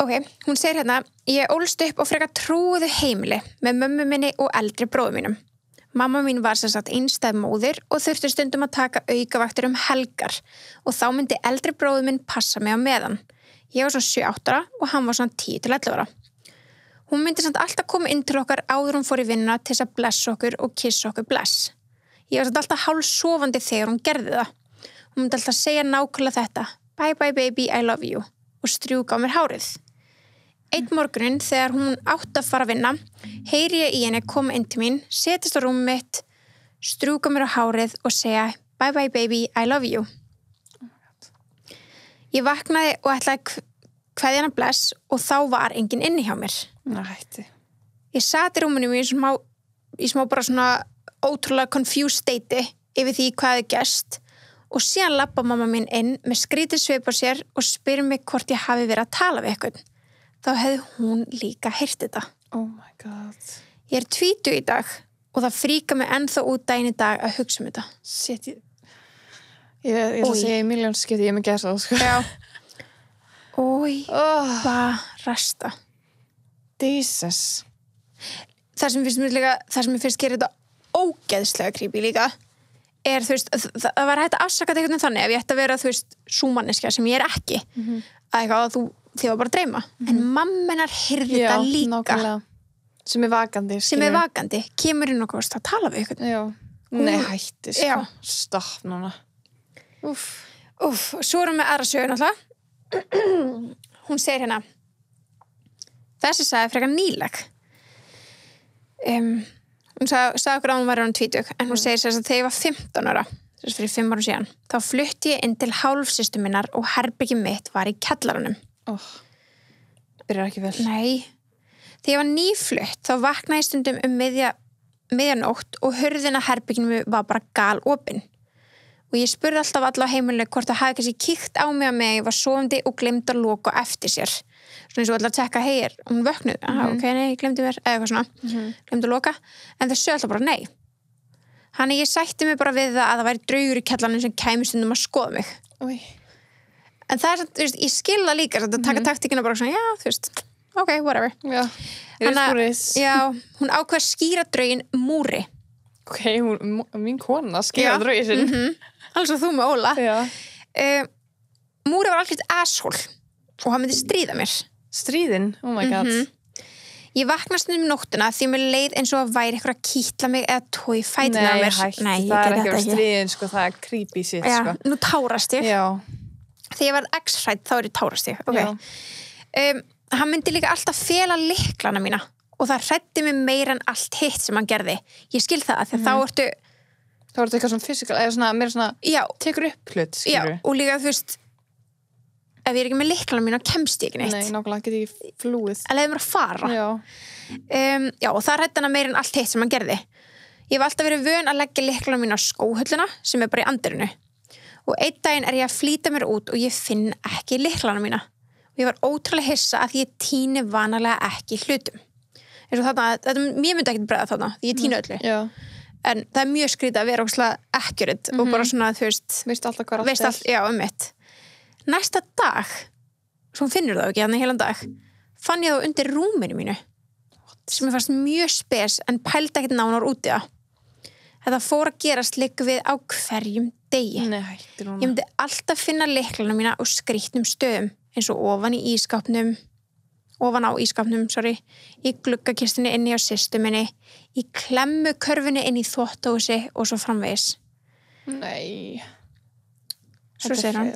Speaker 2: Ok, hún segir ég ólst upp og frekar trúðu heimili með mömmu minni og eldri bróður mínum. Mamma mín var sem sagt einstæð móðir og þurfti stundum að taka aukavaktir helgar og þá myndi eldri bróður minn passa mig á meðan. Ég var svona 7-8 ára og hann var svona 10-11 ára. Hún myndi samt alltaf koma inn til okkar áður hún fór í vinna til þess að blessa okkur og kissa okkur bless. Ég var samt alltaf hálfsofandi þegar hún gerði það. Hún myndi alltaf segja nákvæmlega þetta, bye bye baby, I love you og strjúka á mér hárið. Einn morguninn þegar hún átti að fara að vinna, heyri ég í henni koma inn til mín, setjast á rúmið mitt, strjúka mér á hárið og segja bye bye baby, I love you. Ég vaknaði og ætlaði kveðja hana bless og þá var enginn inni hjá mér.
Speaker 1: Nætti.
Speaker 2: Ég sat í rúminu mér í smá bara svona ótrúlega confused state yfir því hvað er gerst og síðan labba mamma mín inn með skrítið svip á sér og spyr mig hvort ég hafi verið að tala við eitthvað. Þá hefði hún líka heyrt þetta.
Speaker 1: Oh my god.
Speaker 2: Ég 20 í dag og það fríkar mig ennþá út daginn í dag að hugsa þetta.
Speaker 1: Shit, ég ætla að segja í miljón skipti, ég með gæsa það, sko.
Speaker 2: Já. Ói, barasta.
Speaker 1: Jesus.
Speaker 2: Það sem ég finnst gera þetta ógeðslega creepy líka er, þú veist, það var hægt að afsaka þetta einhvern veginn þannig ef ég ætti að vera, þú veist, súmanneskja sem ég er ekki, að eitthvað að þið var bara að dreyma, en mammenar hyrði þetta líka.
Speaker 1: Nákvæmlega. Sem er vakandi.
Speaker 2: Sem er vakandi, kemur inn og kost að tala við ykkur.
Speaker 1: Já. Nei, hætti, sko. Já. Stopp núna.
Speaker 2: Svo erum við aðra sögur náttúrulega. Hún segir hérna, þessi sagði frekar nýleg. Hún sagði okkur að hún var 20, en hún segir þess að þegar ég var 15 ára, þess fyrir 5 árum síðan, þá flutti ég inn til hálfsystur minnar og herbergið mitt var í kjallaranum.
Speaker 1: Byrjar ekki vel.
Speaker 2: Nei. Þegar ég var nýflutt, þá vaknaði ég stundum miðjanótt og hurðin að herberginu var bara galopin. Og ég spurði alltaf alla á heimilinu hvort það hafi kannski kíkt á mig að ég var sofandi og gleymd að loka eftir sér. Svona eins og allar að tekka, hei, hún vöknuð, ok, nei, ég glemdi mér, eða eitthvað svona, glemdi að loka, en það sögði alltaf bara nei. Þannig ég sætti mig bara við það að það væri draugur í kjallanum sem kæmi stundum að skoða mig.
Speaker 1: Új.
Speaker 2: En það er svona, þú veist, ég skil það líka, að taka taktíkina bara svona, já, þú veist, ok, whatever.
Speaker 1: Já,
Speaker 2: já, hún ákvað að skýra draugin Múri.
Speaker 1: Ok, mín kona skýra draugin sinn.
Speaker 2: Alls og þú með Óla.
Speaker 1: Já.
Speaker 2: Múri var alveg asshole og hann myndi stríða mér.
Speaker 1: Stríðin? Oh my god.
Speaker 2: Ég vaknast nóttina því mér leið eins og að væri eitthvað að kýtla mig eða tói fætina á mér.
Speaker 1: Nei, það er ekki stríðin, sko, það er creepy shit, sko.
Speaker 2: Já, nú tárast ég.
Speaker 1: Já.
Speaker 2: Þegar ég var x-hrædd, þá er ég tárast ég. Ok. Hann myndi líka alltaf fela lyklana mína og það hræddi mig meira en allt hitt sem hann gerði. Ég skil það, því að þá ertu
Speaker 1: eitthvað svona physical, eða svona, meira svona, tekur upp hlut, skilur.
Speaker 2: Já, og líka, þú veist, ef ég er ekki með lyklana mína, kemst ég ekki neitt.
Speaker 1: Nei, nákvæmlega, get ég flúið.
Speaker 2: Að leiði mér að fara.
Speaker 1: Já.
Speaker 2: Já, og það hræddi hana meira en allt hitt sem hann gerði. Ég hef alltaf verið vön að leggja lyklana mína á skóhulluna, sem er bara í andirinu. Og einn daginn er ég að flýta mér út og ég finn ekki lyklana mína. Og ég var ótrúlega hissa að ég tíni vanalega ekki hlutum. Eins og þetta mér myndi ekkert bregða þarna, því ég tíni öllu.
Speaker 1: Já.
Speaker 2: En það er mjög skrítið að vera ókslega accurate og bara svona, þú veist,
Speaker 1: veist alltaf hvað allt er.
Speaker 2: Já, mitt. Næsta dag, svo hún finnur það ekki þannig heilan dag, fann ég þá undir rúminu mínu. Sem ég fannst mjög spes en pældi ekkert nánar út í það. Þetta fór að gerast liggur við á hverjum degi.
Speaker 1: Nei, hættir hún.
Speaker 2: Ég myndi alltaf finna lyklana mína á skrýtnum stöðum, eins og ofan á ískapnum, í gluggakistunni inni á systur minni, í klemmukörfunni inn í þvottahúsi og svo framvegis.
Speaker 1: Nei.
Speaker 2: Svo segir hann,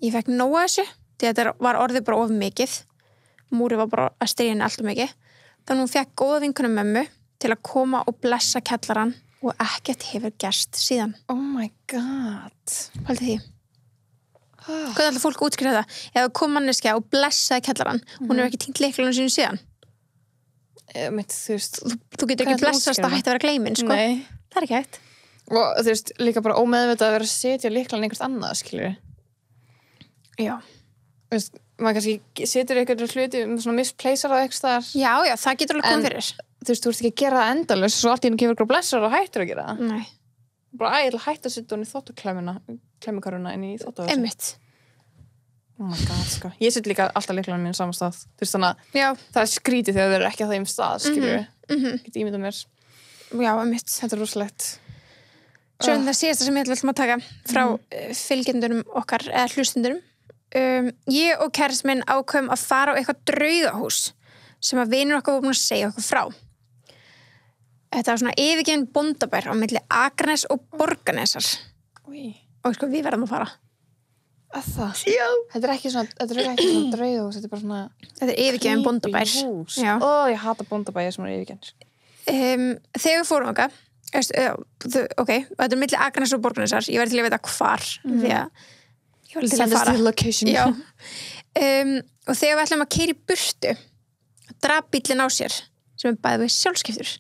Speaker 2: ég fekk nóg að þessu, því að þetta var orðið bara of mikið. Múri var bara að stríða henni alltaf mikið. Þannig hún fekk góða vinkonu mömmu til að koma og blessa kjallarann og ekkert hefur gerst síðan.
Speaker 1: Oh my god.
Speaker 2: Haldið því. Hvað er alltaf fólk útskýra þetta? Ef það kom manneskja og blessaði kjallarann, hún hefur ekki týnt lyklunum sínu síðan.
Speaker 1: Þú veist,
Speaker 2: þú getur ekki blessast að hætta að vera gleymin, sko.
Speaker 1: Nei.
Speaker 2: Það er ekki hægt.
Speaker 1: Og þú veist, líka bara ómeðvitað að vera að setja lyklan einhvert annað, skilur.
Speaker 2: Já.
Speaker 1: Þú veist, maður kannski setur einhverju hluti, svona misplacear það eitthvað þar.
Speaker 2: Já, það getur alveg komið fyrir.
Speaker 1: Þú veist, þú ert ekki að gera það endalaust, svo allt í henni kemur ykkur blessar og hættur að gera það.
Speaker 2: Nei.
Speaker 1: Bara ég ætla að hætta að setja hún í þvottuklemmukaruna inn í þvottuhúsi.
Speaker 2: Einmitt.
Speaker 1: Oh my god, sko. Ég set líka alltaf lyklana mín saman stað. Þú veist, þannig að það er skrítið þegar þau eru ekki á þeim stað, skilur við. Get ímyndað mér.
Speaker 2: Já, einmitt.
Speaker 1: Þetta er rosalegt.
Speaker 2: Svo það síðasta sem ég ætlum að taka frá fylgjendurum okkar, eða hlustundurum. Ég og kærasti minn ákveðum að fara á eitthvað draugahús sem að vinur okkar voru búin að segja okkur frá. Þetta var svona yfirgefinn bóndabær á milli Akranes og Borgarnesar. Og sko, við verðum að fara.
Speaker 1: Að það? Já. Þetta er ekki svona draugahús, þetta er bara svona...
Speaker 2: Þetta er yfirgefinn bóndabær.
Speaker 1: Já. Ég hata bóndabæri sem er yfirgefinn.
Speaker 2: Þegar við fórum okkar, ok, þetta er milli Akranes og Borgarnesar, ég verði til að vita hvar, því að ég var til að fara.
Speaker 1: Send us the location.
Speaker 2: Já. Og þegar við ætlum að keyra í burtu, drap bíllinn á sér, sem er bæði við sjálfskiptur.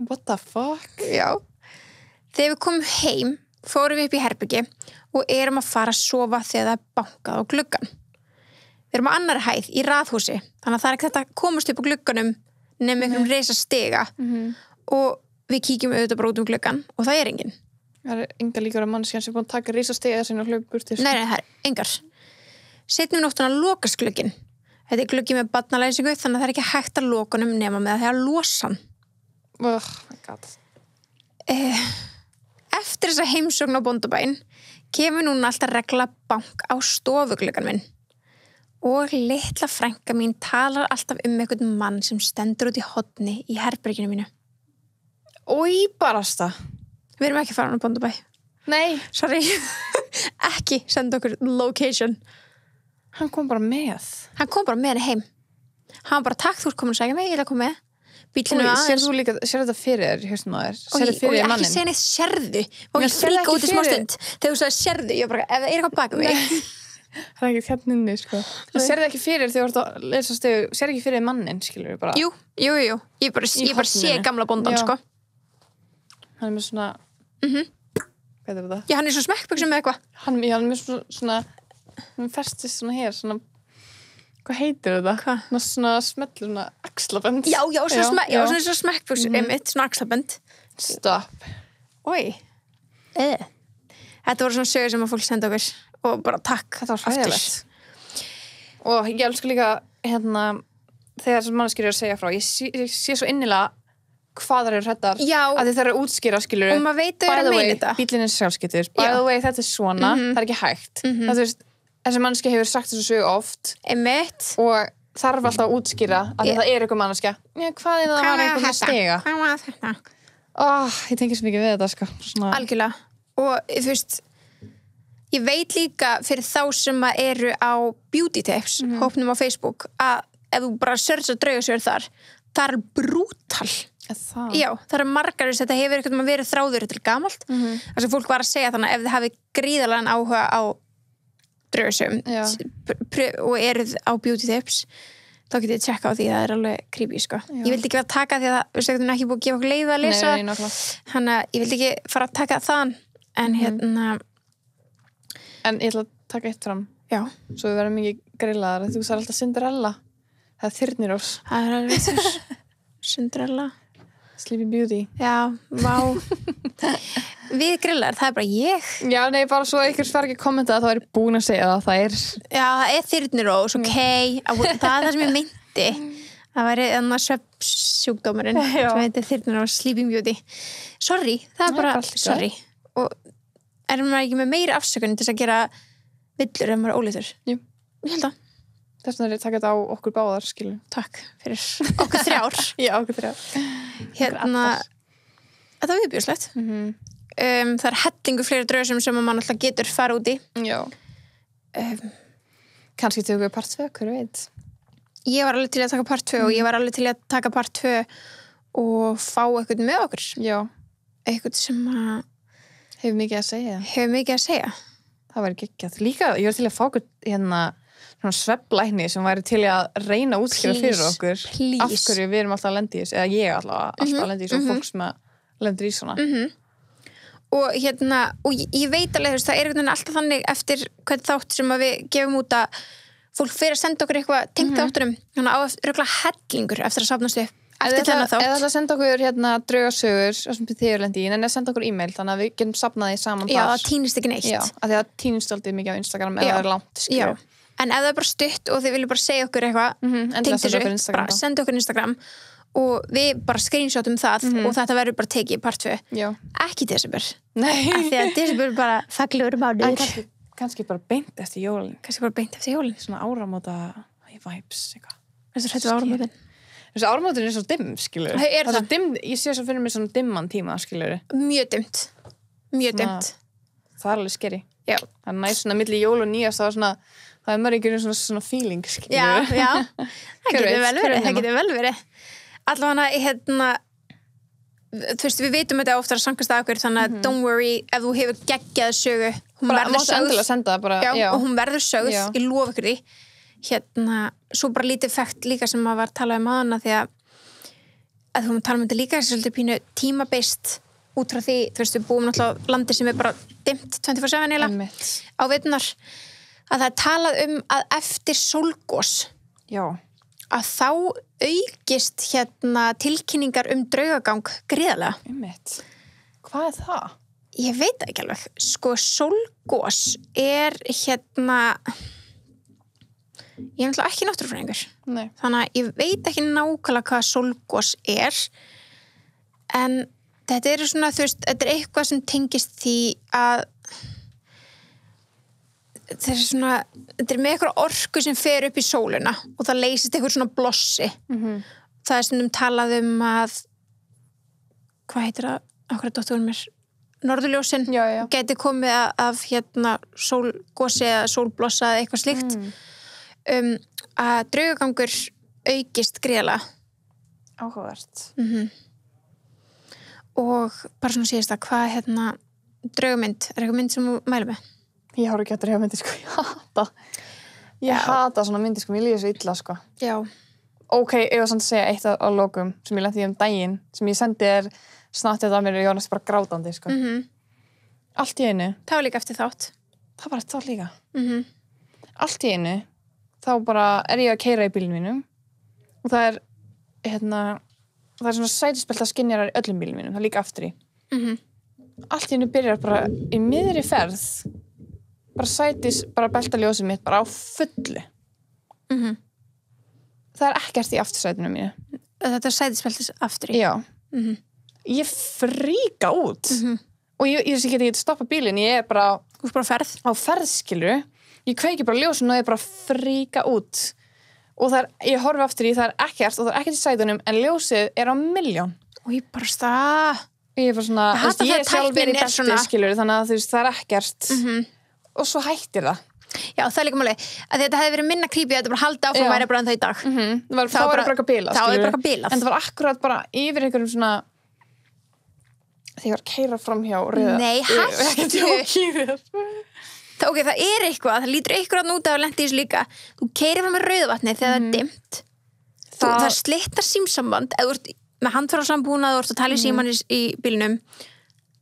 Speaker 1: What the fuck?
Speaker 2: Já. Þegar við komum heim, fórum við upp í herbergi og erum að fara að sofa þegar það er bankað á gluggan. Við erum á annarri hæð í raðhúsi, þannig að það er ekki þetta að komast upp á glugganum nema einhverjum reisa stiga og við kíkjum auðvitað bara út gluggann og það enginn.
Speaker 1: Það engar líkur að mannskjan sem búin að taka risastegið sinni og hlaupa burti.
Speaker 2: Nei, það engar. Seinni nóttina lokast glugginn. Þetta gluggi með barnalæsingu þannig að það ekki hægt að loka honum nema með að það losa hann.
Speaker 1: Oh my god.
Speaker 2: Eftir þessa heimsókn á Bóndabæinn kemur núna alltaf regla bank á stofugluggan minn. Og litla frænka mín talar alltaf einhvern mann sem stendur út í horni í herberginu mínu.
Speaker 1: Í barasta.
Speaker 2: Við erum ekki farin á Bóndabæ.
Speaker 1: Nei.
Speaker 2: Sorry. Ekki senda okkur location.
Speaker 1: Hann kom bara með.
Speaker 2: Hann kom bara með henni heim. Hann bara, takk, þú ert komin að segja mig, ég ætla að koma með. Bíllinn var aðeins. Sér þetta fyrir þér, haustum á þér? Sér þetta fyrir mannin? Og ég ekki segja neitt sérðu. Og ég fríka út í smástund. Þegar þú sagði sérðu, ég bara, ef það eitthvað baka mig.
Speaker 1: Það ekki hérna inni, sko. Það sér það ekki fyrir þegar þú ert að lesa stöðu, sér ekki fyrir mannin, skilur við bara.
Speaker 2: Jú. Ég bara sé gamla bóndan, sko.
Speaker 1: Hann með svona, hvað þetta?
Speaker 2: Já, hann svo smekkbuxum með eitthvað.
Speaker 1: Hann með svona, hann festist svona hér, svona, hvað heitir þetta?
Speaker 2: Hvað?
Speaker 1: Svona smellur, svona axlabönd.
Speaker 2: Já, svona smekkbuxum, einmitt, svona axlabönd.
Speaker 1: Stopp.
Speaker 2: Þetta voru svona sögur sem að fólk senda okkur. Og bara takk.
Speaker 1: Þetta var hræðilegt. Og ég elsku líka þegar sem manneskjur að segja frá, ég sé svo innilega hvað það hrættar að þið þarf að útskýra, skilur.
Speaker 2: Og maður veit að meina þetta.
Speaker 1: Bíllinn sjálfskeyttur. By the way, þetta svona, það ekki hægt. Það þú veist, þessi manneskja hefur sagt þessu sögu oft.
Speaker 2: Einmitt.
Speaker 1: Og þarf alltaf að útskýra að það eitthvað manneskja. Hvað það var eitthvað með stiga?
Speaker 2: Hvað var þetta?
Speaker 1: Ég tengi svo mikið við þetta, sko.
Speaker 2: Algjörlega. Og þú veist, ég veit líka fyrir þá sem eru á beauty tips, hópnum á Facebook, að ef þú bara searcha draugasögur þar, það er brútal. Já, það eru margar, þetta hefur eitthvað verið þráður til gamalt. Þess að fólk var að segja þannig að ef þið hafið gríðarlegan áhuga á draugasögum og eruð á beauty tips, þá getið þið tjekka á því, það er alveg creepy, sko. Ég vildi ekki vera að taka því að það er ekki búið að gefa okkur leið að lesa. Þannig að ég vildi ekki fara að taka þann, en
Speaker 1: En ég ætla að taka eitt fram.
Speaker 2: Já.
Speaker 1: Svo við verðum mikið grillaðar. Þú sagði alltaf Cinderella. Það er Þyrnirós.
Speaker 2: Það er alveg þess. Cinderella.
Speaker 1: Sleeping Beauty.
Speaker 2: Já, vá. Við grillaðar, það er bara ég.
Speaker 1: Já, nei, bara svo ykkur svar ekki kommenta að þá er búin að segja það. Það er...
Speaker 2: Já, það er Þyrnirós, ok. Það er það sem ég meinti. Það væri svefnsjúkdómurinn sem heitir Þyrnirós, Sleeping Beauty. Sorry, það er bara... Sorry. Og er maður ekki með meiri afsökun til þess að gera villur ef maður er ólítur? Jú. Ég held að.
Speaker 1: Þess vegna er ég takað á okkur báðar, skilur.
Speaker 2: Takk fyrir okkur þrjár.
Speaker 1: Já, okkur þrjár.
Speaker 2: Þetta var viðbjóðslegt. Það er hellingu fleiri draugasögum sem maður alltaf getur fara út í.
Speaker 1: Já. Kannski tökum við part 2, hver veit?
Speaker 2: Ég var alveg til að taka part 2 og ég var alveg til að taka part 2 og fá eitthvað með okkur.
Speaker 1: Já.
Speaker 2: Eitthvað sem að
Speaker 1: Hefur mikið að segja. Það væri geggjað. Líka, ég var til að fá okkur svona svefnlækni sem væri til að reyna að útskýra fyrir okkur.
Speaker 2: Please.
Speaker 1: Af hverju við erum alltaf að lenda í þessu, eða ég alltaf að lenda í þessu og fólk sem lendur í svona.
Speaker 2: Og og ég veit alveg, það er einhvern veginn alltaf þannig eftir hvern þátt sem að við gefum út að fólk fyrir að senda okkur eitthvað tengt þáttunum, þannig að örugglega hellingur eftir að safnast upp. Eftir þennan þátt. Eða
Speaker 1: það senda okkur draugasögur sem þið lendi í, en það senda okkur e-mail þannig að við getum safnað því saman þar.
Speaker 2: Já, það týnist ekki neitt.
Speaker 1: Já, af því að það týnist aldrei mikið á Instagram eða það er langt, skilur.
Speaker 2: Já, en ef það er bara stutt og þið viljum bara segja okkur eitthvað, bara senda okkur Instagram og við bara screenshotum það og þetta verður bara tekið í part 2. Já. Ekki desember. Nei. Af því að desember er bara fallegur mánuður.
Speaker 1: Kannski bara beint eftir jólin. Svona áramóta vibes, eitthvað. Þessi áramótin er svo dimm, skilur.
Speaker 2: Það er það.
Speaker 1: Dimm, ég sé svo fyrir mig svona dimman tíma, skilur.
Speaker 2: Mjög dimmt.
Speaker 1: Það er alveg skeri. Já. Það er næst svona milli jól og nýjast, það er maður einhverjum svona feeling, skilur.
Speaker 2: Já. Það getur vel verið. Allavega, þú veist, við veitum þetta oftar að sankast að okkur, þannig að don't worry, ef þú hefur geggjað sögu, hún verður sögð. Já, og hún verður sögð, ég lofa ykkur því. Svo bara lítið fækt líka sem maður var að tala aðna því að þú maður tala þetta líka þessi svolítið pínu tímabeist út frá því, þú veist, við búum náttúrulega landi sem er bara dimmt 24/7 eiginlega á veturnar, að það er talað að eftir sólgos að þá aukist tilkynningar draugagang gríðarlega.
Speaker 1: Einmitt. Hvað það?
Speaker 2: Ég veit það ekki alveg. Sko, sólgos ég er náttúrulega ekki náttúrufræðingur.
Speaker 1: Nei.
Speaker 2: Þannig að ég veit ekki nákvæmlega hvað sólgos en þetta svona, þú veist, þetta eitthvað sem tengist því að þetta með eitthvað orku sem fer upp í sólina og það leysist eitthvað svona blossi. Það stundum talað að hvað heitir það, okkur dótturum mér norðurljósin gæti komið af sólgosi eða sólblossa eða eitthvað slíkt að draugagangur aukist gríðarlega.
Speaker 1: Áhugavert.
Speaker 2: Og bara svona síðast að hvað draugamynd, eitthvað mynd sem þú mælir með?
Speaker 1: Ég horf ekki að draugamyndi, sko, ég hata svona myndi, sko, mér líður svo illa, sko.
Speaker 2: Já.
Speaker 1: Ok, ég var samt að segja eitt á lokum sem ég lenti í daginn, sem ég sendi snattið af mér og ég var næst bara grátandi, sko. Allt í einu.
Speaker 2: Það var líka eftir þátt.
Speaker 1: Það var eftir þátt líka. Allt í einu, þá bara ég að keyra í bílnum mínum og það það svona sætispelta skynjarar í öllum bílnum mínum, það líka aftur í. Allt í einu byrjar bara í miðri ferð, bara beltaljósið mitt bara á fullu. Það ekkert í aftursætinu mínu.
Speaker 2: Þetta sætispeltis aftur í?
Speaker 1: Já. Ég fríka út og ég get ekki stoppa bílinn, ég bara á ferð, skilur ég kveiki bara ljósin og ég bara fríka út og ég horfi aftur í, það ekkert og það ekkert í sætunum en ljósið á 1.000.000 og
Speaker 2: ég bara ég
Speaker 1: bara svona, ég sjálf í belti, skilur þannig að þú veist, það ekkert og svo hættir það.
Speaker 2: Já, það líka máli að þetta hefði verið minna creepy að þetta bara halda áfram væri bara ennþá í dag.
Speaker 1: Það var bara eitthvað bilað,
Speaker 2: skilur. En
Speaker 1: það var akkurat bara yfir einhverjum svona þegar ég var að keyra fram hjá rauða.
Speaker 2: Nei, hættu. Ok, það eitthvað, það lítur eitthvað út af að lendi í þessu líka. Þú keyrir fram með Rauðavatni þegar það dimmt. Það slitnar símsamband eða þú ert með handfærasambúnað og þú ert að tala í síman í bílnum.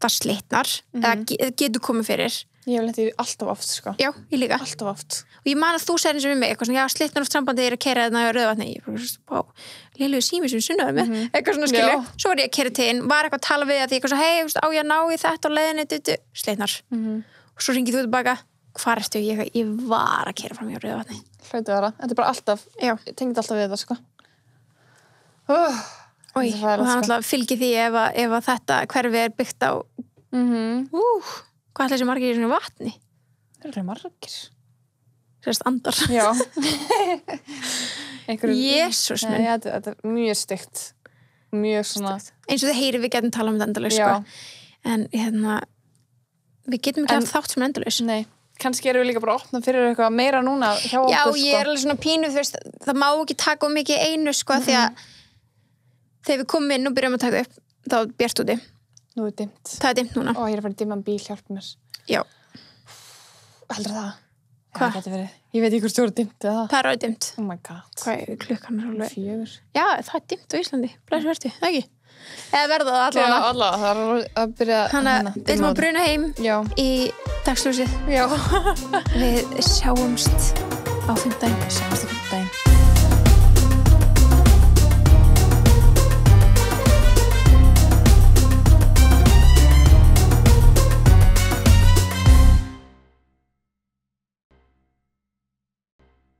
Speaker 2: Það slitnar eða getur komið fyrir.
Speaker 1: Ég hef lent í alltaf oft, sko.
Speaker 2: Já, ég líka.
Speaker 1: Alltaf oft.
Speaker 2: Og ég man að þú segir eins og við mig, eitthvað svona, já, slitnar oft sambandi þegar ég keyra þarna á Rauðavatni. Ég bara, lélugu sími sem sunnaði með, eitthvað svona skilu. Svo var ég að keyra til inn, var eitthvað að tala við að því eitthvað svona, hei, á ég að ná í þetta á leiðinni, slitnar. Og svo ringið þú tilbaka, hvar ertu? Ég var að keyra fram hjá Rauðavatni.
Speaker 1: Hlautu vera. Þetta bara alltaf, ég tengdi alltaf við það, sko.
Speaker 2: Og það náttúrulega fylgir því ef þetta hverfi byggt á hvað ætla þessi margir í svona vatni?
Speaker 1: Það eru margir.
Speaker 2: Sérst andar.
Speaker 1: Já.
Speaker 2: Jesús minn.
Speaker 1: Nei, þetta mjög stygt. Mjög svona.
Speaker 2: Eins og þið heyri við getum talað þetta endalaus, sko. En við getum ekki haft þátt sem endalaus.
Speaker 1: Nei. Kannski erum við líka bara að opna fyrir eitthvað meira núna hjá okkur,
Speaker 2: sko. Já, ég alveg svona pínu, þú veist, það má ekki taka mikið einu, sko, því að þegar við komum inn og byrjum að taka upp, þá bjart úti.
Speaker 1: Nú dimmt.
Speaker 2: Það dimmt núna.
Speaker 1: Ó, ég að fara í dimman bíl, hjálp mér.
Speaker 2: Já.
Speaker 1: Heldur það?
Speaker 2: Hvað?
Speaker 1: Ég veit ekki hvort þú eru dimmt eða það.
Speaker 2: Það alveg dimmt.
Speaker 1: Oh my god.
Speaker 2: Hvað klukkan alveg?
Speaker 1: 4.
Speaker 2: Já, það dimmt á Íslandi. Blæs verði, það ekki? Eða verða það allavega.
Speaker 1: Já, allavega. Það að byrja
Speaker 2: þannig að við ætlum að bruna heim í dagsljósið.
Speaker 1: Já.
Speaker 2: Við sjáumst á 5.
Speaker 1: Sjáumst á 5.